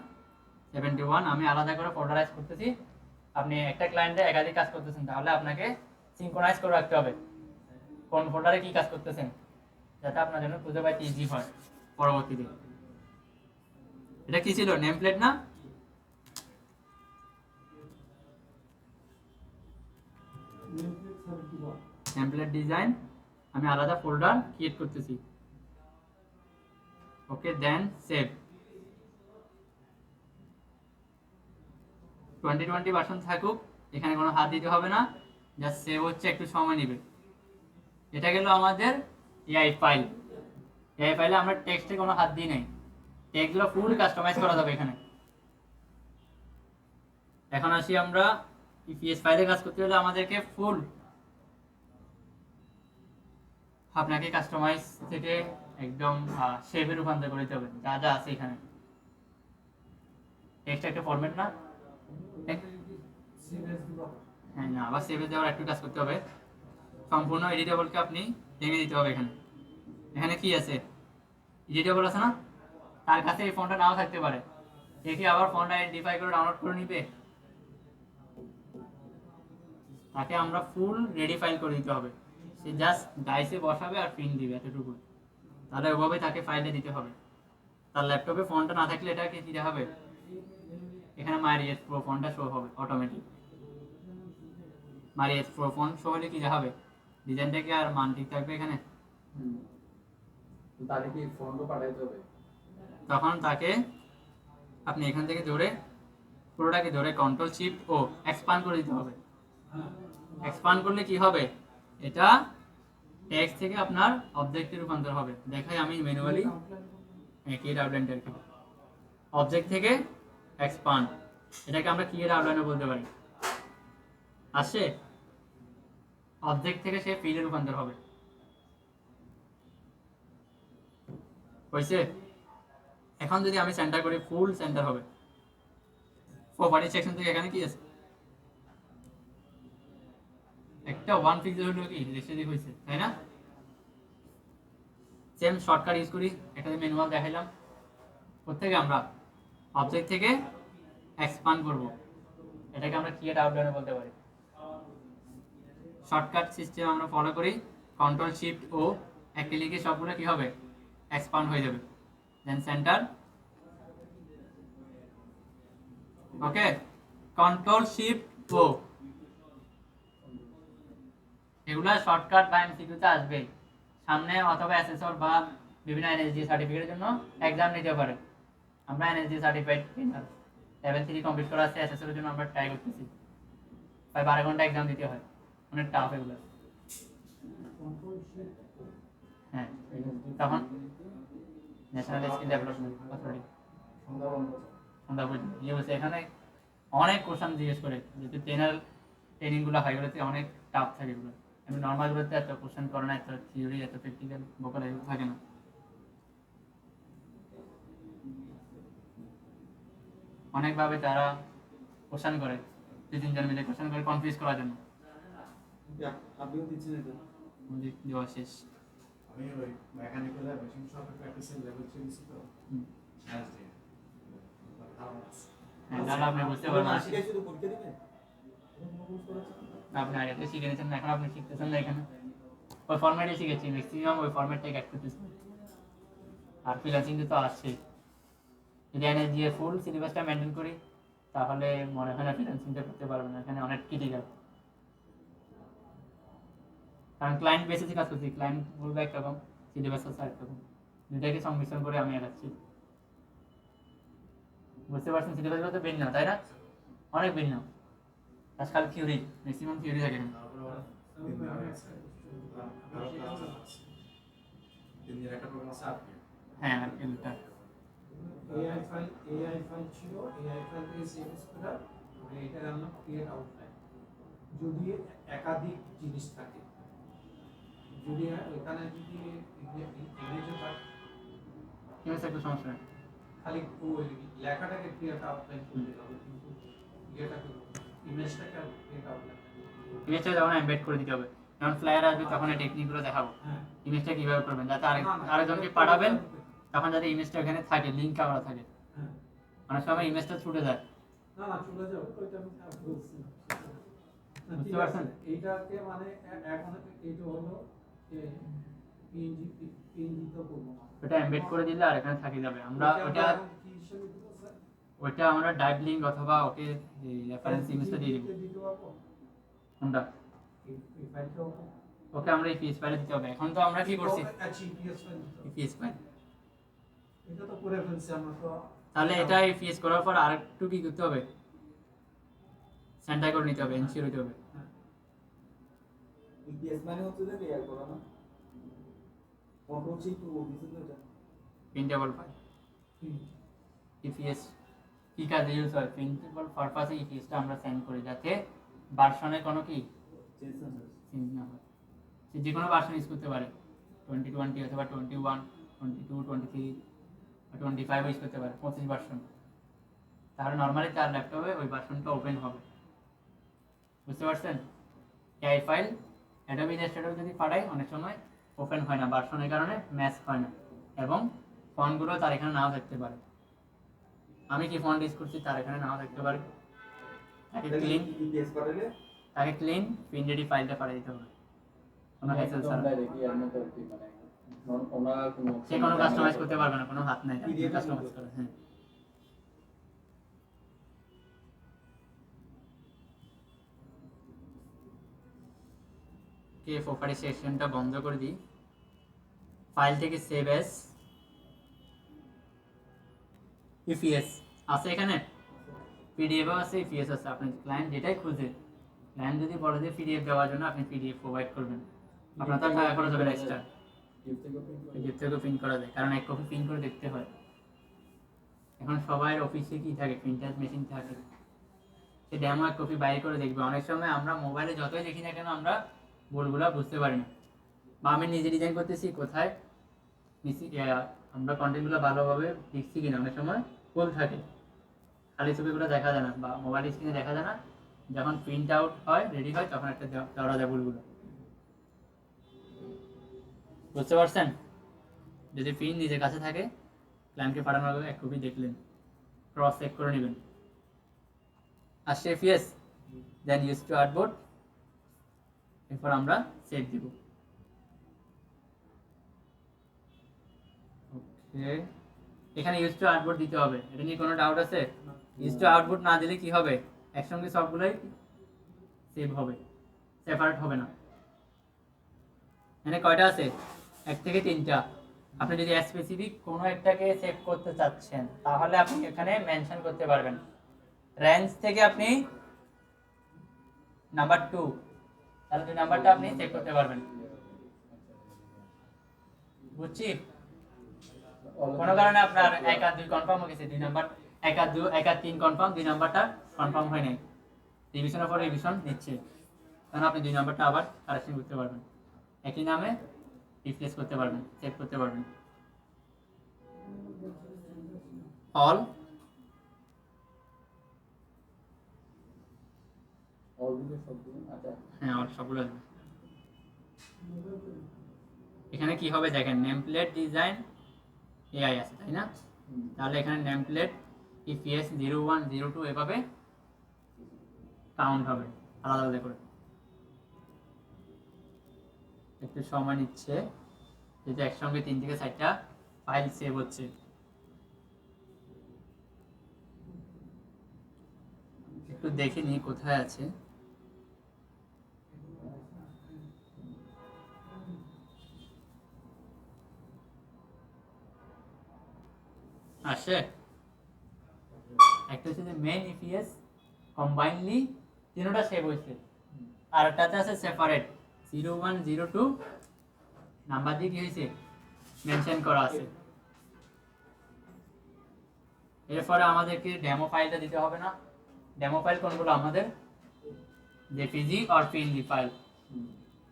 71 আমি আলাদা করে ফোল্ডারাইজ করতেছি। আপনি একটা ক্লায়েন্টে একাধিক কাজ করতেছেন, তাহলে আপনাকে সিনক্রোনাইজ করে রাখতে হবে কোন ফোল্ডারে কি কাজ করতেছেন, যাতে আপনার জন্য খুঁজে পাইতে ইজি হয় পরবর্তীতে। এটা কি ছিল, নেম প্লেট না? টেমপ্লেট ডিজাইন আমি আলাদা ফোল্ডার ক্রিয়েট করতেছি। ওকে, দেন সেভ। 2020 ভার্সন থাকুক, এখানে কোনো হাত দিতে হবে না, জাস্ট সেভ হচ্ছে, একটু সময় নেবে। এটা গেল আমাদের এআই ফাইল। এআই ফাইলে আমরা টেক্সটে কোনো হাত দিই নাই, টেক্সটগুলো ফুল কাস্টমাইজ করা যাবে এখানে। এখন আসি আমরা ইপিএস ফাইলে কাজ করতে হলে আমাদেরকে ফুল আপনাকে কাস্টমাইজ থেকে একদম শেপে রূপান্তর করে দিতে হবে, যা যা আছে এখানে। টেক্সট একটা ফরম্যাট না, হ্যাঁ না, আবার সেভে দেওয়ার একটু কাজ করতে হবে। সম্পূর্ণ এডিটেবলকে আপনি ভেঙে দিতে হবে। এখানে এখানে কি আছে, এডিটেবল আছে না, তার কাছে এই ফন্টটা নাও থাকতে পারে, দেখি আবার ফন্ট আইডেন্টিফাই করে ডাউনলোড করে নিবে, তাকে আমরা ফুল রেডি ফাইল করে দিতে হবে। সে জাস্ট ডাইসে বসাবে আর প্রিন্ট দিবে, এতটুকু। তাহলে ওভাবে তাকে ফাইলে দিতে হবে। তার ল্যাপটপে ফন্টটা না থাকলে এটাকে দিতে হবে, এখানে মারিয়াস প্রো ফন্টটা শো হবে automatic. Maria's pro font show হলে কি হবে, ডিজাইনটাকে আর মান ঠিক থাকবে এখানে। তো তাহলে কি ফন্টও পাঠাইতে হবে? তখন তাকে আপনি এখান থেকে ধরে পুরোটাকে ধরে কন্ট্রোল শিফট ও এক্সপান্ড করে দিতে হবে। এক্সপান্ড করলে কি হবে, এটা টেক্সট থেকে আপনার অবজেক্টে রূপান্তর হবে। দেখাই আমি manually create outline type object থেকে এক্সপান্ড, এটাকে আমরা ক্রিয়েট আউটলাইনে বলতে পারি। আসছে অবজেক্ট থেকে সে ফিল্ডে রূপান্তর হবে। হয়েছে? এখন যদি আমি সেন্টার করি ফুল সেন্টার হবে। প্রপার্টি সেকশন থেকে এখানে কি আছে, একটা ওয়ান পিক্সেল হলো কি রেসিডি হয়েছে, তাই না? সেম শর্টকাট ইউজ করি, একটা ম্যানুয়াল দেখাইলাম। প্রত্যেকে আমরা অবজেক্ট থেকে এক্সপান্ড করব, এটাকে আমরা ক্রিয়েট আউটলাইনে বলতে পারি। শর্টকাট সিস্টেম আমরা ফলো করি, কন্ট্রোল শিফট ও এক ক্লিকে সবগুলো কি হবে, এক্সপান্ড হয়ে যাবে। দেন সেন্টার, ওকে, কন্ট্রোল শিফট ও, এগুলা শর্টকাট বা এমসিকিউতে আসবে সামনে, অথবা এসএসওর বা বিভিন্ন এনএসডি সার্টিফিকেটের জন্য এক্সাম নিতে পারে। আমরা এনএসডি সার্টিফাইড লেভেল 3 কমপ্লিট করা আছে, এসএসওর এর জন্য আমরা ট্রাই করতেছি। প্রায় 12 ঘন্টা এক্সাম দিতে হয়, অনেক টাফ এগুলো। হ্যাঁ, তখন ন্যাশনাল স্কিল ডেভেলপমেন্ট অথরিটি এখানে অনেক কোশ্চেন জিজ্ঞেস করে, যেহেতু ট্রেনিংগুলো হয়, এগুলোতে অনেক টাফ থাকে এগুলো। এমনি নর্মালগুলোতে এত কোশ্চেন করে না, এত থিওরি, এত প্র্যাকটিক্যাল ভোকাল এগুলো থাকে না। অনেকভাবে তারা কোশ্চেন করে, 2-3 জন মিলে কোশ্চেন করে কনফিউজ করার জন্য। আপনিও দিচ্ছেন এটা? দেওয়া শেষ। আমি ওই মেকানিক্যাল আর মেশিন শপে প্র্যাকটিসের লেভেল 3 ছিল তো ম্যাথস দিয়ে হ্যাঁ, তাহলে আপনি বুঝতে পারবেন। শিখাই শুধু পরীক্ষা দিবে? আপনি আগে থেকে শিখে নিয়েছেন, এখন আপনি শিখতেছেন না। এখানে ওই ফরম্যাটে শিখেছি, ম্যাক্সিমাম ওই ফরম্যাটটাই অ্যাড করতেছি। আর ফ্রিল্যান্সিং তো আসছেই। যদি এনএসজি এর ফুল সিলেবাসটা মেনটেন করি, তাহলে মনে হয় না ফ্রিল্যান্সিংটা করতে পারবো না। এখানে অনেক ক্রিটিক্যাল, কারণ ক্লায়েন্ট বেসিসে কাজ করছি। ক্লায়েন্ট বলবে একরকম, সিলেবাস হচ্ছে আরেকরকম, দুটাকে সংমিশ্রণ করে আমি আগাচ্ছি। বুঝতে পারছেন? সিলেবাসগুলো তো ভিন্ন, তাই না? অনেক ভিন্ন। আজকাল থিওরি, ম্যাক্সিমাম থিওরি থাকে এখানে। হ্যাঁ, আর এলটা এআই ফাইল ছিল, এআই ফাইল থেকে সিএমএস করা, মানে এটা আমরা ক্রিয়েট আউটলাইন। যদি একাধিক জিনিস থাকে, যদি এখানে যদি ইংরেজি থাকে, কি হচ্ছে, একটু সমস্যা নেই। খালি ওই লেখাটাকে ক্রিয়েট আউটলাইন করতে হবে, কিন্তু ইয়েটাকে ইমেজটাকে ক্রিয়েট আউটলাইন। ইমেজটা যখন এমবেড করে দিতে হবে, যখন ফ্লায়ার আসবে তখন এই টেকনিকগুলো দেখাবো। হ্যাঁ, ইমেজটা কিভাবে করবেন, যাতে আরেকজনকে পাঠাবেন তখন যাতে ইমেজটা ওখানে থাকে, লিঙ্ক করা থাকে। হ্যাঁ, অনেক সময় ইমেজটা ছুটে যায়। না না চলে যাবে, ওইটা আমি বলছি না। বুঝতে পারছেন? এইটাকে মানে এখন এটা হলো পিএনজি তো করবো না, ওটা এমবেড করে দিলে আর এখানে থাকে যাবে। আমরা ওটা কি হিসেবে দিব স্যার? ওটা আমরা ডাইভ লিঙ্ক অথবা ওকে রেফারেন্স ইমেজটা দিয়ে দিব। দিতে পারবো কোনটা? এই ফাইলটা ওকে ওকে আমরা এই পিএস ফাইলে দিতে হবে। এখন তো আমরা কি করছি, আচ্ছা পিএস ফাইল দিতে হবে। পিএস ফাইল, এটা তো করে ফেলছি আমরা তো। তাহলে এটা এই পিএস করার পর আরেকটু কি করতে হবে, সেন্টার করে নিতে হবে, এনশিওর হতে হবে। ইপিএস মানে হচ্ছে যে রিয়াল করা না, কন্ট্রোল শিফট ও দিছেন তো এটা প্রিন্টেবল ফাইল। ইপিএস কি কাজে ইউজ হয়, প্রিন্টেবল পারপাসে ইপিএসটা আমরা সেন্ড করি, যাতে ভার্সনের কোনো কি চেঞ্জ না হয়। চেঞ্জ না হয়। সে যে কোনো ভার্সন ইউজ করতে পারে, 2020 অথবা 21, 22, 23 বা 25 ইউজ করতে পারে, 25 ভার্সন। তাহলে নর্মালি তার ল্যাপটপে ওই ভার্সনটা ওপেন হবে। বুঝতে পারছেন? এই ফাইল অ্যাডোবি ইলাস্ট্রেটর যদি পাঠাই, অনেক সময় ওপেন হয় না, ভার্সনের কারণে ম্যাচ হয় না, এবং ফন্টগুলো তার এখানে নাও থাকতে পারে। আমি কি ফন্ট ইউজ করছি তার এখানে নাও থাকতে পারে। তাকে ক্লিন ইপিএস পাঠালে প্রিন্ট রেডি ফাইলটা পাঠিয়ে দিতে হবে, কোনো হ্যাসেল ছাড়া। সে কোনো কাস্টমাইজ করতে পারবে না, কোনো হাত নাই কাস্টমাইজ করে। হ্যাঁ, কে প্রপার্টি সেকশনটা বন্ধ করে দিই। ফাইল থেকে সেভ এস ইপিএস আছে, এখানে পিডিএফ আছে, ইপিএস আছে। আপনি ক্লায়েন্ট যেটাই খুঁজে, ক্লায়েন্ট যদি বলে যে পিডিএফ দেওয়ার জন্য, আপনি পিডিএফ প্রোভাইড করবেন। আপনার তো টাকা খরচ হবে এক্সট্রা। পিডিএফ থেকে প্রিন্ট করা যায়, কারণ এক কপি প্রিন্ট করে দেখতে হয়। এখন সবার অফিসে কি থাকে, প্রিন্টার মেশিন থাকে, সে ডেমো এক কপি বাইরে করে দেখবে। অনেক সময় আমরা মোবাইলে যতই দেখি না কেন আমরা ভুলগুলো বুঝতে পারি না, বা আমি নিজে ডিজাইন করতেছি কোথায় আমরা কন্টেন্টগুলো ভালোভাবে লিখছি কিনা, অনেক সময় ভুল থাকে, খালি ছবিগুলো দেখা যায় না বা মোবাইল স্ক্রিনে দেখা যায় না। যখন প্রিন্ট আউট হয়, রেডি হয়, তখন একটা ধরা যায় ভুলগুলো। বুঝতে পারছেন? যদি প্রিন্ট নিজের কাছে থাকে, ক্লায়েন্টকে পাঠানোর আগে এক কপি দেখলেন, ক্রস চেক করে নেবেন। আসছে EPS, then use to artboard, এরপর আমরা সেভ দিব। ওকে, এখানে ইউজ টু আউটপুট দিতে হবে, এটা নিয়ে কোনো ডাউট আছে? ইউজ টু আউটপুট না দিলে কি হবে, একসঙ্গে সবগুলোই সেভ হবে, সেপারেট হবে না। এখানে কয়টা আছে? 1 থেকে 3টা। আপনি যদি স্পেসিফিক কোনো একটাকে সেভ করতে চাচ্ছেন, তাহলে আপনি এখানে মেনশন করতে পারবেন। রেঞ্জ থেকে আপনি নাম্বার 2, তাহলে 2 নাম্বারটা আপনি সেভ করতে পারবেন। বুঝছি? কোনো কারণে আপনার 1 আর 2 কনফার্ম হয়ে গেছে, 2 নাম্বার 1 আর 2 1 আর 3 কনফার্ম, 2 নাম্বারটা কনফার্ম হয় নাই, রিভিশনের পর রিভিশন নিচ্ছে, তখন আপনি 2 নাম্বারটা আবার কারেকশন করতে পারবেন, একই নামে রিপ্লেস করতে পারবেন, সেভ করতে পারবেন। অল হ্যাঁ, অল সবগুলো আসবে। এখানে কি হবে দেখেন, নেম প্লেট ডিজাইন এআই আছে, তাই না? তাহলে এখানে নেম প্লেট ইপিএস 01 02 এভাবে কাউন্ট হবে আলাদা আলাদা করে। একটু সময় নিচ্ছে, যেহেতু একসঙ্গে 3 থেকে 4টা ফাইল সেভ হচ্ছে। একটু দেখে নিই কোথায় আছে। আসে একটা হচ্ছে যে মেইন ইপিএস কম্বাইনলি তিনটা সেভ হয়েছে, আর একটাতে আছে সেপারেট 01 02 নাম্বার দিয়ে কি হয়েছে মেনশন করা আছে। এরপরে আমাদেরকে ডেমো ফাইলটা দিতে হবে না? ডেমো ফাইল কোনগুলো আমাদের? জেপিজি আর পিএনজি ফাইল।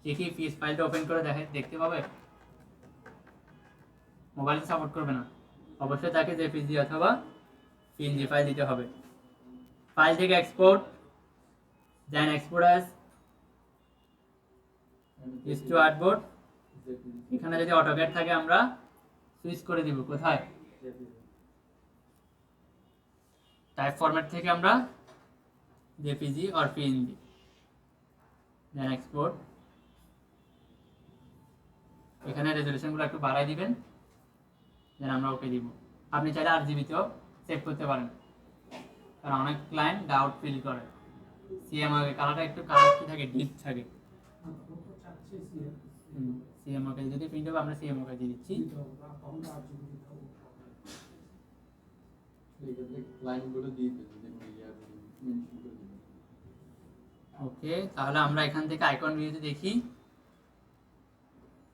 সে কি পিএস ফাইলটা ওপেন করে দেখতে পাবে? মোবাইলে সাপোর্ট করবে না, অবশ্যই তাকে জেপিজি অথবা পিএনজি ফাইল দিতে হবে। ফাইল থেকে export, then export as use to artboard. এখানে যদি অটোক্যাড থাকে আমরা সুইচ করে দিব কোথায়, টাইপ ফরম্যাট থেকে আমরা জেপিজি আর পিএনজি, দেন এক্সপোর্ট। এখানে রেজলিউশনগুলো একটু বাড়াই দিবেন, দেন আমরা ওকে দিব। আপনি চাইলে আরজিবিতেও সেভ করতে পারেন, কারণ অনেক ক্লায়েন্ট ডাউট ফিল করে সিএমওকে কালারটা একটু কালার কি থাকে, ডিপ থাকে। সিএমওকে যদি প্রিন্ট হবে আমরা সিএমওকে দিয়ে দিচ্ছি। ওকে, তাহলে আমরা এখান থেকে আইকন ভিউতে দেখি,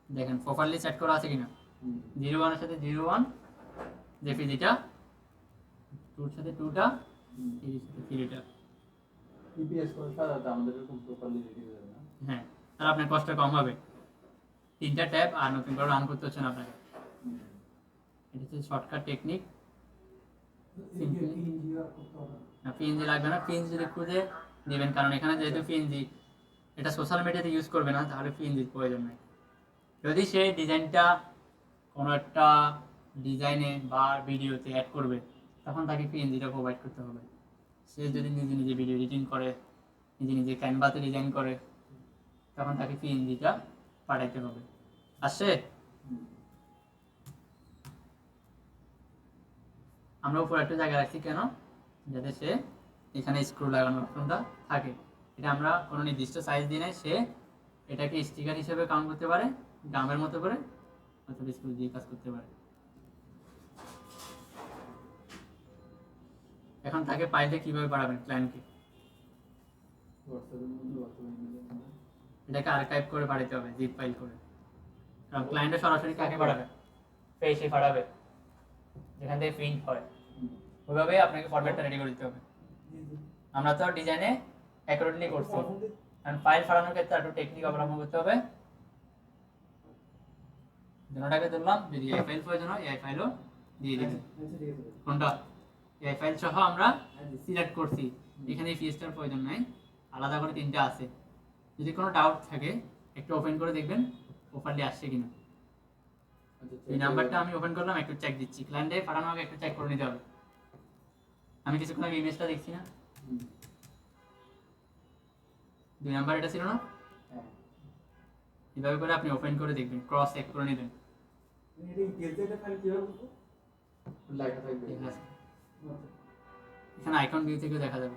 দেখেন প্রপারলি সেট করা আছে কিনা। 01 এর সাথে 01 জেপিজিটা, 2 এর সাথে 2টা, 3 এর সাথে 3টা। ইপিএস করে সাজাতে আমাদের এরকম প্রপারলি রেডি হয়ে যাবে না? হ্যাঁ, আর আপনার কষ্ট কম হবে, 3টা ট্যাব আর নতুন করে রান করতে হচ্ছে না আপনাকে। এটা হচ্ছে শর্টকাট টেকনিক। পিএনজি লাগবে না, পিএনজি যদি খুঁজে নেবেন, কারণ এখানে যেহেতু পিএনজি এটা সোশ্যাল মিডিয়াতে ইউজ করবে না, তাহলে পিএনজির প্রয়োজন নেই। যদি সে ডিজাইনটা কোনো একটা ডিজাইনে বা ভিডিওতে অ্যাড করবে, তখন তাকে পিএনজিটা প্রোভাইড করতে হবে। সে যদি নিজে নিজে ভিডিও এডিটিং করে, নিজে নিজে ক্যানভাতে ডিজাইন করে, তখন তাকে পিএনজিটা পাঠাইতে হবে। আসছে? আমরা উপরে একটা জায়গা রাখছি কেন, যাতে সে এখানে স্ক্রু লাগানোর অপশনটা থাকে। এটা আমরা কোনো নির্দিষ্ট সাইজ দিয়ে নাই, সে এটাকে স্টিকার হিসেবে কাউন্ট করতে পারে, গ্রামের মতো করে অথবা স্ক্রু দিয়ে কাজ করতে পারে। এখন তাকে ফাইলটা কিভাবে বাড়াবেন ক্লায়েন্টকে? হোয়াটসঅ্যাপের মধ্যে অথবা ইমেলের মধ্যে এটাকে আর্কাইভ করে বাড়াতে হবে জিপ ফাইল করে। কারণ ক্লায়েন্টে সরাসরি কাকে বাড়াবে? পেজে বাড়াবে যেখান থেকে প্রিন্ট হয়, ওইভাবে আপনাকে ফরম্যাটটা রেডি করে দিতে হবে। আমরা তো ডিজাইনে অ্যাকুরেটলি করছি, কারণ ফাইল ফাড়ানোর ক্ষেত্রে একটু টেকনিক অবলম্বন করতে হবে। দুটোটাকে ধরলাম, যদি এই ফাইল প্রয়োজন হয় এই ফাইলও দিয়ে দিবেন। কোনটা? এই ফাইল সহ আমরা সিলেক্ট করছি, এখানে ফিএসটার প্রয়োজন নাই, আলাদা করে তিনটা আছে। যদি কোনো ডাউট থাকে একটু ওপেন করে দেখবেন প্রপারলি আসছে কিনা। এই নাম্বারটা আমি ওপেন করলাম, একটু চেক দিচ্ছি, ক্লায়েন্টে পাঠানোর আগে একটু চেক করে নিতে হবে। আমি কিছুক্ষণ আগে ইমেজটা দেখছি না, 2 নাম্বার এটা ছিল না? এভাবে করে আপনি ওপেন করে দেখবেন, ক্রস চেক করে নেবেন। লেখা থাকবে। ঠিক আছে, এখানে আইকন ভিউ থেকে দেখা যাবে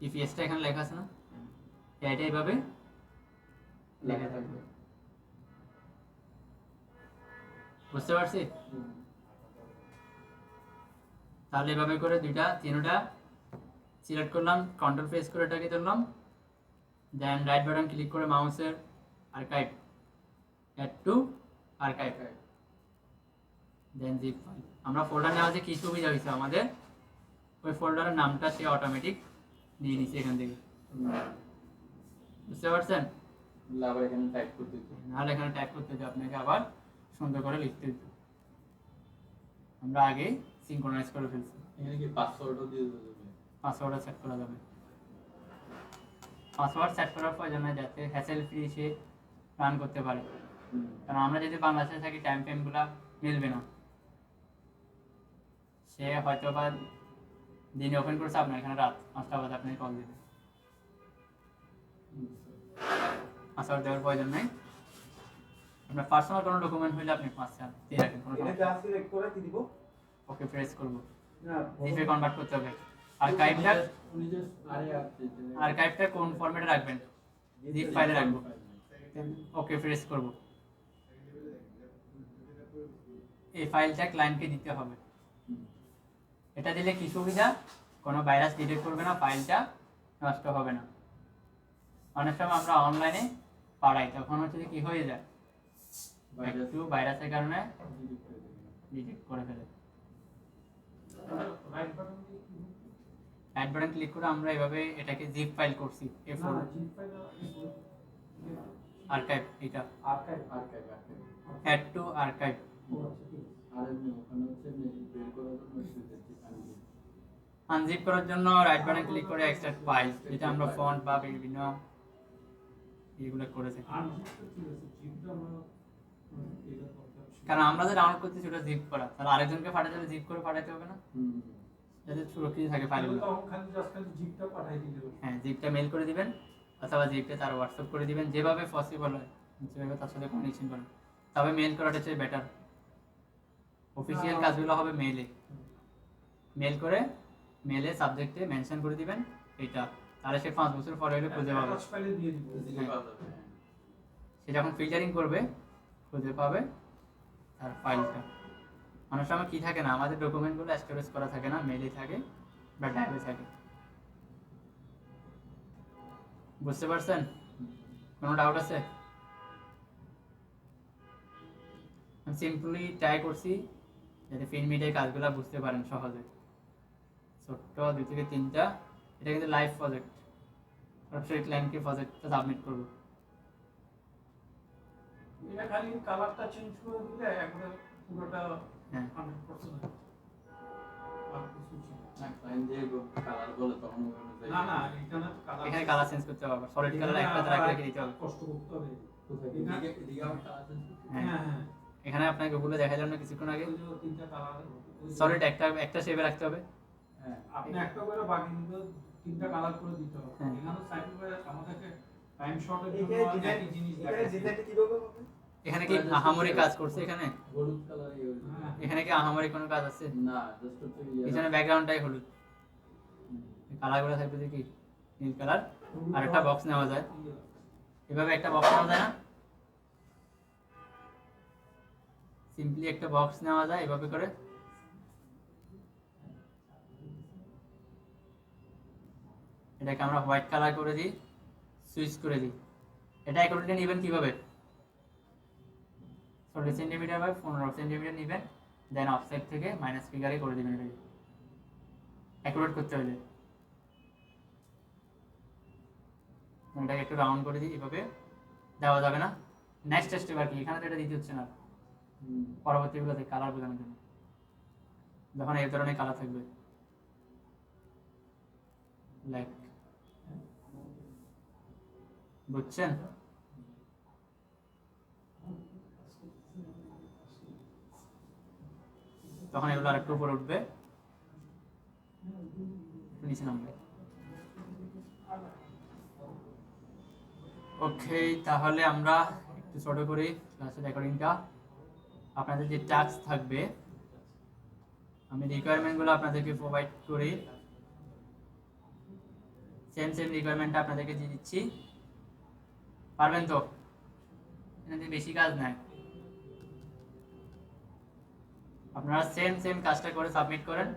ইপিএসটা এখানে লেখা আছে না, এটা এইভাবে লেখা থাকবে। বুঝতে পারছি? তাহলে এভাবে করে তিনটা সিলেক্ট করলাম, কন্ট্রোল প্রেস করে এটাকে ধরলাম, দেন রাইট বাটন ক্লিক করে মাউসের archive, add to archive, then zip file. আমরা ফোল্ডার নেওয়া যে কি সুবিধা হয়েছে আমাদের, ওই ফোল্ডারের নামটা সে অটোমেটিক নিয়ে নিচ্ছে এখান থেকে। বুঝতে পারছেন? আবার এখানে টাইপ করতে দিতে। নাহলে এখানে টাইপ করতে হবে, আপনাকে আবার সুন্দর করে লিখতে দিতে। আমরা আগে সিনক্রোনাইজ করে ফেলছি। এখানে কি পাসওয়ার্ডও দিয়ে দেবে? পাসওয়ার্ড সেট করা যাবে। পাসওয়ার্ড সেট করার প্রয়োজন নাই, যাতে হ্যাসেল ফ্রি সে রান করতে পারে। কারণ আমরা যদি বাংলাদেশে থাকি টাইম ফ্রেমগুলো মিলবে না। সে হয়তো বা দিনে ওপেন করছে, আপনার এখানে রাত 5টা বাজে আপনাকে কল দেবে। পাসওয়ার্ড দেওয়ার প্রয়োজন নেই। আপনার পার্সোনাল কোনো ডকুমেন্ট হলে আপনি পাসওয়ার্ড দিয়ে রাখেন, কোনো এটা সমস্যা জাস্ট সিলেক্ট করে কি দিব? ওকে প্রেস করব, না জিপে কনভার্ট করতে হবে। আর্কাইভটা উনি জাস্ট আরে আছে আর্কাইভটা কোন ফরম্যাটে রাখবেন? জিপ ফাইলে রাখবো, ওকে প্রেস করব। এই ফাইলটা ক্লায়েন্টকে দিতে হবে। এটা দিলে কি সুবিধা? কোনো ভাইরাস ডিটেক্ট করবে না, ফাইলটা নষ্ট হবে না। অনেক সময় আমরা অনলাইনে পাঠাই, তখন হচ্ছে যে কি হয়ে যায়, একটু ভাইরাসের কারণে ডিটেক্ট করে ফেলে। রাইট বাটন দিয়ে কি রাইট বাটন ক্লিক করে আমরা এভাবে এটাকে জিপ ফাইল করছি, না F4 জিপ ফাইল আর্কাইভ, এটা archive archive add to archive. আর এমনি ওখানে হচ্ছে বের করার জন্য আনজিপ করার জন্য রাইট বাটন ক্লিক করে এক্সট্রাক্ট ফাইল, যেটা আমরা ফন্ট বা বিভিন্ন এগুলো করে থাকি। আর জিপটা কি আছে? জিপটা আমরা এটা করতে হবে। কারণ আমরা যে ডাউনলোড করতেছি ওটা জিপ করা, তাহলে আরেকজনকে পাঠাতে হলে জিপ করে পাঠাতে হবে না, যাতে সুরক্ষিত থাকে ফাইলগুলো। তখন খালি জাস্ট খালি জিপটা পাঠিয়ে দিলে হবে। হ্যাঁ, জিপটা মেল করে দিবেন অথবা জিপটা তার হোয়াটসঅ্যাপ করে দিবেন, যেভাবে পসিবল হয় যেভাবে তার সাথে কমিউনিকেশন করেন। তবে মেল করাটা হচ্ছে বেটার। অফিসিয়াল কাজগুলো হবে মেলে, মেল করে মেলে সাবজেক্টে মেনশন করে দিবেন এটা, তাহলে সে 5 বছর পরে হলে খুঁজে পাবে। টাচ ফাইলে দিয়ে দিব। সে যখন ফিল্টারিং করবে খুঁজে পাবে তার ফাইলটা। অনেক সময় কি থাকে না, আমাদের ডকুমেন্টগুলো স্টোরেজ করা থাকে না, মেলে থাকে বা ড্রাইভে থাকে। বুঝতে পারছেন? কোনো ডাউট আছে? আমি সিম্পলি ট্রাই করছি যাতে ফিল্মিটের কাজগুলো বুঝতে পারেন সহজে। ছোট্ট 2 থেকে 3টা, এটা কিন্তু লাইভ প্রজেক্ট, সরাসরি ক্লায়েন্টকে প্রজেক্টটা সাবমিট করবো। এটা খালি কালারটা চেঞ্জ করে দিলে একবারে পুরোটা হ্যাঁ 100% আর কিছু ছিল না ক্লায়েন্ট যে কালার বলে তখন ওই অনুযায়ী না না এখানে কালার এখানে কালার চেঞ্জ করতে হবে, সলিড কালার একটা তারা রেখে দিতে হবে। কষ্ট করতে হবে। কোথায় এখানে- এদিকে এদিকে আমার কালার আছে হ্যাঁ, হ্যাঁ হ্যাঁ এখানে আপনাকে গুগলে দেখালাম না কিছুক্ষণ আগে, ওই যে 3টা কালার সলিড একটা শেপে রাখতে হবে। হ্যাঁ আপনি একটা করে বাকিগুলো 3টা কালার করে দিতে হবে। হ্যাঁ। এখানে সাইড করে আমাদেরকে টাইম শর্টের জন্য এখানে ডিজাইন একই জিনিস এখানে দেখাচ্ছে। ডিজাইনটা কিভাবে হবে? এখানে কি আহামরি কাজ করছে? এখানে হলুদ কালার হ্যাঁ। এখানে কি আহামরি কোনো কাজ আছে? না জাস্ট হচ্ছে এখানে ব্যাকগ্রাউন্ডটাই হলুদ, কালারগুলো থাকবে যে কি নীল কালার। আর একটা বক্স নেওয়া যায়, এভাবে একটা বক্স নেওয়া যায় না, সিম্পলি একটা বক্স নেওয়া যায় এভাবে করে, এটাকে আমরা হোয়াইট কালার করে দিই, সুইচ করে দিই। এটা অ্যাকুরেটলি নেবেন কিভাবে, 40 সেন্টিমিটার বাই 15 সেন্টিমিটার নেবেন, দেন অফসাইড থেকে মাইনাস ফিগারে করে দিবেন। এটাকে অ্যাকুরেট করতে হলে এটাকে একটু রাউন্ড করে দিই, এভাবে দেওয়া যাবে না। নেক্সট স্টেপ আর কি, এখানে তো এটা দিতে হচ্ছে না, পরবর্তীগুলোতে কালার বোঝানোর জন্য, যখন এই ধরনের কালার থাকবে লাইক, বুঝছেন? তখন এগুলো আর একটু উপরে উঠবে, নিচে নামবে। ওকে, তাহলে আমরা একটু ছোট করি ক্লাসের রেকর্ডিংটা। আপনাদের যে টাস্ক থাকবে, আমি রিকোয়ারমেন্টগুলো আপনাদেরকে প্রোভাইড করি, সেম রিকোয়ারমেন্টটা আপনাদেরকে দিয়ে দিচ্ছি, পারবেন তো? এখানে বেশি কাজ নাই, আপনারা সেম কাজটা করে সাবমিট করেন।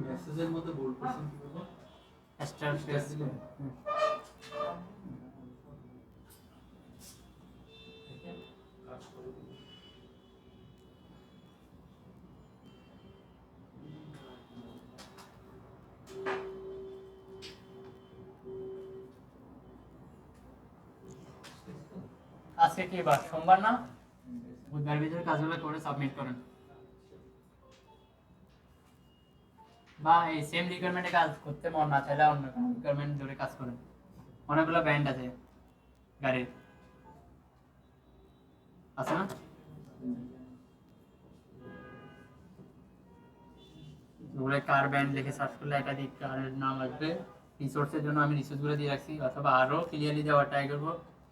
মেসেজের মধ্যে বোল্ড করছেন কিভাবে? স্টার Star দিলেন? কাজ করে দিন। আজকে কি বার, সোমবার না? বুধবার ভিতরে কাজগুলো করে সাবমিট করেন, বা এই সেম রিকোয়ারমেন্টে কাজ করতে মন না চাইলে অন্য কোনো রিকোয়ারমেন্ট ধরে কাজ করেন। অনেকগুলো ব্র্যান্ড আছে গাড়ির, আছে না? গুগলে কার ব্র্যান্ড লিখে সার্চ করলে একাধিক কারের নাম আসবে। রিসোর্সের জন্য আমি রিসোর্সগুলো দিয়ে রাখছি, অথবা আরও ক্লিয়ারলি দেওয়ার ট্রাই করবো।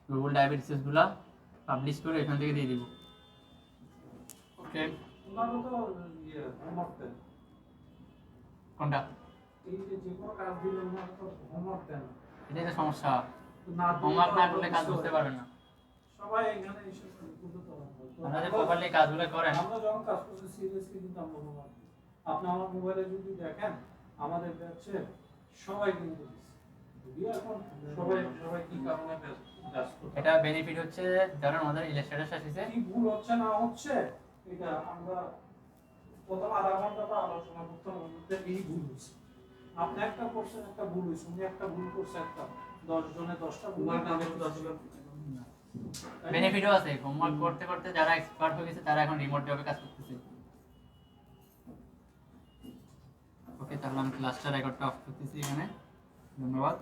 গুগল ড্রাইভের রিসোর্সগুলো পাবলিশ করে এখান থেকে দিয়ে দিব। ওকে, ওনারও তো হোমওয়ার্ক দেন, কোনটা? এই যে যে কোনো কাজ দিলে ওনারা তো হোমওয়ার্ক দেন। এটাই তো সমস্যা, তো না দিলে হোমওয়ার্ক না তো করলে কাজ বুঝতে পারবেন না। সবাই এখানে এসে করতে তো আপনারা যে প্রপারলি কাজগুলো করেন, আমরা যখন কাজ করছি সিরিয়াসলি কিন্তু আমরা হোমওয়ার্ক দিই। আপনি আমার মোবাইলে যদি দেখেন আমাদের ব্যাচে সবাই কিন্তু দিচ্ছে। যদিও এখন সবাই কি কারণে ব্যস্ত, এটা বেনিফিট হচ্ছে ধরেন আমাদের ইলাস্ট্রেটর সাথে কি ভুল হচ্ছে না হচ্ছে এটা আমরা প্রথম আধা ঘন্টাটা আলোচনা করতে হবে, এই ভুল হচ্ছে। আপনি একটা করছেন, একটা ভুল হয়েছে, উনি একটা ভুল করছে, একটা 10 জনে 10টা ভুল তোমার কাছে তো আসলে বেনিফিটও আছে। হোমওয়ার্ক করতে করতে যারা এক্সপার্ট হয়ে গেছে তারা এখন রিমোট জবে কাজ করতেছে। ওকে, তাহলে আমি ক্লাসটা রেকর্ডটা অফ করতেছি এখানে। ধন্যবাদ।